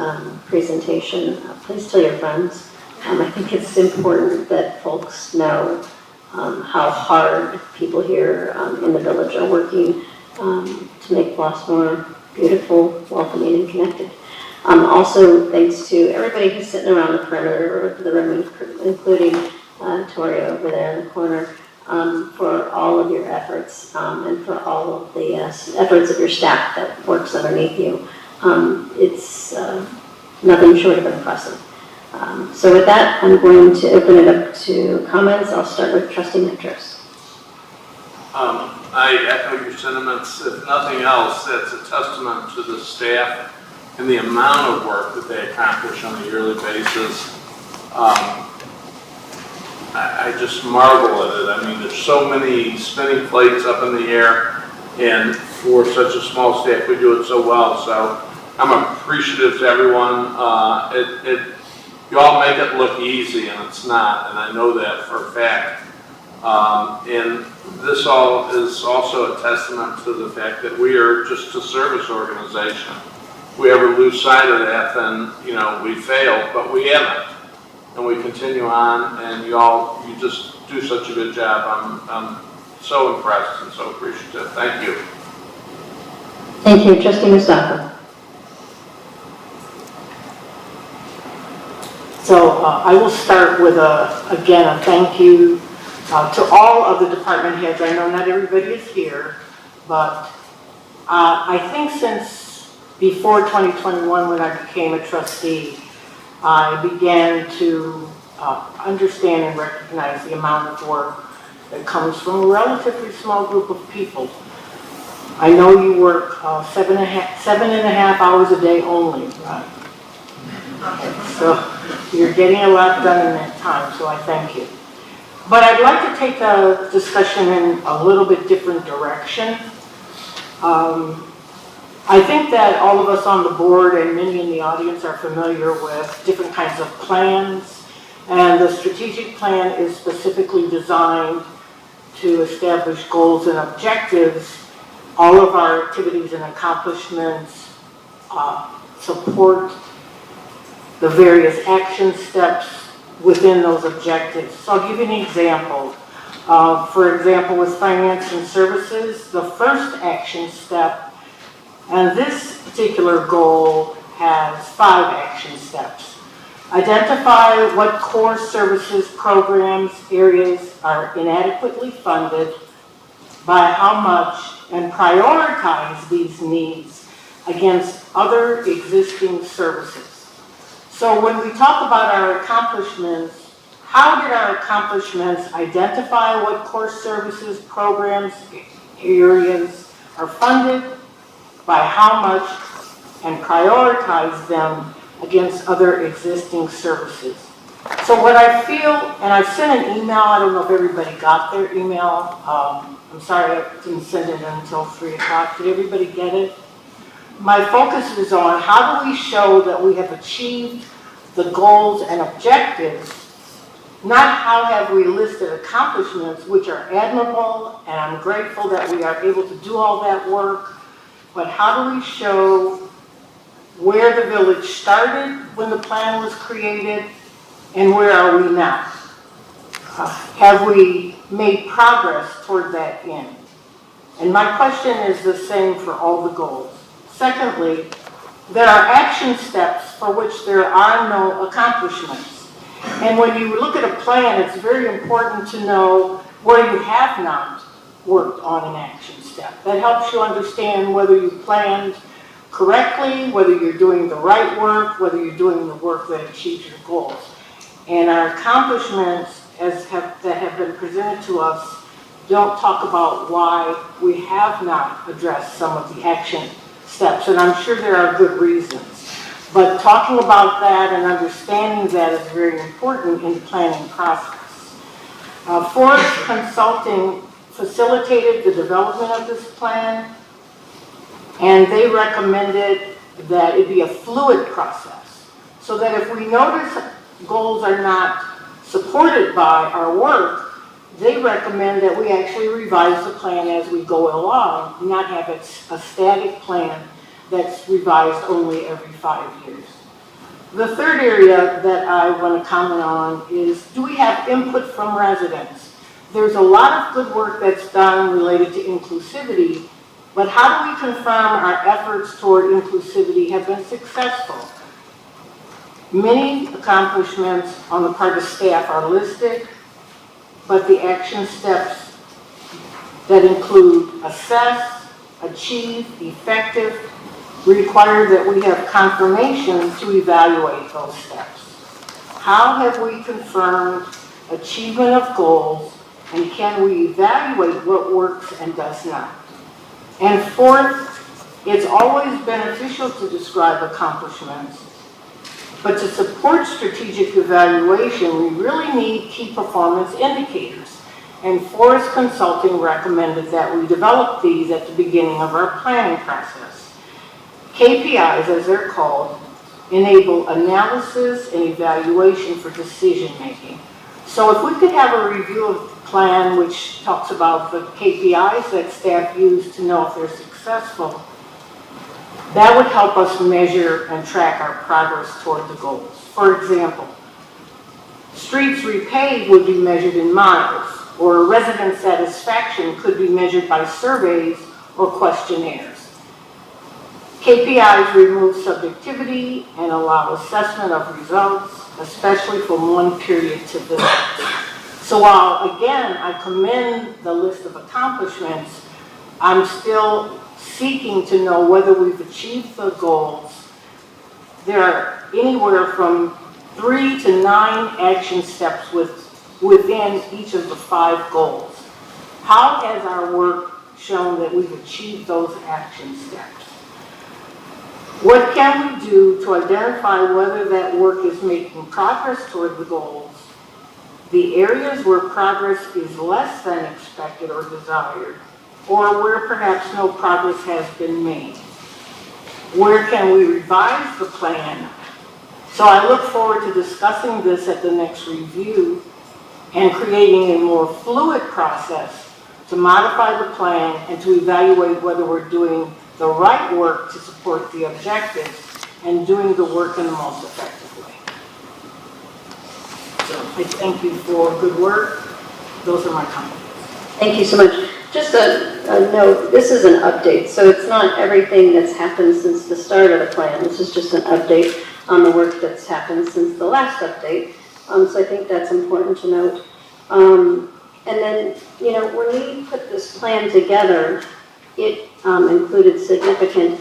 presentation, please tell your friends. I think it's important that folks know how hard people here in the village are working to make Flossmoor beautiful, welcoming, and connected. Also, thanks to everybody who's sitting around the perimeter of the room, including Tori over there in the corner, for all of your efforts and for all of the efforts of your staff that works underneath you. It's nothing short of impressive. So with that, I'm going to open it up to comments. I'll start with Trustee Netros. I echo your sentiments. If nothing else, that's a testament to the staff and the amount of work that they accomplish on a yearly basis. I just marvel at it. I mean, there's so many spinning plates up in the air, and for such a small staff, we do it so well. So I'm appreciative to everyone. You all make it look easy, and it's not, and I know that for a fact. And this all is also a testament to the fact that we are just a service organization. If we ever lose sight of that, then, we failed, but we haven't. And we continue on, and you just do such a good job. I'm so impressed and so appreciative. Thank you. Thank you. Trustee Mustafa. So I will start with, again, a thank you to all of the department heads. I know not everybody is here, but I think since before 2021, when I became a trustee, I began to understand and recognize the amount of work that comes from a relatively small group of people. I know you work 7.5 hours a day only, right? So you're getting a lot done in that time, so I thank you. But I'd like to take the discussion in a little bit different direction. I think that all of us on the board and many in the audience are familiar with different kinds of plans, and the strategic plan is specifically designed to establish goals and objectives. All of our activities and accomplishments support the various action steps within those objectives. So I'll give you an example. For example, with finance and services, the first action step, and this particular goal has 5 action steps. Identify what core services, programs, areas are inadequately funded, by how much, and prioritize these needs against other existing services. So when we talk about our accomplishments, how did our accomplishments identify what core services, programs, areas are funded, by how much, and prioritize them against other existing services? So what I feel, and I've sent an email, I don't know if everybody got their email. I'm sorry I didn't send it until 3 o'clock. Did everybody get it? My focus is on how do we show that we have achieved the goals and objectives, not how have we listed accomplishments, which are admirable, and I'm grateful that we are able to do all that work, but how do we show where the village started when the plan was created, and where are we now? Have we made progress toward that end? And my question is the same for all the goals. Secondly, there are action steps for which there are no accomplishments. And when you look at a plan, it's very important to know where you have not worked on an action step. That helps you understand whether you planned correctly, whether you're doing the right work, whether you're doing the work that achieves your goals. And our accomplishments that have been presented to us don't talk about why we have not addressed some of the action steps, and I'm sure there are good reasons. But talking about that and understanding that is very important in the planning process. Forest Consulting facilitated the development of this plan, and they recommended that it be a fluid process, so that if we notice goals are not supported by our work, they recommend that we actually revise the plan as we go along, not have it a static plan that's revised only every 5 years. The third area that I want to comment on is, do we have input from residents? There's a lot of good work that's done related to inclusivity, but how do we confirm our efforts toward inclusivity have been successful? Many accomplishments on the part of staff are listed, but the action steps that include assess, achieve, effective, require that we have confirmation to evaluate those steps. How have we confirmed achievement of goals, and can we evaluate what works and does not? And fourth, it's always beneficial to describe accomplishments, but to support strategic evaluation, we really need key performance indicators. And Forest Consulting recommended that we develop these at the beginning of our planning process. KPIs, as they're called, enable analysis and evaluation for decision making. So if we could have a review of the plan which talks about the KPIs that staff use to know if they're successful, that would help us measure and track our progress toward the goals. For example, streets repaved would be measured in miles, or resident satisfaction could be measured by surveys or questionnaires. KPIs remove subjectivity and allow assessment of results, especially from one period to the next. So while, again, I commend the list of accomplishments, I'm still seeking to know whether we've achieved the goals. There are anywhere from 3 to 9 action steps within each of the 5 goals. How has our work shown that we've achieved those action steps? What can we do to identify whether that work is making progress toward the goals, the areas where progress is less than expected or desired, or where perhaps no progress has been made? Where can we revise the plan? So I look forward to discussing this at the next review and creating a more fluid process to modify the plan and to evaluate whether we're doing the right work to support the objectives and doing the work in the most effective way. So I thank you for good work. Those are my comments. Thank you so much. Just a note, this is an update, so it's not everything that's happened since the start of the plan. This is just an update on the work that's happened since the last update. So I think that's important to note. And then, when we put this plan together, it included significant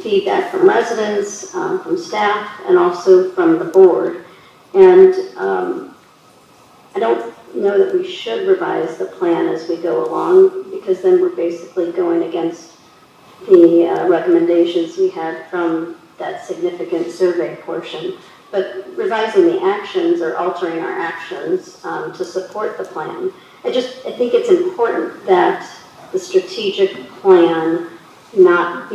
feedback from residents, from staff, and also from the board. And I don't know that we should revise the plan as we go along, because then we're basically going against the recommendations we had from that significant survey portion. But revising the actions or altering our actions to support the plan. I think it's important that the strategic plan not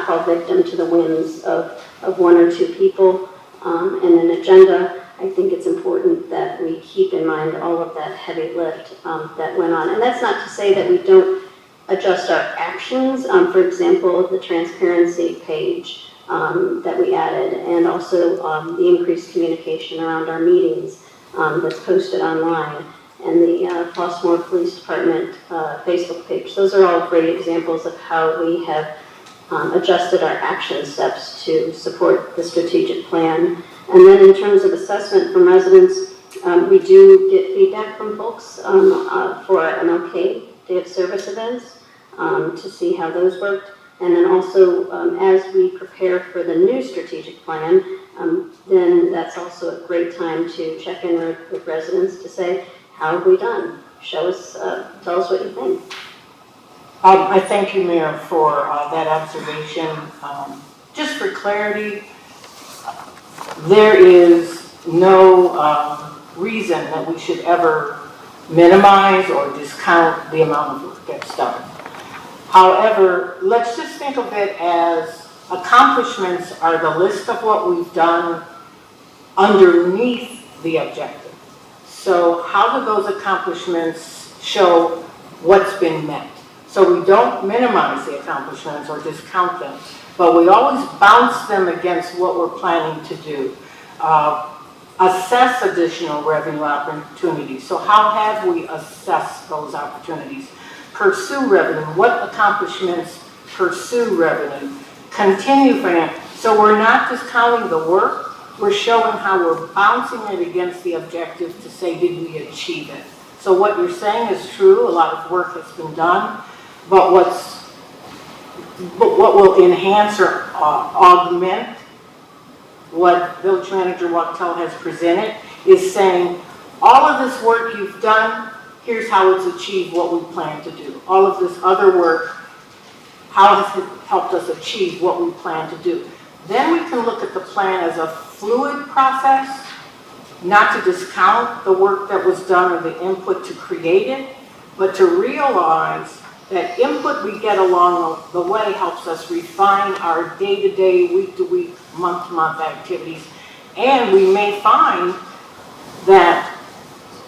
fall victim to the whims of 1 or 2 people and an agenda. I think it's important that we keep in mind all of that heavy lift that went on. And that's not to say that we don't adjust our actions. For example, the transparency page that we added, and also the increased communication around our meetings that's posted online, and the Flossmoor Police Department Facebook page. Those are all great examples of how we have adjusted our action steps to support the strategic plan. And then in terms of assessment from residents, we do get feedback from folks for MLK Day of Service events to see how those worked. And then also, as we prepare for the new strategic plan, then that's also a great time to check in with residents to say, how have we done? Show us, tell us what you think. I thank you, Mayor, for that observation. Just for clarity, there is no reason that we should ever minimize or discount the amount of work that's done. However, let's just think of it as accomplishments are the list of what we've done underneath the objective. So how do those accomplishments show what's been met? So we don't minimize the accomplishments or discount them, but we always bounce them against what we're planning to do. Assess additional revenue opportunities. So how have we assessed those opportunities? Pursue revenue. What accomplishments pursue revenue? Continue finance. So we're not just counting the work, we're showing how we're bouncing it against the objective to say, did we achieve it? So what you're saying is true, a lot of work has been done, but what will enhance or augment what Village Manager Wachtel has presented is saying, all of this work you've done, here's how it's achieved what we plan to do. All of this other work, how has it helped us achieve what we plan to do? Then we can look at the plan as a fluid process, not to discount the work that was done or the input to create it, but to realize that input we get along the way helps us refine our day-to-day, week-to-week, month-to-month activities. And we may find that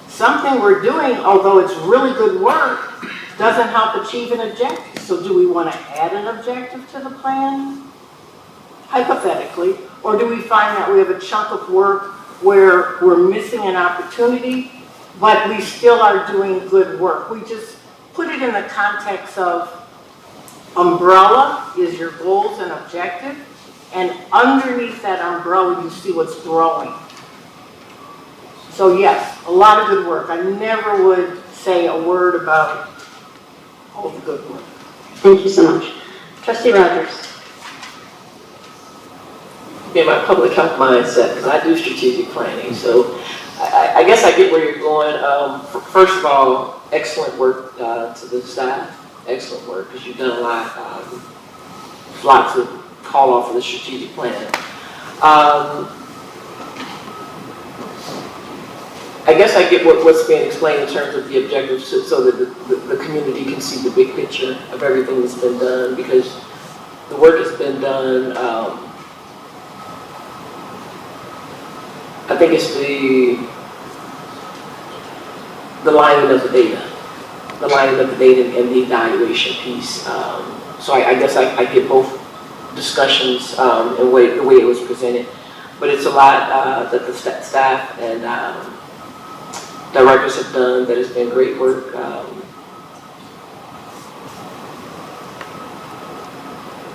something we're doing, although it's really good work, doesn't help achieve an objective. So do we want to add an objective to the plan? Hypothetically. Or do we find that we have a chunk of work where we're missing an opportunity, but we still are doing good work? We just put it in the context of umbrella is your goals and objective, and underneath that umbrella you see what's growing. So yes, a lot of good work. I never would say a word about all the good work. Thank you so much. Trustee Rogers. Be in my public health mindset, because I do strategic planning, so I guess I get where you're going. First of all, excellent work to the staff. Excellent work, because you've done a lot to call off of the strategic plan. I guess I get what's being explained in terms of the objectives so that the community can see the big picture of everything that's been done, because the work has been done. I think it's the lining of the data. The lining of the data and the evaluation piece. So I guess I get both discussions and the way it was presented. But it's a lot that the staff and directors have done that has been great work.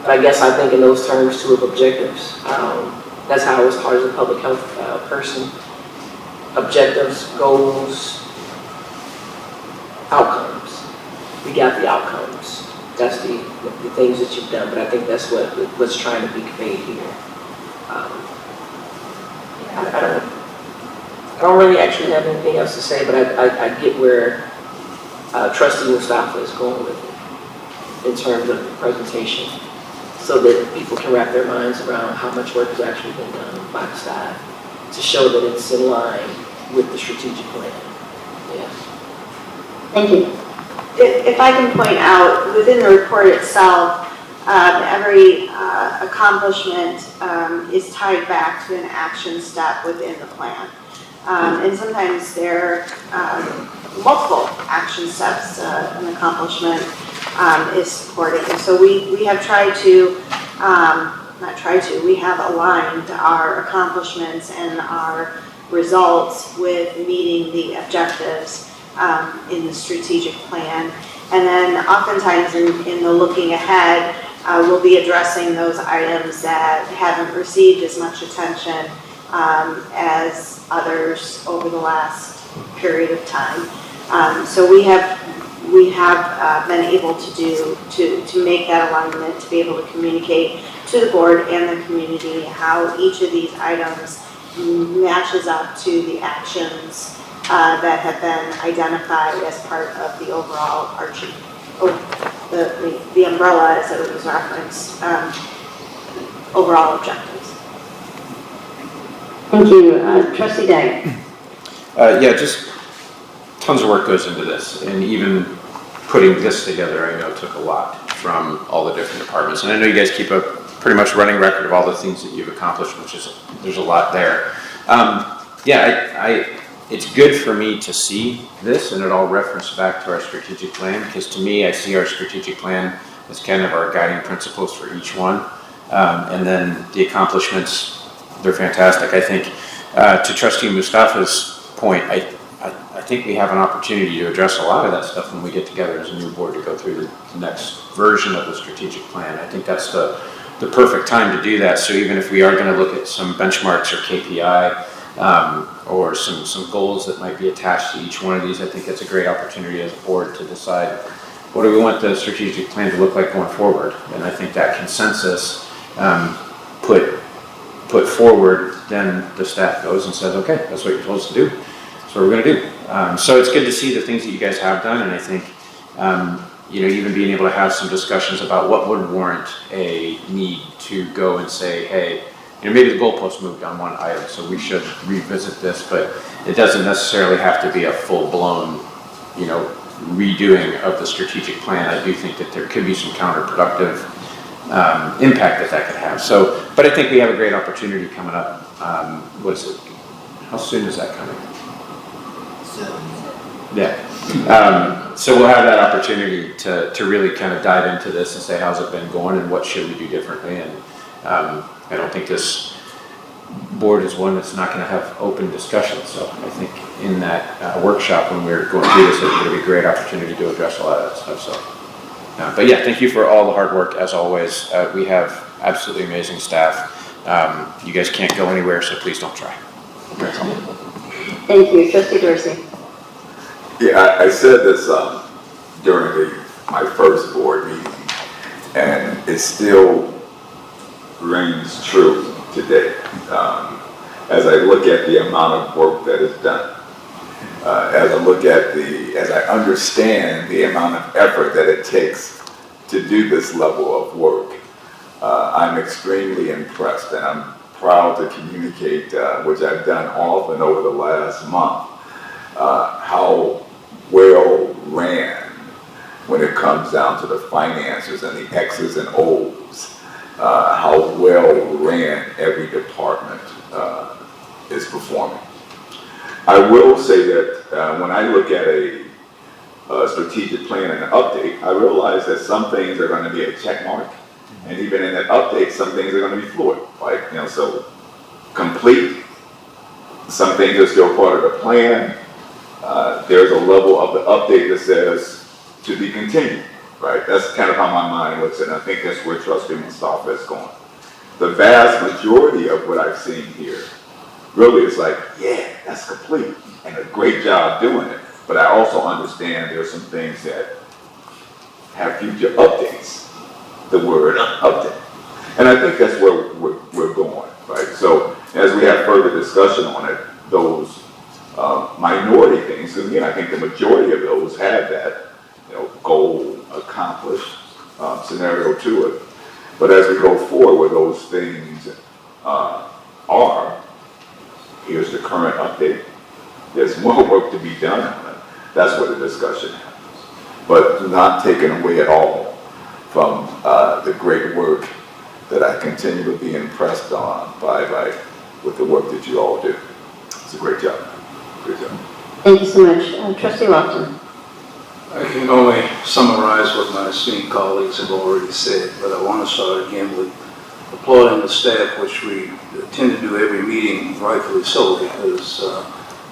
But I guess I think in those terms too of objectives. That's how I was taught as a public health person. Objectives, goals, outcomes. We got the outcomes. That's the things that you've done, but I think that's what's trying to be conveyed here. I don't really actually have anything else to say, but I get where Trustee Mustafa is going with it in terms of the presentation, so that people can wrap their minds around how much work has actually been done by the staff to show that it's in line with the strategic plan. Yeah. Thank you. If I can point out, within the report itself, every accomplishment is tied back to an action step within the plan. And sometimes there are multiple action steps an accomplishment is supporting. And so we have tried to, we have aligned our accomplishments and our results with meeting the objectives in the strategic plan. And then oftentimes in the looking ahead, we'll be addressing those items that haven't received as much attention as others over the last period of time. So we have been able to make that alignment, to be able to communicate to the board and the community how each of these items matches up to the actions that have been identified as part of the overall arching, the umbrella as it was referenced, overall objectives. Thank you. Trustee Day. Yeah, just tons of work goes into this, and even putting this together, I know took a lot from all the different departments. And I know you guys keep a pretty much running record of all the things that you've accomplished, which is, there's a lot there. It's good for me to see this, and it all referenced back to our strategic plan, because to me, I see our strategic plan as kind of our guiding principles for each one. And then the accomplishments, they're fantastic. I think to Trustee Mustafa's point, I think we have an opportunity to address a lot of that stuff when we get together as a new board to go through the next version of the strategic plan. I think that's the perfect time to do that. So even if we are going to look at some benchmarks or KPI or some goals that might be attached to each one of these, I think it's a great opportunity as a board to decide what do we want the strategic plan to look like going forward. And I think that consensus put forward, then the staff goes and says, okay, that's what you're supposed to do. That's what we're going to do. So it's good to see the things that you guys have done, and I think even being able to have some discussions about what would warrant a need to go and say, hey, maybe the goalpost moved on one item, so we should revisit this, but it doesn't necessarily have to be a full-blown, redoing of the strategic plan. I do think that there could be some counterproductive impact that could have. So, but I think we have a great opportunity coming up. What is it? How soon is that coming? Soon. Yeah. So we'll have that opportunity to really kind of dive into this and say, how's it been going and what should we do differently? And I don't think this board is one that's not going to have open discussions. So I think in that workshop when we're going through this, it's going to be a great opportunity to address a lot of that stuff. So, but yeah, thank you for all the hard work as always. We have absolutely amazing staff. You guys can't go anywhere, so please don't try. That's all. Thank you. Trustee Dorsey. Yeah, I said this during the my first board meeting, and it still rings true today. As I look at the amount of work that is done, as I understand the amount of effort that it takes to do this level of work, I'm extremely impressed, and I'm proud to communicate, which I've done often over the last month, how well ran when it comes down to the finances and the X's and O's, how well ran every department is performing. I will say that when I look at a strategic plan and an update, I realize that some things are going to be a check mark, and even in that update, some things are going to be fluid, right? So complete, some things are still part of the plan. There's a level of the update that says to be continued, right? That's kind of how my mind looks at it. I think that's where Trustee Mustafa is going. The vast majority of what I've seen here really is like, yeah, that's complete, and a great job doing it. But I also understand there's some things that have future updates, the word update. And I think that's where we're going, right? So as we have further discussion on it, those minority things, because again, I think the majority of those have that, goal accomplished scenario to it. But as we go forward where those things are, here's the current update. There's more work to be done on it. That's where the discussion happens. But not taken away at all from the great work that I continue to be impressed on by with the work that you all do. It's a great job. Great job. Thank you so much. Trustee Lofton. I can only summarize what my esteemed colleagues have already said, but I want to start again with applauding the staff, which we tend to do every meeting, rightfully so, because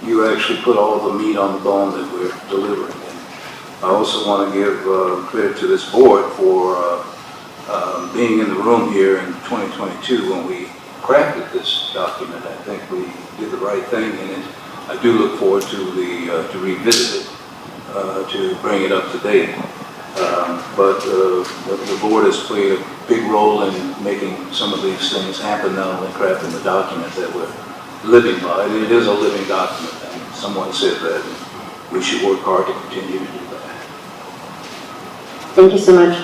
you actually put all the meat on the bone that we're delivering. And I also want to give credit to this board for being in the room here in 2022 when we crafted this document. I think we did the right thing in it. I do look forward to revisit it, to bring it up to date. But the board has played a big role in making some of these things happen, not only crafting the document that we're living by. It is a living document, and someone said that we should work hard to continue to do that. Thank you so much.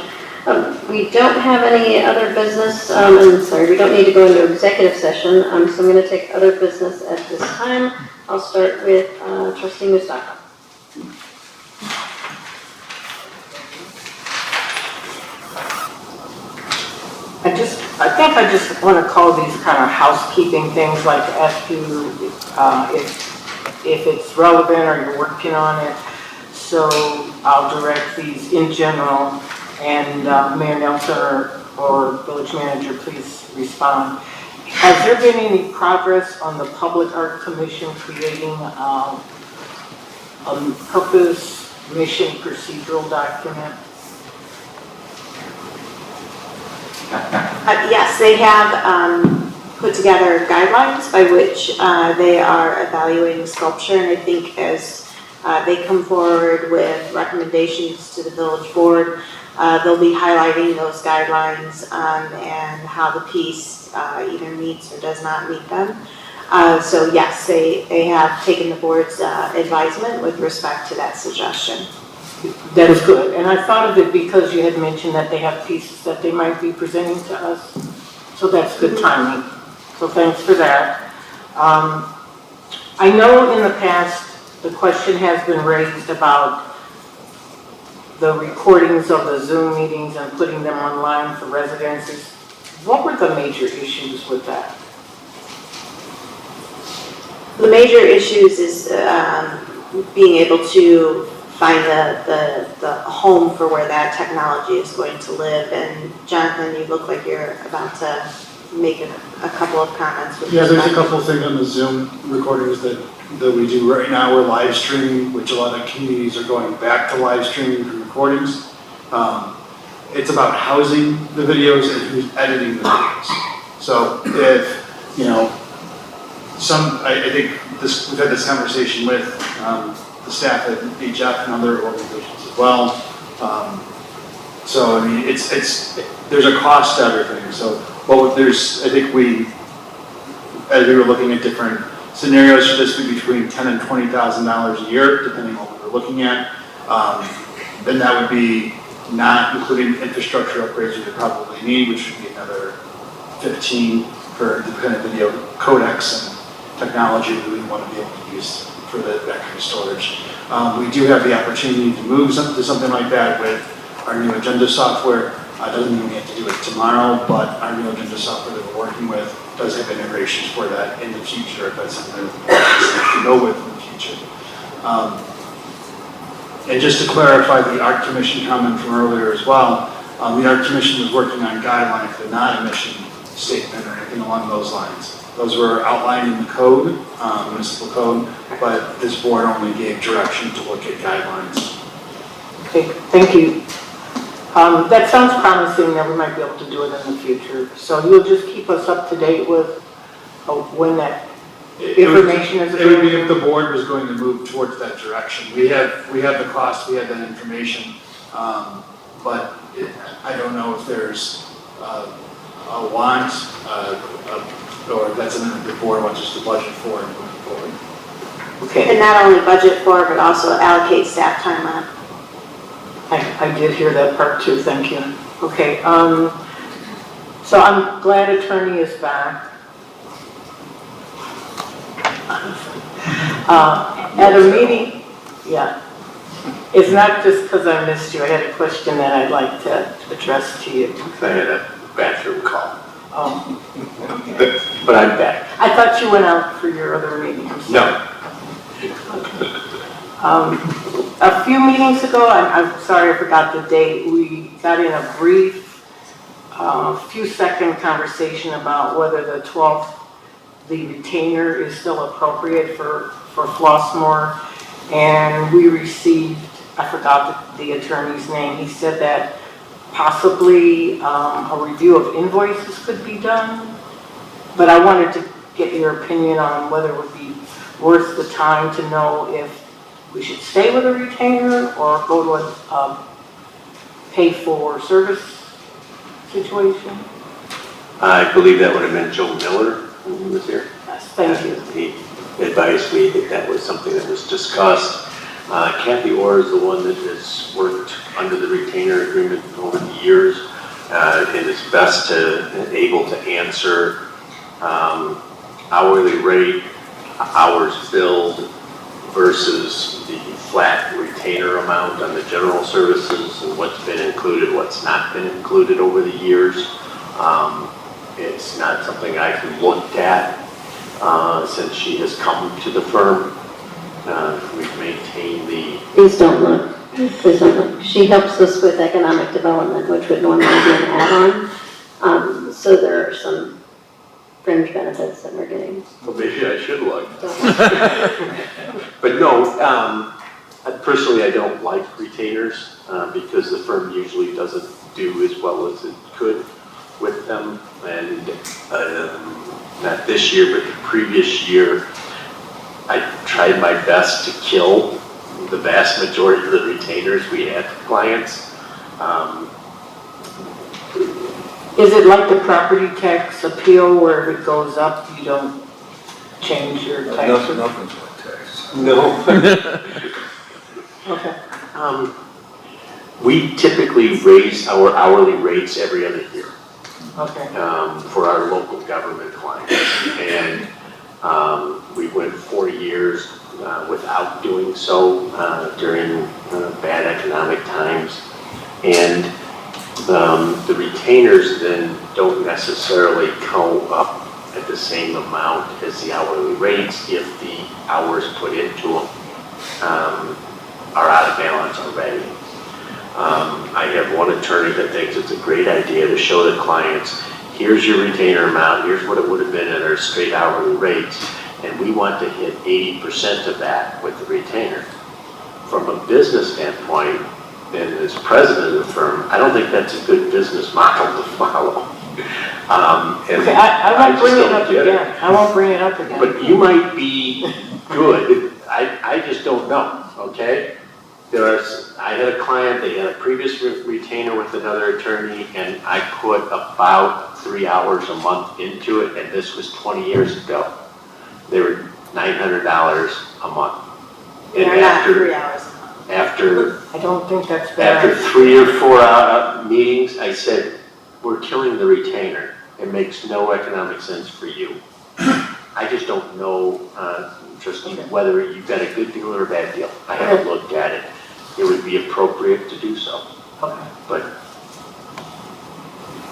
We don't have any other business, we don't need to go into executive session, so I'm going to take other business at this time. I'll start with Trustee Mustafa. I just want to call these kind of housekeeping things, like ask you if it's relevant or you're working on it. So I'll direct these in general, and Mayor Nelson or Village Manager, please respond. Has there been any progress on the Public Art Commission creating a purpose, mission, procedural document? Yes, they have put together guidelines by which they are evaluating sculpture, and I think as they come forward with recommendations to the village board, they'll be highlighting those guidelines and how the piece either meets or does not meet them. So yes, they have taken the board's advisement with respect to that suggestion. That is good. And I thought of it because you had mentioned that they have pieces that they might be presenting to us. So that's good timing. So thanks for that. I know in the past the question has been raised about the recordings of the Zoom meetings and putting them online for residents. What were the major issues with that? The major issues is being able to find the home for where that technology is going to live. And Jonathan, you look like you're about to make a couple of comments. Yeah, there's a couple of things on the Zoom recordings that we do right now. We're live streaming, which a lot of communities are going back to live streaming for recordings. It's about housing the videos and who's editing the videos. So if, I think we've had this conversation with the staff at HF and other organizations as well. So, I mean, there's a cost to everything. So, I think as we were looking at different scenarios for this, would be between $10,000 and $20,000 a year, depending on what we were looking at. Then that would be not including infrastructure upgrades we would probably need, which would be another 15 for the kind of video codecs and technology that we want to be able to use for that kind of storage. We do have the opportunity to move to something like that with our new agenda software. Doesn't mean we have to do it tomorrow, but our new agenda software that we're working with does have integrations for that in the future, if that's something that we want to go with in the future. And just to clarify the Art Commission comment from earlier as well, the Art Commission is working on guidelines for non-emission statement or anything along those lines. Those were outlined in the code, municipal code, but this board only gave direction to look at guidelines. Okay, thank you. That sounds promising that we might be able to do it in the future. So you'll just keep us up to date with when that information is It would be available? if the board was going to move towards that direction. We have the cost, we have that information, but I don't know if there's a want or if that's something that the board wants us to budget for and moving forward. Okay. And not only budget for, but also allocate staff time on. I did hear that part too, thank you. Okay, so I'm glad attorney is back. At a meeting, yeah. It's not just because I missed you, I had a question that I'd like to address to you. I had a bathroom call, Oh, but I'm back. I thought you went out for your other meeting. I'm sorry. No. A few meetings ago, I'm sorry I forgot the date, we got in a brief, few-second conversation about whether the retainer is still appropriate for Flossmoor, and we received, I forgot the attorney's name, he said that possibly a review of invoices could be done, but I wanted to get your opinion on whether it would be worth the time to know if we should stay with a retainer or go to a pay-for-service situation. I believe that would have been Joe Miller who was here. Yes, thank you. He advised me that that was something that was discussed. Kathy Orr is the one that has worked under the retainer agreement over the years and is best able to answer hourly rate, hours billed versus the flat retainer amount on the general services and what's been included, what's not been included over the years. It's not something I've looked at since she has come to the firm. We've maintained the... Please don't look. Please don't look. She helps us with economic development, which would normally be an add-on. So there are some fringe benefits that we're getting. Well, maybe I should look. But no, personally I don't like retainers because the firm usually doesn't do as well as it could with them. And not this year, but the previous year, I tried my best to kill the vast majority of the retainers we had for clients. Is it like the property tax appeal where if it goes up, you don't change your tax? Nothing's like tax. No. Okay. We typically raise our hourly rates every other year. Okay. For our local government clients. And we went 4 years without doing so during bad economic times. And the retainers then don't necessarily come up at the same amount as the hourly rates if the hours put into them are out of balance already. I have one attorney that thinks it's a great idea to show the clients, here's your retainer amount, here's what it would have been at our straight hourly rates, and we want to hit 80% of that with the retainer. From a business standpoint, and as president of the firm, I don't think that's a good business model to follow. Okay, I won't bring it up again. I won't bring it up again. But you might be good. I just don't know, okay? I had a client, they had a previous retainer with another attorney, and I put about 3 hours a month into it, and this was 20 years ago. They were $900 a month. And They're not after- 3 hours. After I don't think that's bad. After 3 or 4 meetings, I said, we're killing the retainer. It makes no economic sense for you. I just don't know, trustee, whether you've got a good deal or a bad deal. I haven't looked at it. It would be appropriate to do so, Okay. but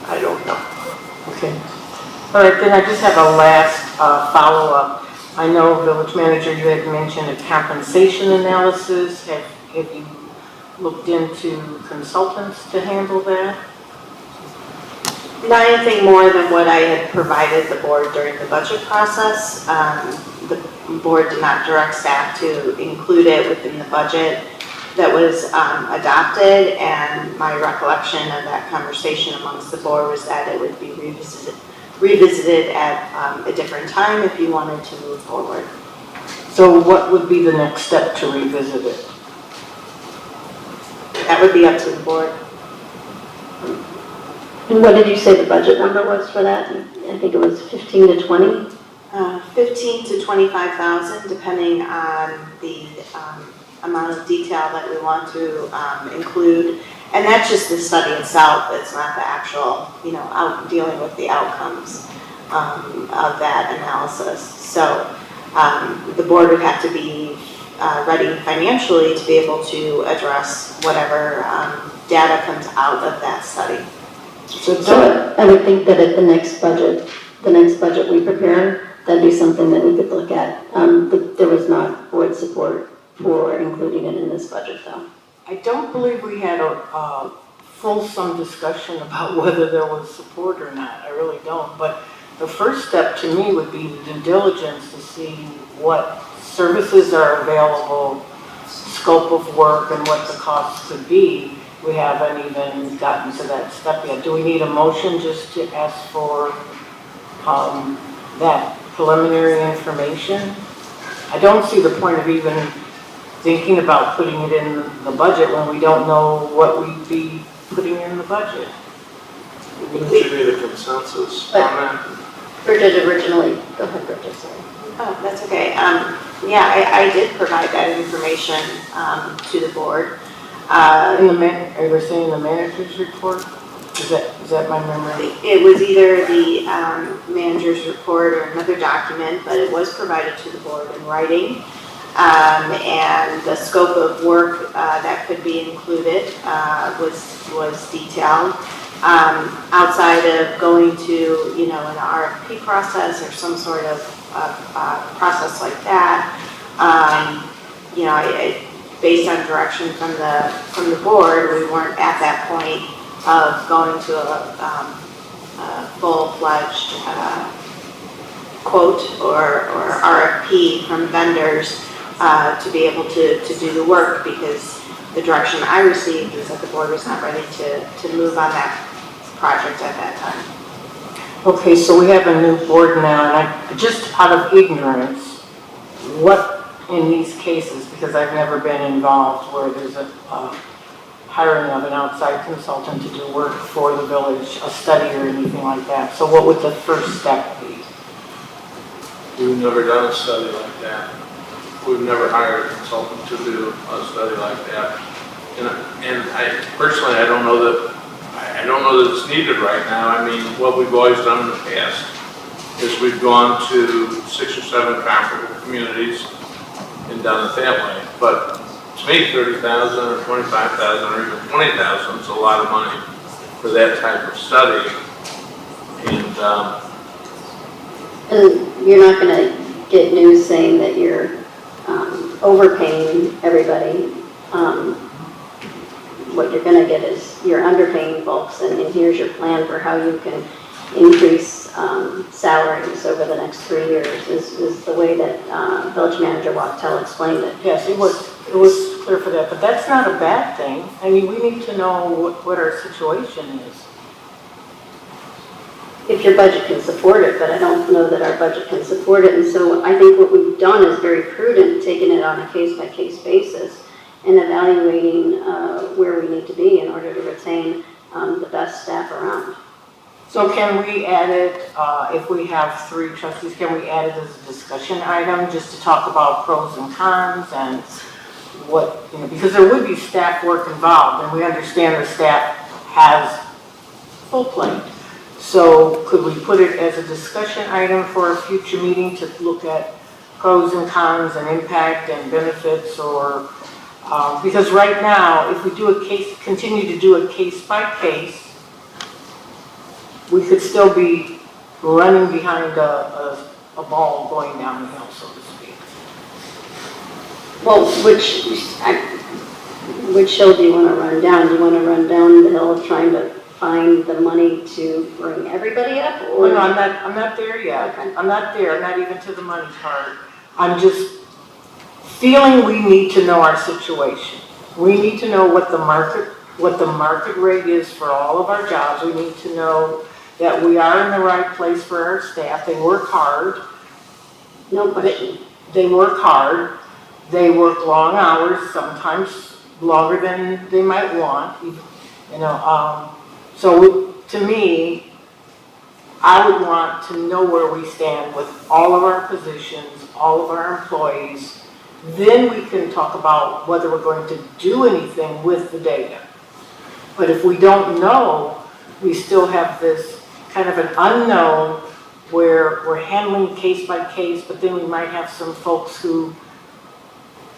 I don't know. Okay. All right, then I just have a last follow-up. I know, Village Manager, you had mentioned a compensation analysis. Have you looked into consultants to handle that? Not anything more than what I had provided the board during the budget process. The board did not direct staff to include it within the budget that was adopted, and my recollection of that conversation amongst the board was that it would be revisited at a different time if you wanted to move forward. So what would be the next step to revisit it? That would be up to the board. And what did you say the budget number was for that? I think it was 15 to 20? 15 to 25,000, depending on the amount of detail that we want to include. And that's just the study itself. It's not the actual, dealing with the outcomes of that analysis. So the board would have to be ready financially to be able to address whatever data comes out of that study. So I would think that at the next budget we prepare, that'd be something that we could look at. But there was not board support for including it in this budget, though. I don't believe we had a fulsome discussion about whether there was support or not. I really don't. But the first step to me would be the due diligence to see what services are available, scope of work, and what the costs could be. We haven't even gotten to that step yet. Do we need a motion just to ask for that preliminary information? I don't see the point of even thinking about putting it in the budget when we don't know what we'd be putting in the budget. Wouldn't you need a consensus on that? Bridget originally, go ahead, Bridget, sorry. Oh, that's okay. I did provide that information to the board. Are you saying the manager's report? Is that my memory? It was either the manager's report or another document, but it was provided to the board in writing. And the scope of work that could be included was detailed. Outside of going to, an RFP process or some sort of process like that, based on direction from the board, we weren't at that point of going to a full-fledged quote or RFP from vendors to be able to do the work, because the direction I received was that the board was not ready to move on that project at that time. Okay, so we have a new board now, and just out of ignorance, what in these cases, because I've never been involved where there's a hiring of an outside consultant to do work for the village, a study or anything like that. So what would the first step be? We've never done a study like that. We've never hired a consultant to do a study like that. And I personally, I don't know that it's needed right now. I mean, what we've always done in the past is we've gone to 6 or 7 comparable communities and done it that way. But to me, $30,000 or $25,000 or even $20,000 is a lot of money for that type of study. And you're not going to get news saying that you're overpaying everybody. What you're going to get is you're underpaying folks, and here's your plan for how you can increase salaries over the next 3 years is the way that Village Manager Wachtel explained it. Yes, it was clear for that, but that's not a bad thing. I mean, we need to know what our situation is. If your budget can support it, but I don't know that our budget can support it. And so I think what we've done is very prudent, taking it on a case-by-case basis and evaluating where we need to be in order to retain the best staff around. So can we add it, if we have 3 trustees, can we add it as a discussion item just to talk about pros and cons and what, because there would be staff work involved, and we understand the staff has full plate. So could we put it as a discussion item for a future meeting to look at pros and cons and impact and benefits, or, because right now, if we continue to do a case by case, we could still be running behind a ball going down the hill, so to speak. Well, which hill do you want to run down? Do you want to run down the hill trying to find the money to bring everybody up? Or? No, I'm not there yet. Okay. I'm not there, not even to the money part. I'm just feeling we need to know our situation. We need to know what the market rate is for all of our jobs. We need to know that we are in the right place for our staff. They work hard. No question. They work hard. They work long hours, sometimes longer than they might want. So to me, I would want to know where we stand with all of our positions, all of our employees. Then we can talk about whether we're going to do anything with the data. But if we don't know, we still have this kind of an unknown where we're handling case by case, but then we might have some folks who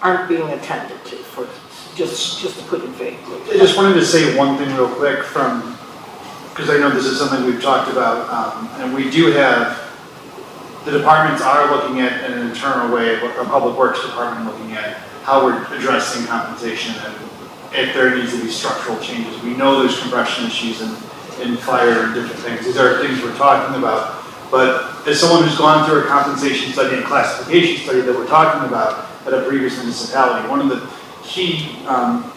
aren't being attended to, for just to put it vaguely. I just wanted to say one thing real quick because I know this is something we've talked about, and we do have, the departments are looking at in an internal way, our public works department looking at how we're addressing compensation and if there needs to be structural changes. We know there's compression issues in fire and different things. These are things we're talking about. But as someone who's gone through a compensation study and classification study that we're talking about at a previous municipality, one of the key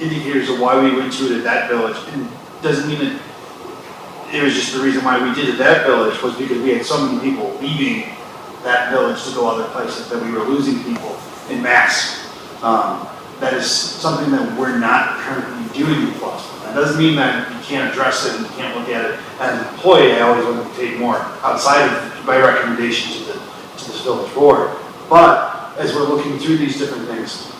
indicators of why we went to it at that village, and doesn't mean that it was just the reason why we did it at that village, was because we had so many people leaving that village to go other places that we were losing people in mass. That is something that we're not currently doing in Flossmoor. That doesn't mean that you can't address it and you can't look at it. As an employee, I always want to take more outside of my recommendation to this village board. But as we're looking through these different things,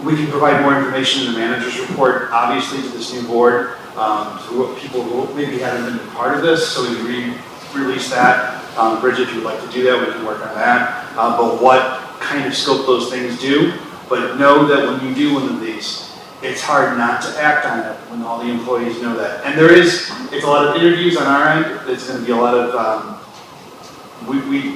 we can provide more information in the manager's report, obviously, to this new board, to people who maybe haven't been part of this, so we can release that. Bridget, if you would like to do that, we can work on that. But what kind of scope those things do, but know that when you do one of these, it's hard not to act on it when all the employees know that. And it's a lot of interviews on our end. It's going to be a lot of,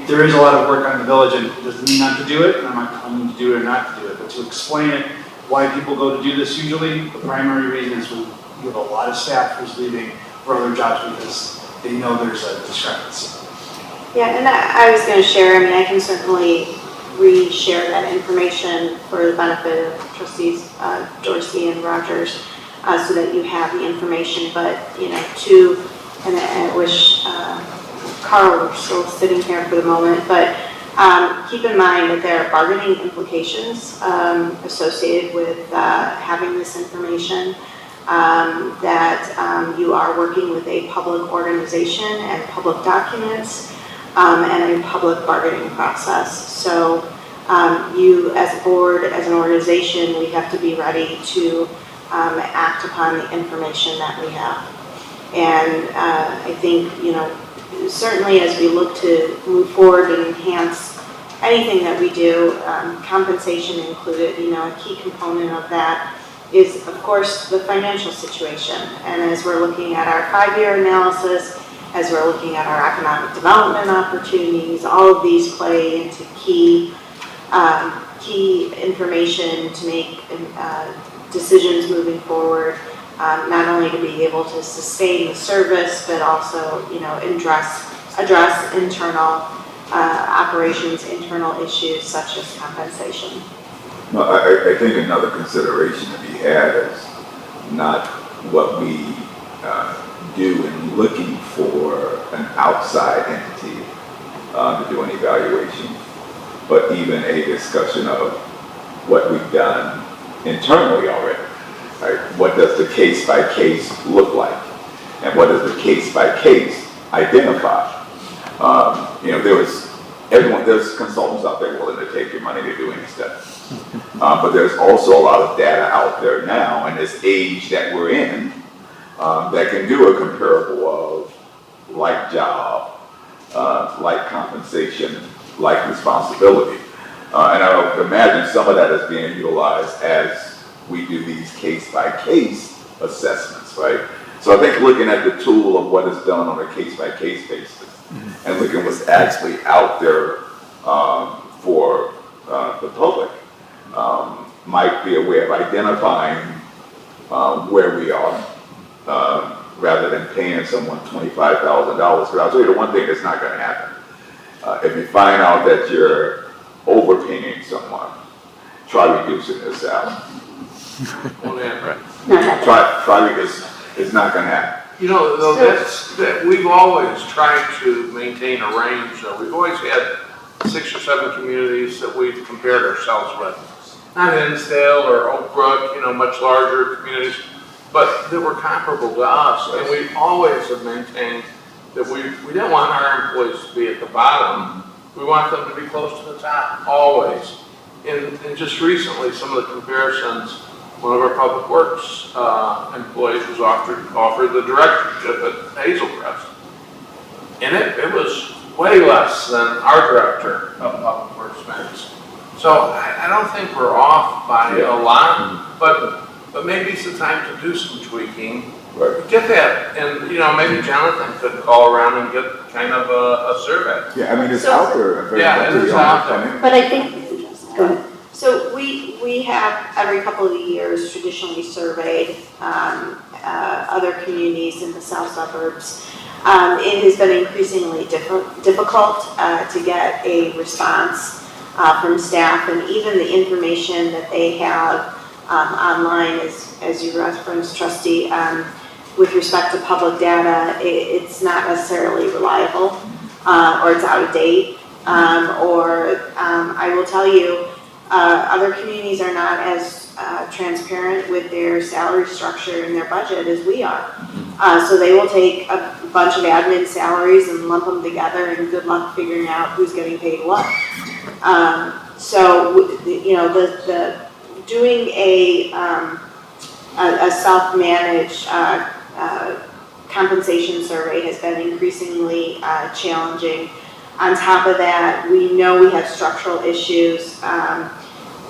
there is a lot of work on the village, and it doesn't mean not to do it, and I'm not telling you to do it or not to do it, but to explain it, why people go to do this usually, the primary reason is when you have a lot of staff who's leaving for other jobs because they know there's a discrepancy. Yeah, and I was going to share, I can certainly re-share that information for the benefit of trustees Dorsey and Rogers, so that you have the information, but, and I wish Carl were still sitting here for the moment, but keep in mind that there are bargaining implications associated with having this information, that you are working with a public organization and public documents, and a public bargaining process. So you as a board, as an organization, we have to be ready to act upon the information that we have. And I think, certainly as we look to move forward and enhance anything that we do, compensation included, a key component of that is, of course, the financial situation. And as we're looking at our 5-year analysis, as we're looking at our economic development opportunities, all of these play into key information to make decisions moving forward, not only to be able to sustain the service, but also, address internal operations, internal issues such as compensation. Well, I think another consideration to be had is not what we do in looking for an outside entity to do an evaluation, but even a discussion of what we've done internally already. Right? What does the case by case look like? And what does the case by case identify? There's consultants out there willing to take your money to do any study. But there's also a lot of data out there now in this age that we're in that can do a comparable of like job, like compensation, like responsibility. And I would imagine some of that is being utilized as we do these case-by-case assessments, right? So I think looking at the tool of what is done on a case-by-case basis and looking at what's actually out there for the public might be a way of identifying where we are rather than paying someone $25,000. But I'll tell you the one thing that's not going to happen. If you find out that you're overpaying someone, try reducing their salary. Try because it's not going to happen. You know, though, that we've always tried to maintain a range. We've always had 6 or 7 communities that we've compared ourselves with. Not Hinsdale or Oak Brook, much larger communities, but that were comparable to us. And we always have maintained that we didn't want our employees to be at the bottom. We want them to be close to the top, always. And just recently, some of the comparisons, one of our public works employees was offered the directorship at Hazel Crest. And it was way less than our director of public works makes. So I don't think we're off by a lot, but maybe it's the time to do some tweaking. Right. Get that, and maybe Jonathan could call around and get kind of a survey. Yeah, I mean, it's out there. Yeah, it is out there. But I think, go ahead. So we have every couple of years traditionally surveyed other communities in the south suburbs. It has been increasingly difficult to get a response from staff, and even the information that they have online, as you referenced, trustee, with respect to public data, it's not necessarily reliable, or it's out of date, or I will tell you, other communities are not as transparent with their salary structure and their budget as we are. So they will take a bunch of admin salaries and lump them together, and good luck figuring out who's getting paid what. So the doing a self-managed compensation survey has been increasingly challenging. On top of that, we know we have structural issues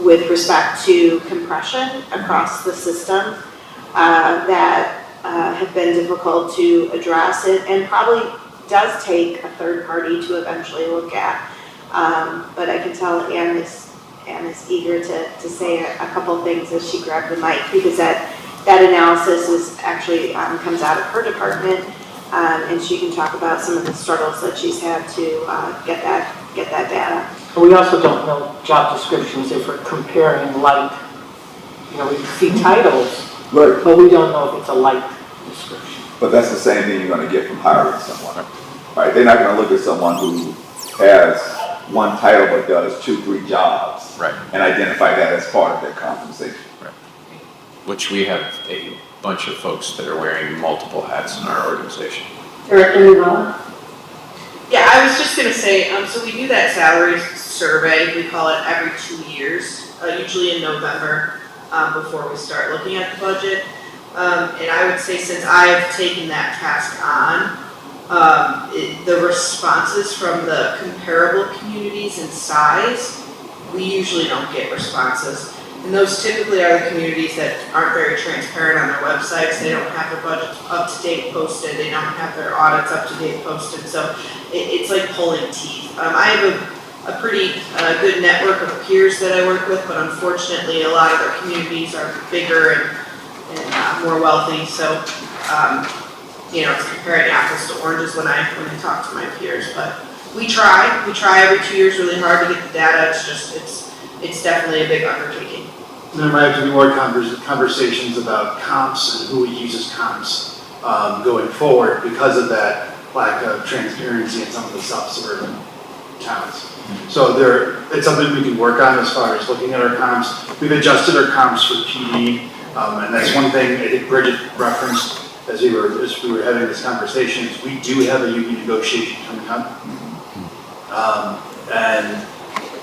with respect to compression across the system that have been difficult to address, and probably does take a third party to eventually look at. But I can tell Ann is eager to say a couple things as she grabbed the mic, because that analysis is actually comes out of her department, and she can talk about some of the struggles that she's had to get that data. We also don't know job descriptions if we're comparing like, we see titles, right, but we don't know if it's a like description. But that's the same thing you're going to get from hiring someone. Right? They're not going to look at someone who has one title but does 2-3 jobs, right, and identify that as part of their compensation. Right. Which we have a bunch of folks that are wearing multiple hats in our organization. Yeah, I was just going to say, so we do that salary survey. We call it every 2 years, usually in November, before we start looking at the budget. And I would say, since I've taken that task on, the responses from the comparable communities in size, we usually don't get responses. And those typically are the communities that aren't very transparent on their websites. They don't have their budgets up to date posted. They don't have their audits up to date posted. So it's like pulling teeth. I have a pretty good network of peers that I work with, but unfortunately a lot of their communities are bigger and more wealthy. So it's comparing apples to oranges when I talk to my peers. But we try every 2 years really hard to get the data. It's definitely a big undertaking. There might have to be more conversations about comps and who uses comps going forward because of that lack of transparency in some of the self-suburban towns. So it's something we can work on as far as looking at our comps. We've adjusted our comps for PD, and that's one thing I think Bridget referenced as we were having this conversation, is we do have a union negotiation coming up.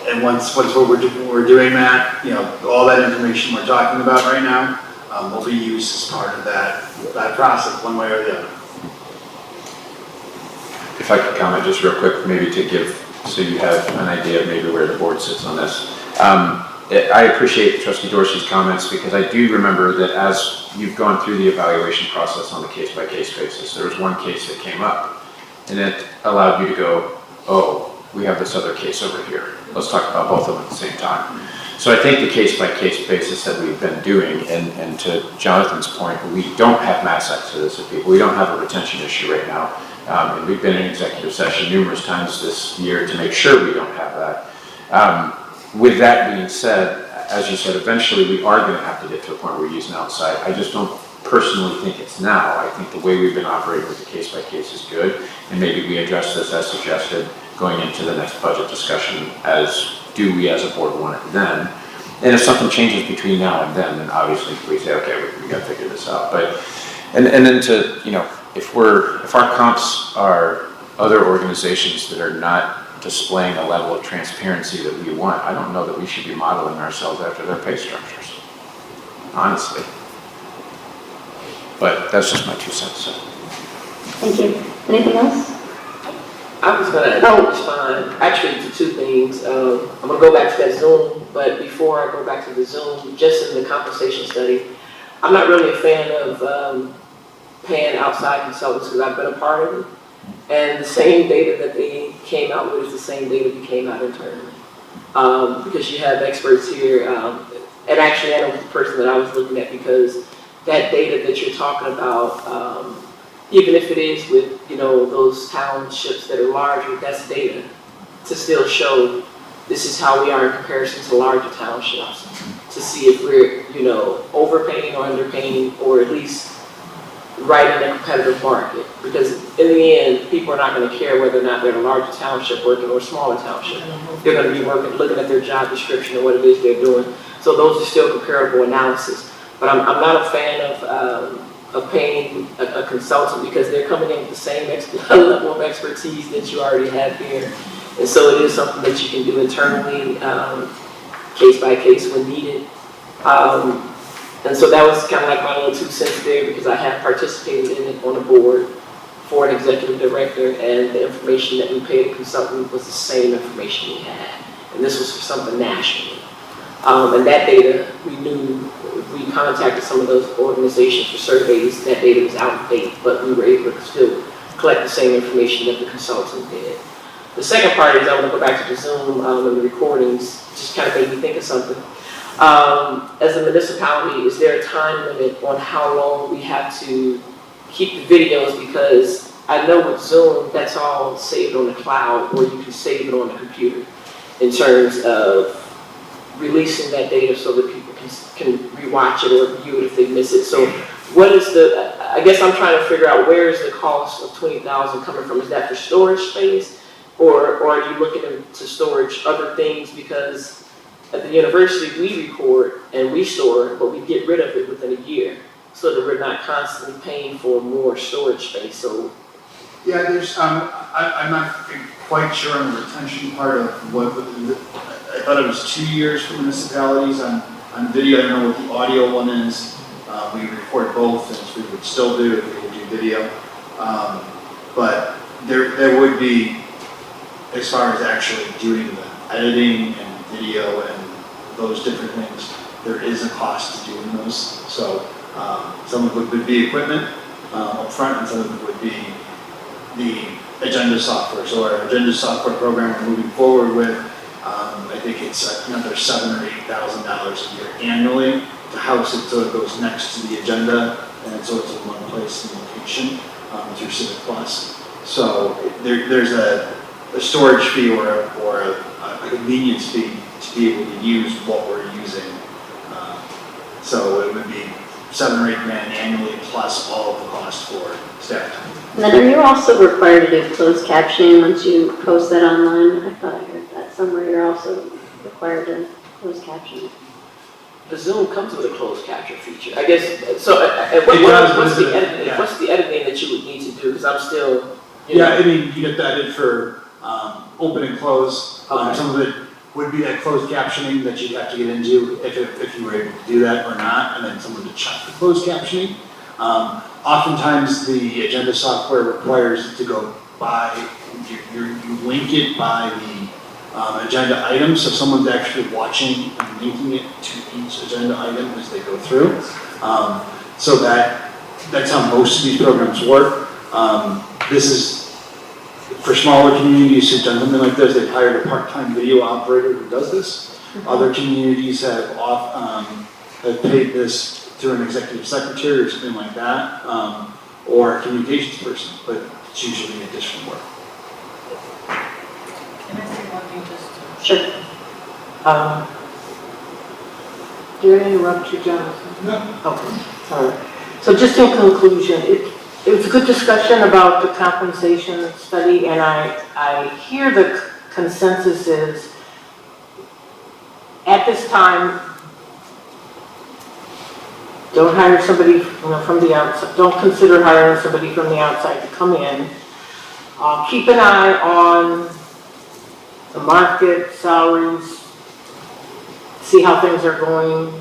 And once we're doing that, all that information we're talking about right now will be used as part of that process, one way or the other. If I could comment just real quick, maybe to give, so you have an idea of maybe where the board sits on this. I appreciate Trustee Dorsey's comments, because I do remember that as you've gone through the evaluation process on the case-by-case basis, there was one case that came up, and it allowed you to go, oh, we have this other case over here. Let's talk about both of them at the same time. So I think the case-by-case basis that we've been doing, and to Jonathan's point, we don't have mass exodus of people. We don't have a retention issue right now. And we've been in executive session numerous times this year to make sure we don't have that. With that being said, as you said, eventually we are going to have to get to a point where we're using outside. I just don't personally think it's now. I think the way we've been operating with the case-by-case is good, and maybe we address this as suggested going into the next budget discussion, as do we as a board want it then. And if something changes between now and then obviously we say, okay, we got to figure this out. But and then to, if our comps are other organizations that are not displaying a level of transparency that we want, I don't know that we should be modeling ourselves after their pay structures, honestly. But that's just my 2 cents. So. Thank you. Anything else? I was going to respond actually to 2 things. I'm going to go back to that Zoom, but before I go back to the Zoom, just in the compensation study, I'm not really a fan of paying outside consultants, because I've been a part of it. And the same data that they came out with is the same data that came out internally. Because you have experts here, and actually I know the person that I was looking at, because that data that you're talking about, even if it is with, those townships that are larger, that's data to still show this is how we are in comparison to larger townships, to see if we're, overpaying or underpaying, or at least right in a competitive market. Because in the end, people are not going to care whether or not they're in a larger township working or a smaller township. They're going to be looking at their job description and what it is they're doing. So those are still comparable analysis. But I'm not a fan of paying a consultant, because they're coming in with the same level of expertise that you already have here. And so it is something that you can do internally, case by case when needed. And so that was kind of like my little 2 cents there, because I have participated in it on the board for an executive director, and the information that we paid a consultant was the same information we had. And this was for something national. And that data, we knew, we contacted some of those organizations for surveys, that data was out of date, but we were able to still collect the same information that the consultant did. The second part is, I want to go back to the Zoom and the recordings, just kind of made me think of something. As a municipality, is there a time limit on how long we have to keep the videos? Because I know with Zoom, that's all saved on the cloud, or you can save it on the computer, in terms of releasing that data so that people can rewatch it or view it if they miss it. So what is I guess I'm trying to figure out, where is the cost of $20,000 coming from? Is that for storage space, or are you looking to storage other things? Because at the university, we record and we store, but we get rid of it within a year, so that we're not constantly paying for more storage space. So, yeah, there's. I'm not quite sure on the retention part of what. I thought it was 2 years for municipalities on video. I don't know what the audio one is. We record both, as we would still do if we would do video. But there would be, as far as actually doing the editing and video and those different things, there is a cost to doing those. So some of it would be equipment up front, and some of it would be the agenda software. So our agenda software program we're moving forward with, I think it's another $7,000 or $8,000 a year annually to house it, so it goes next to the agenda, and so it's in one place in location through Civic Plus. So there's a storage fee or a convenience fee to be able to use what we're using. So it would be 7 or 8 grand annually plus all of the cost for staff time. And then are you also required to do closed captioning once you post that online? I thought I heard that somewhere. You're also required to close captioning. The Zoom comes with a closed capture feature. I guess, so what's the editing that you would need to do? Because I'm still. Yeah, I mean, you get that in for open and close. Okay. Some of it would be that closed captioning that you'd have to get into if you were able to do that or not, and then someone to check the closed captioning. Oftentimes, the agenda software requires it to go by, you link it by the agenda item, so someone's actually watching and linking it to each agenda item as they go through. So that's how most of these programs work. This is, for smaller communities who've done something like this, they've hired a part-time video operator who does this. Other communities have paid this through an executive secretary or something like that, or a communications person, but it's usually additional work. Can I say one thing just Sure. Did I interrupt you, Jonathan? No. Okay, all right. So just in conclusion, it was a good discussion about the compensation study, and I hear the consensus is, at this time, don't hire somebody from the outside, don't consider hiring somebody from the outside to come in. Keep an eye on the market, salaries, see how things are going.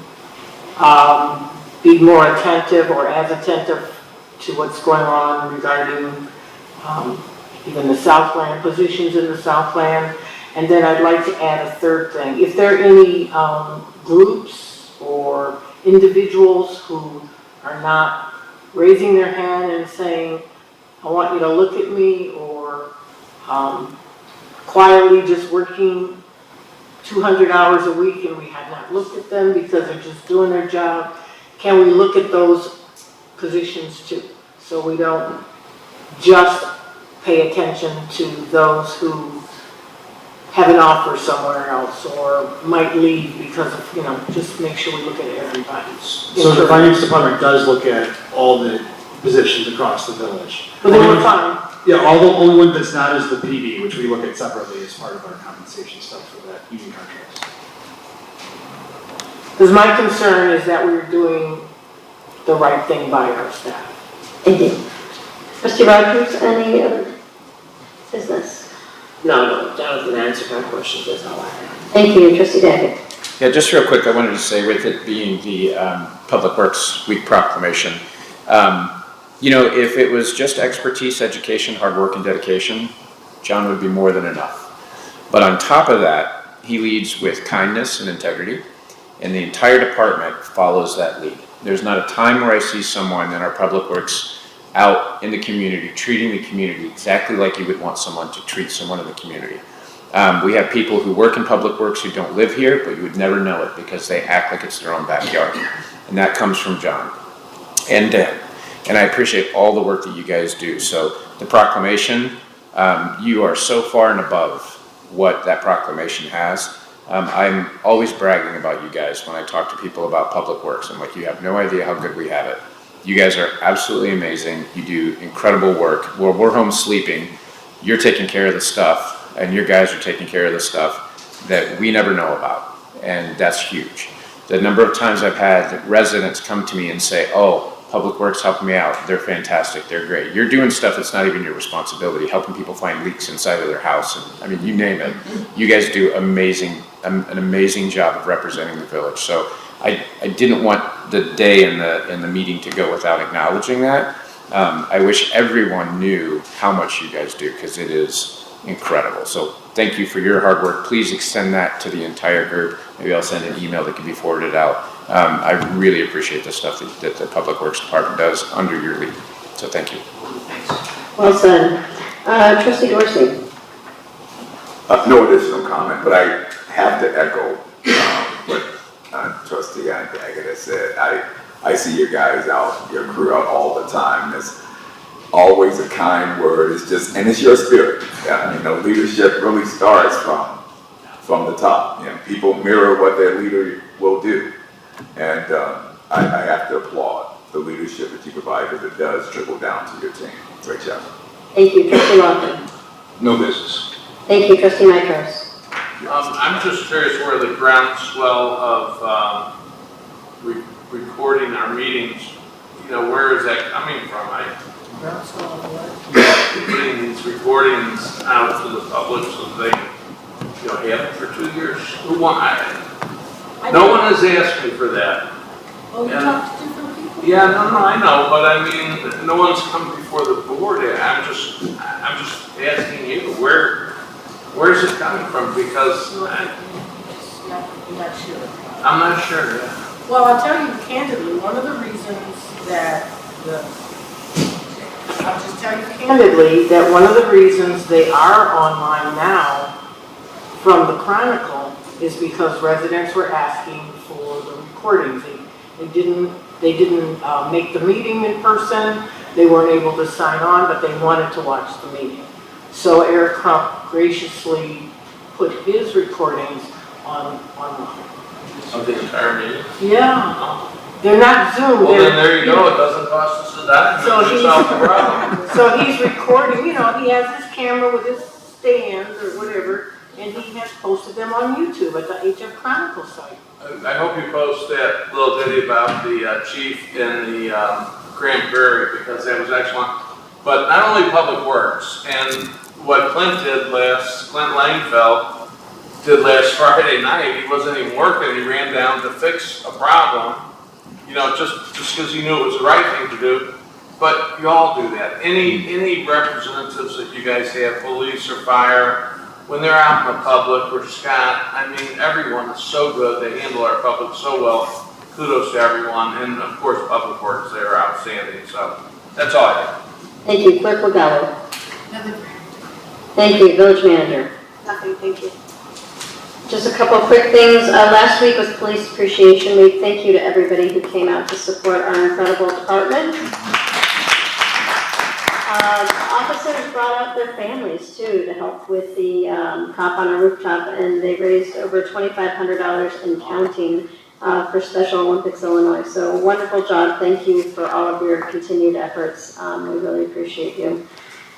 Be more attentive or as attentive to what's going on regarding even the Southland, positions in the Southland. And then I'd like to add a third thing. If there are any groups or individuals who are not raising their hand and saying, I want you to look at me, or quietly just working 200 hours a week and we have not looked at them because they're just doing their job, can we look at those positions too? So we don't just pay attention to those who have an offer somewhere else or might leave because of, just make sure we look at everybody's. So the finance department does look at all the positions across the village. But then we're fine. Yeah, all the only one that's not is the PD, which we look at separately as part of our compensation stuff for that union contracts. Because my concern is that we're doing the right thing by our staff. Thank you. Trustee Rogers, any other business? No, Jonathan answered my questions, that's all I have. Thank you, Trustee Daggett. Yeah, just real quick, I wanted to say with it being the Public Works Week proclamation, if it was just expertise, education, hard work, and dedication, John would be more than enough. But on top of that, he leads with kindness and integrity, and the entire department follows that lead. There's not a time where I see someone in our Public Works out in the community, treating the community exactly like you would want someone to treat someone in the community. We have people who work in Public Works who don't live here, but you would never know it because they act like it's their own backyard. And that comes from John and Dan. And I appreciate all the work that you guys do. So the proclamation, you are so far and above what that proclamation has. I'm always bragging about you guys when I talk to people about Public Works. I'm like, you have no idea how good we have it. You guys are absolutely amazing. You do incredible work. While we're home sleeping, you're taking care of the stuff, and your guys are taking care of the stuff that we never know about. And that's huge. The number of times I've had residents come to me and say, oh, Public Works helped me out. They're fantastic. They're great. You're doing stuff that's not even your responsibility, helping people find leaks inside of their house. And you name it. You guys do an amazing job of representing the village. So I didn't want the day in the meeting to go without acknowledging that. I wish everyone knew how much you guys do, because it is incredible. So thank you for your hard work. Please extend that to the entire group. Maybe I'll send an email that can be forwarded out. I really appreciate the stuff that the Public Works Department does under your lead. So thank you. Well said. Trustee Dorsey. No additional comment, but I have to echo what Trustee Daggett has said. I see your guys out, your crew out all the time. It's always a kind word. It's just, and it's your spirit. Leadership really starts from the top. People mirror what their leader will do. And I have to applaud the leadership that you provide, because it does trickle down to your team. Great job. Thank you, trustee Lawson. No business. Thank you, trustee Mitros. I'm just curious where the groundswell of recording our meetings, where is that coming from? Putting these recordings out to the public so they, have it for 2 years. Who want? No one has asked me for that. Oh, you talked to different people? Yeah, no, I know, but I mean, no one's come before the board. I'm just asking you, where's it coming from? Because You're not sure. I'm not sure. Yeah. Well, I'll tell you candidly, one of the reasons that I'll just tell you Candidly, that one of the reasons they are online now from the Chronicle is because residents were asking for the recordings. They didn't make the meeting in person. They weren't able to sign on, but they wanted to watch the meeting. So Eric Crump graciously put his recordings online. Of the entire meeting? Yeah. They're not Zoom. Well, then there you go. It doesn't cost us a dime. So We solved the problem. So he's recording, he has his camera with his stand or whatever, and he has posted them on YouTube at the HF Chronicle site. I hope you post that little ditty about the chief in the Grand Prairie, because that was excellent. But not only Public Works, and what Clint Langfeld did last Friday night, he wasn't even working, he ran down to fix a problem, just because he knew it was the right thing to do. But you all do that. Any representatives that you guys have, police or fire, when they're out in the public, or Scott, I mean, everyone is so good. They handle our public so well. Kudos to everyone. And of course, Public Works, they're outstanding. So that's all I have. Thank you, Clerk Legato. Nothing. Thank you, Village Manager. Nothing, thank you. Just a couple of quick things. Last week was Police Appreciation Week. Thank you to everybody who came out to support our incredible department. Officers brought out their families too to help with the cop on a rooftop, and they raised over $2,500 and counting for Special Olympics Illinois. So wonderful job. Thank you for all of your continued efforts. We really appreciate you.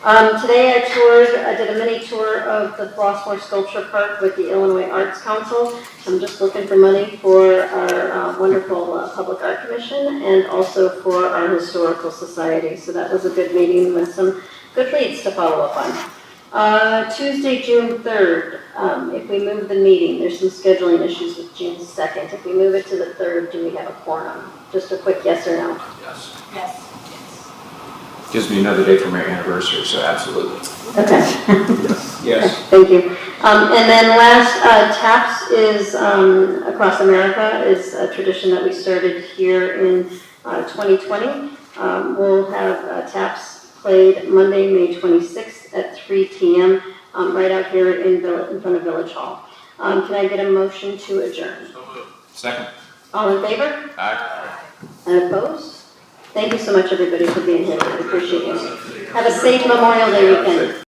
Today I did a mini tour of the Flossmoor Sculpture Park with the Illinois Arts Council. I'm just looking for money for our wonderful Public Art Commission and also for our Historical Society. So that was a good meeting with some good leads to follow up on. Tuesday, June 3rd, if we move the meeting, there's some scheduling issues with June 2nd. If we move it to the 3rd, do we have a quorum? Just a quick yes or no? Yes. Yes. Gives me another day for my anniversary, so absolutely. Okay. Yes. Thank you. And then last, TAPS is, across America, is a tradition that we started here in 2020. We'll have TAPS played Monday, May 26th at 3 p.m. Right out here in front of Village Hall. Can I get a motion to adjourn? Second. All in favor? Aye. And opposed? Thank you so much, everybody, for being here. I appreciate you. Have a safe Memorial Day weekend.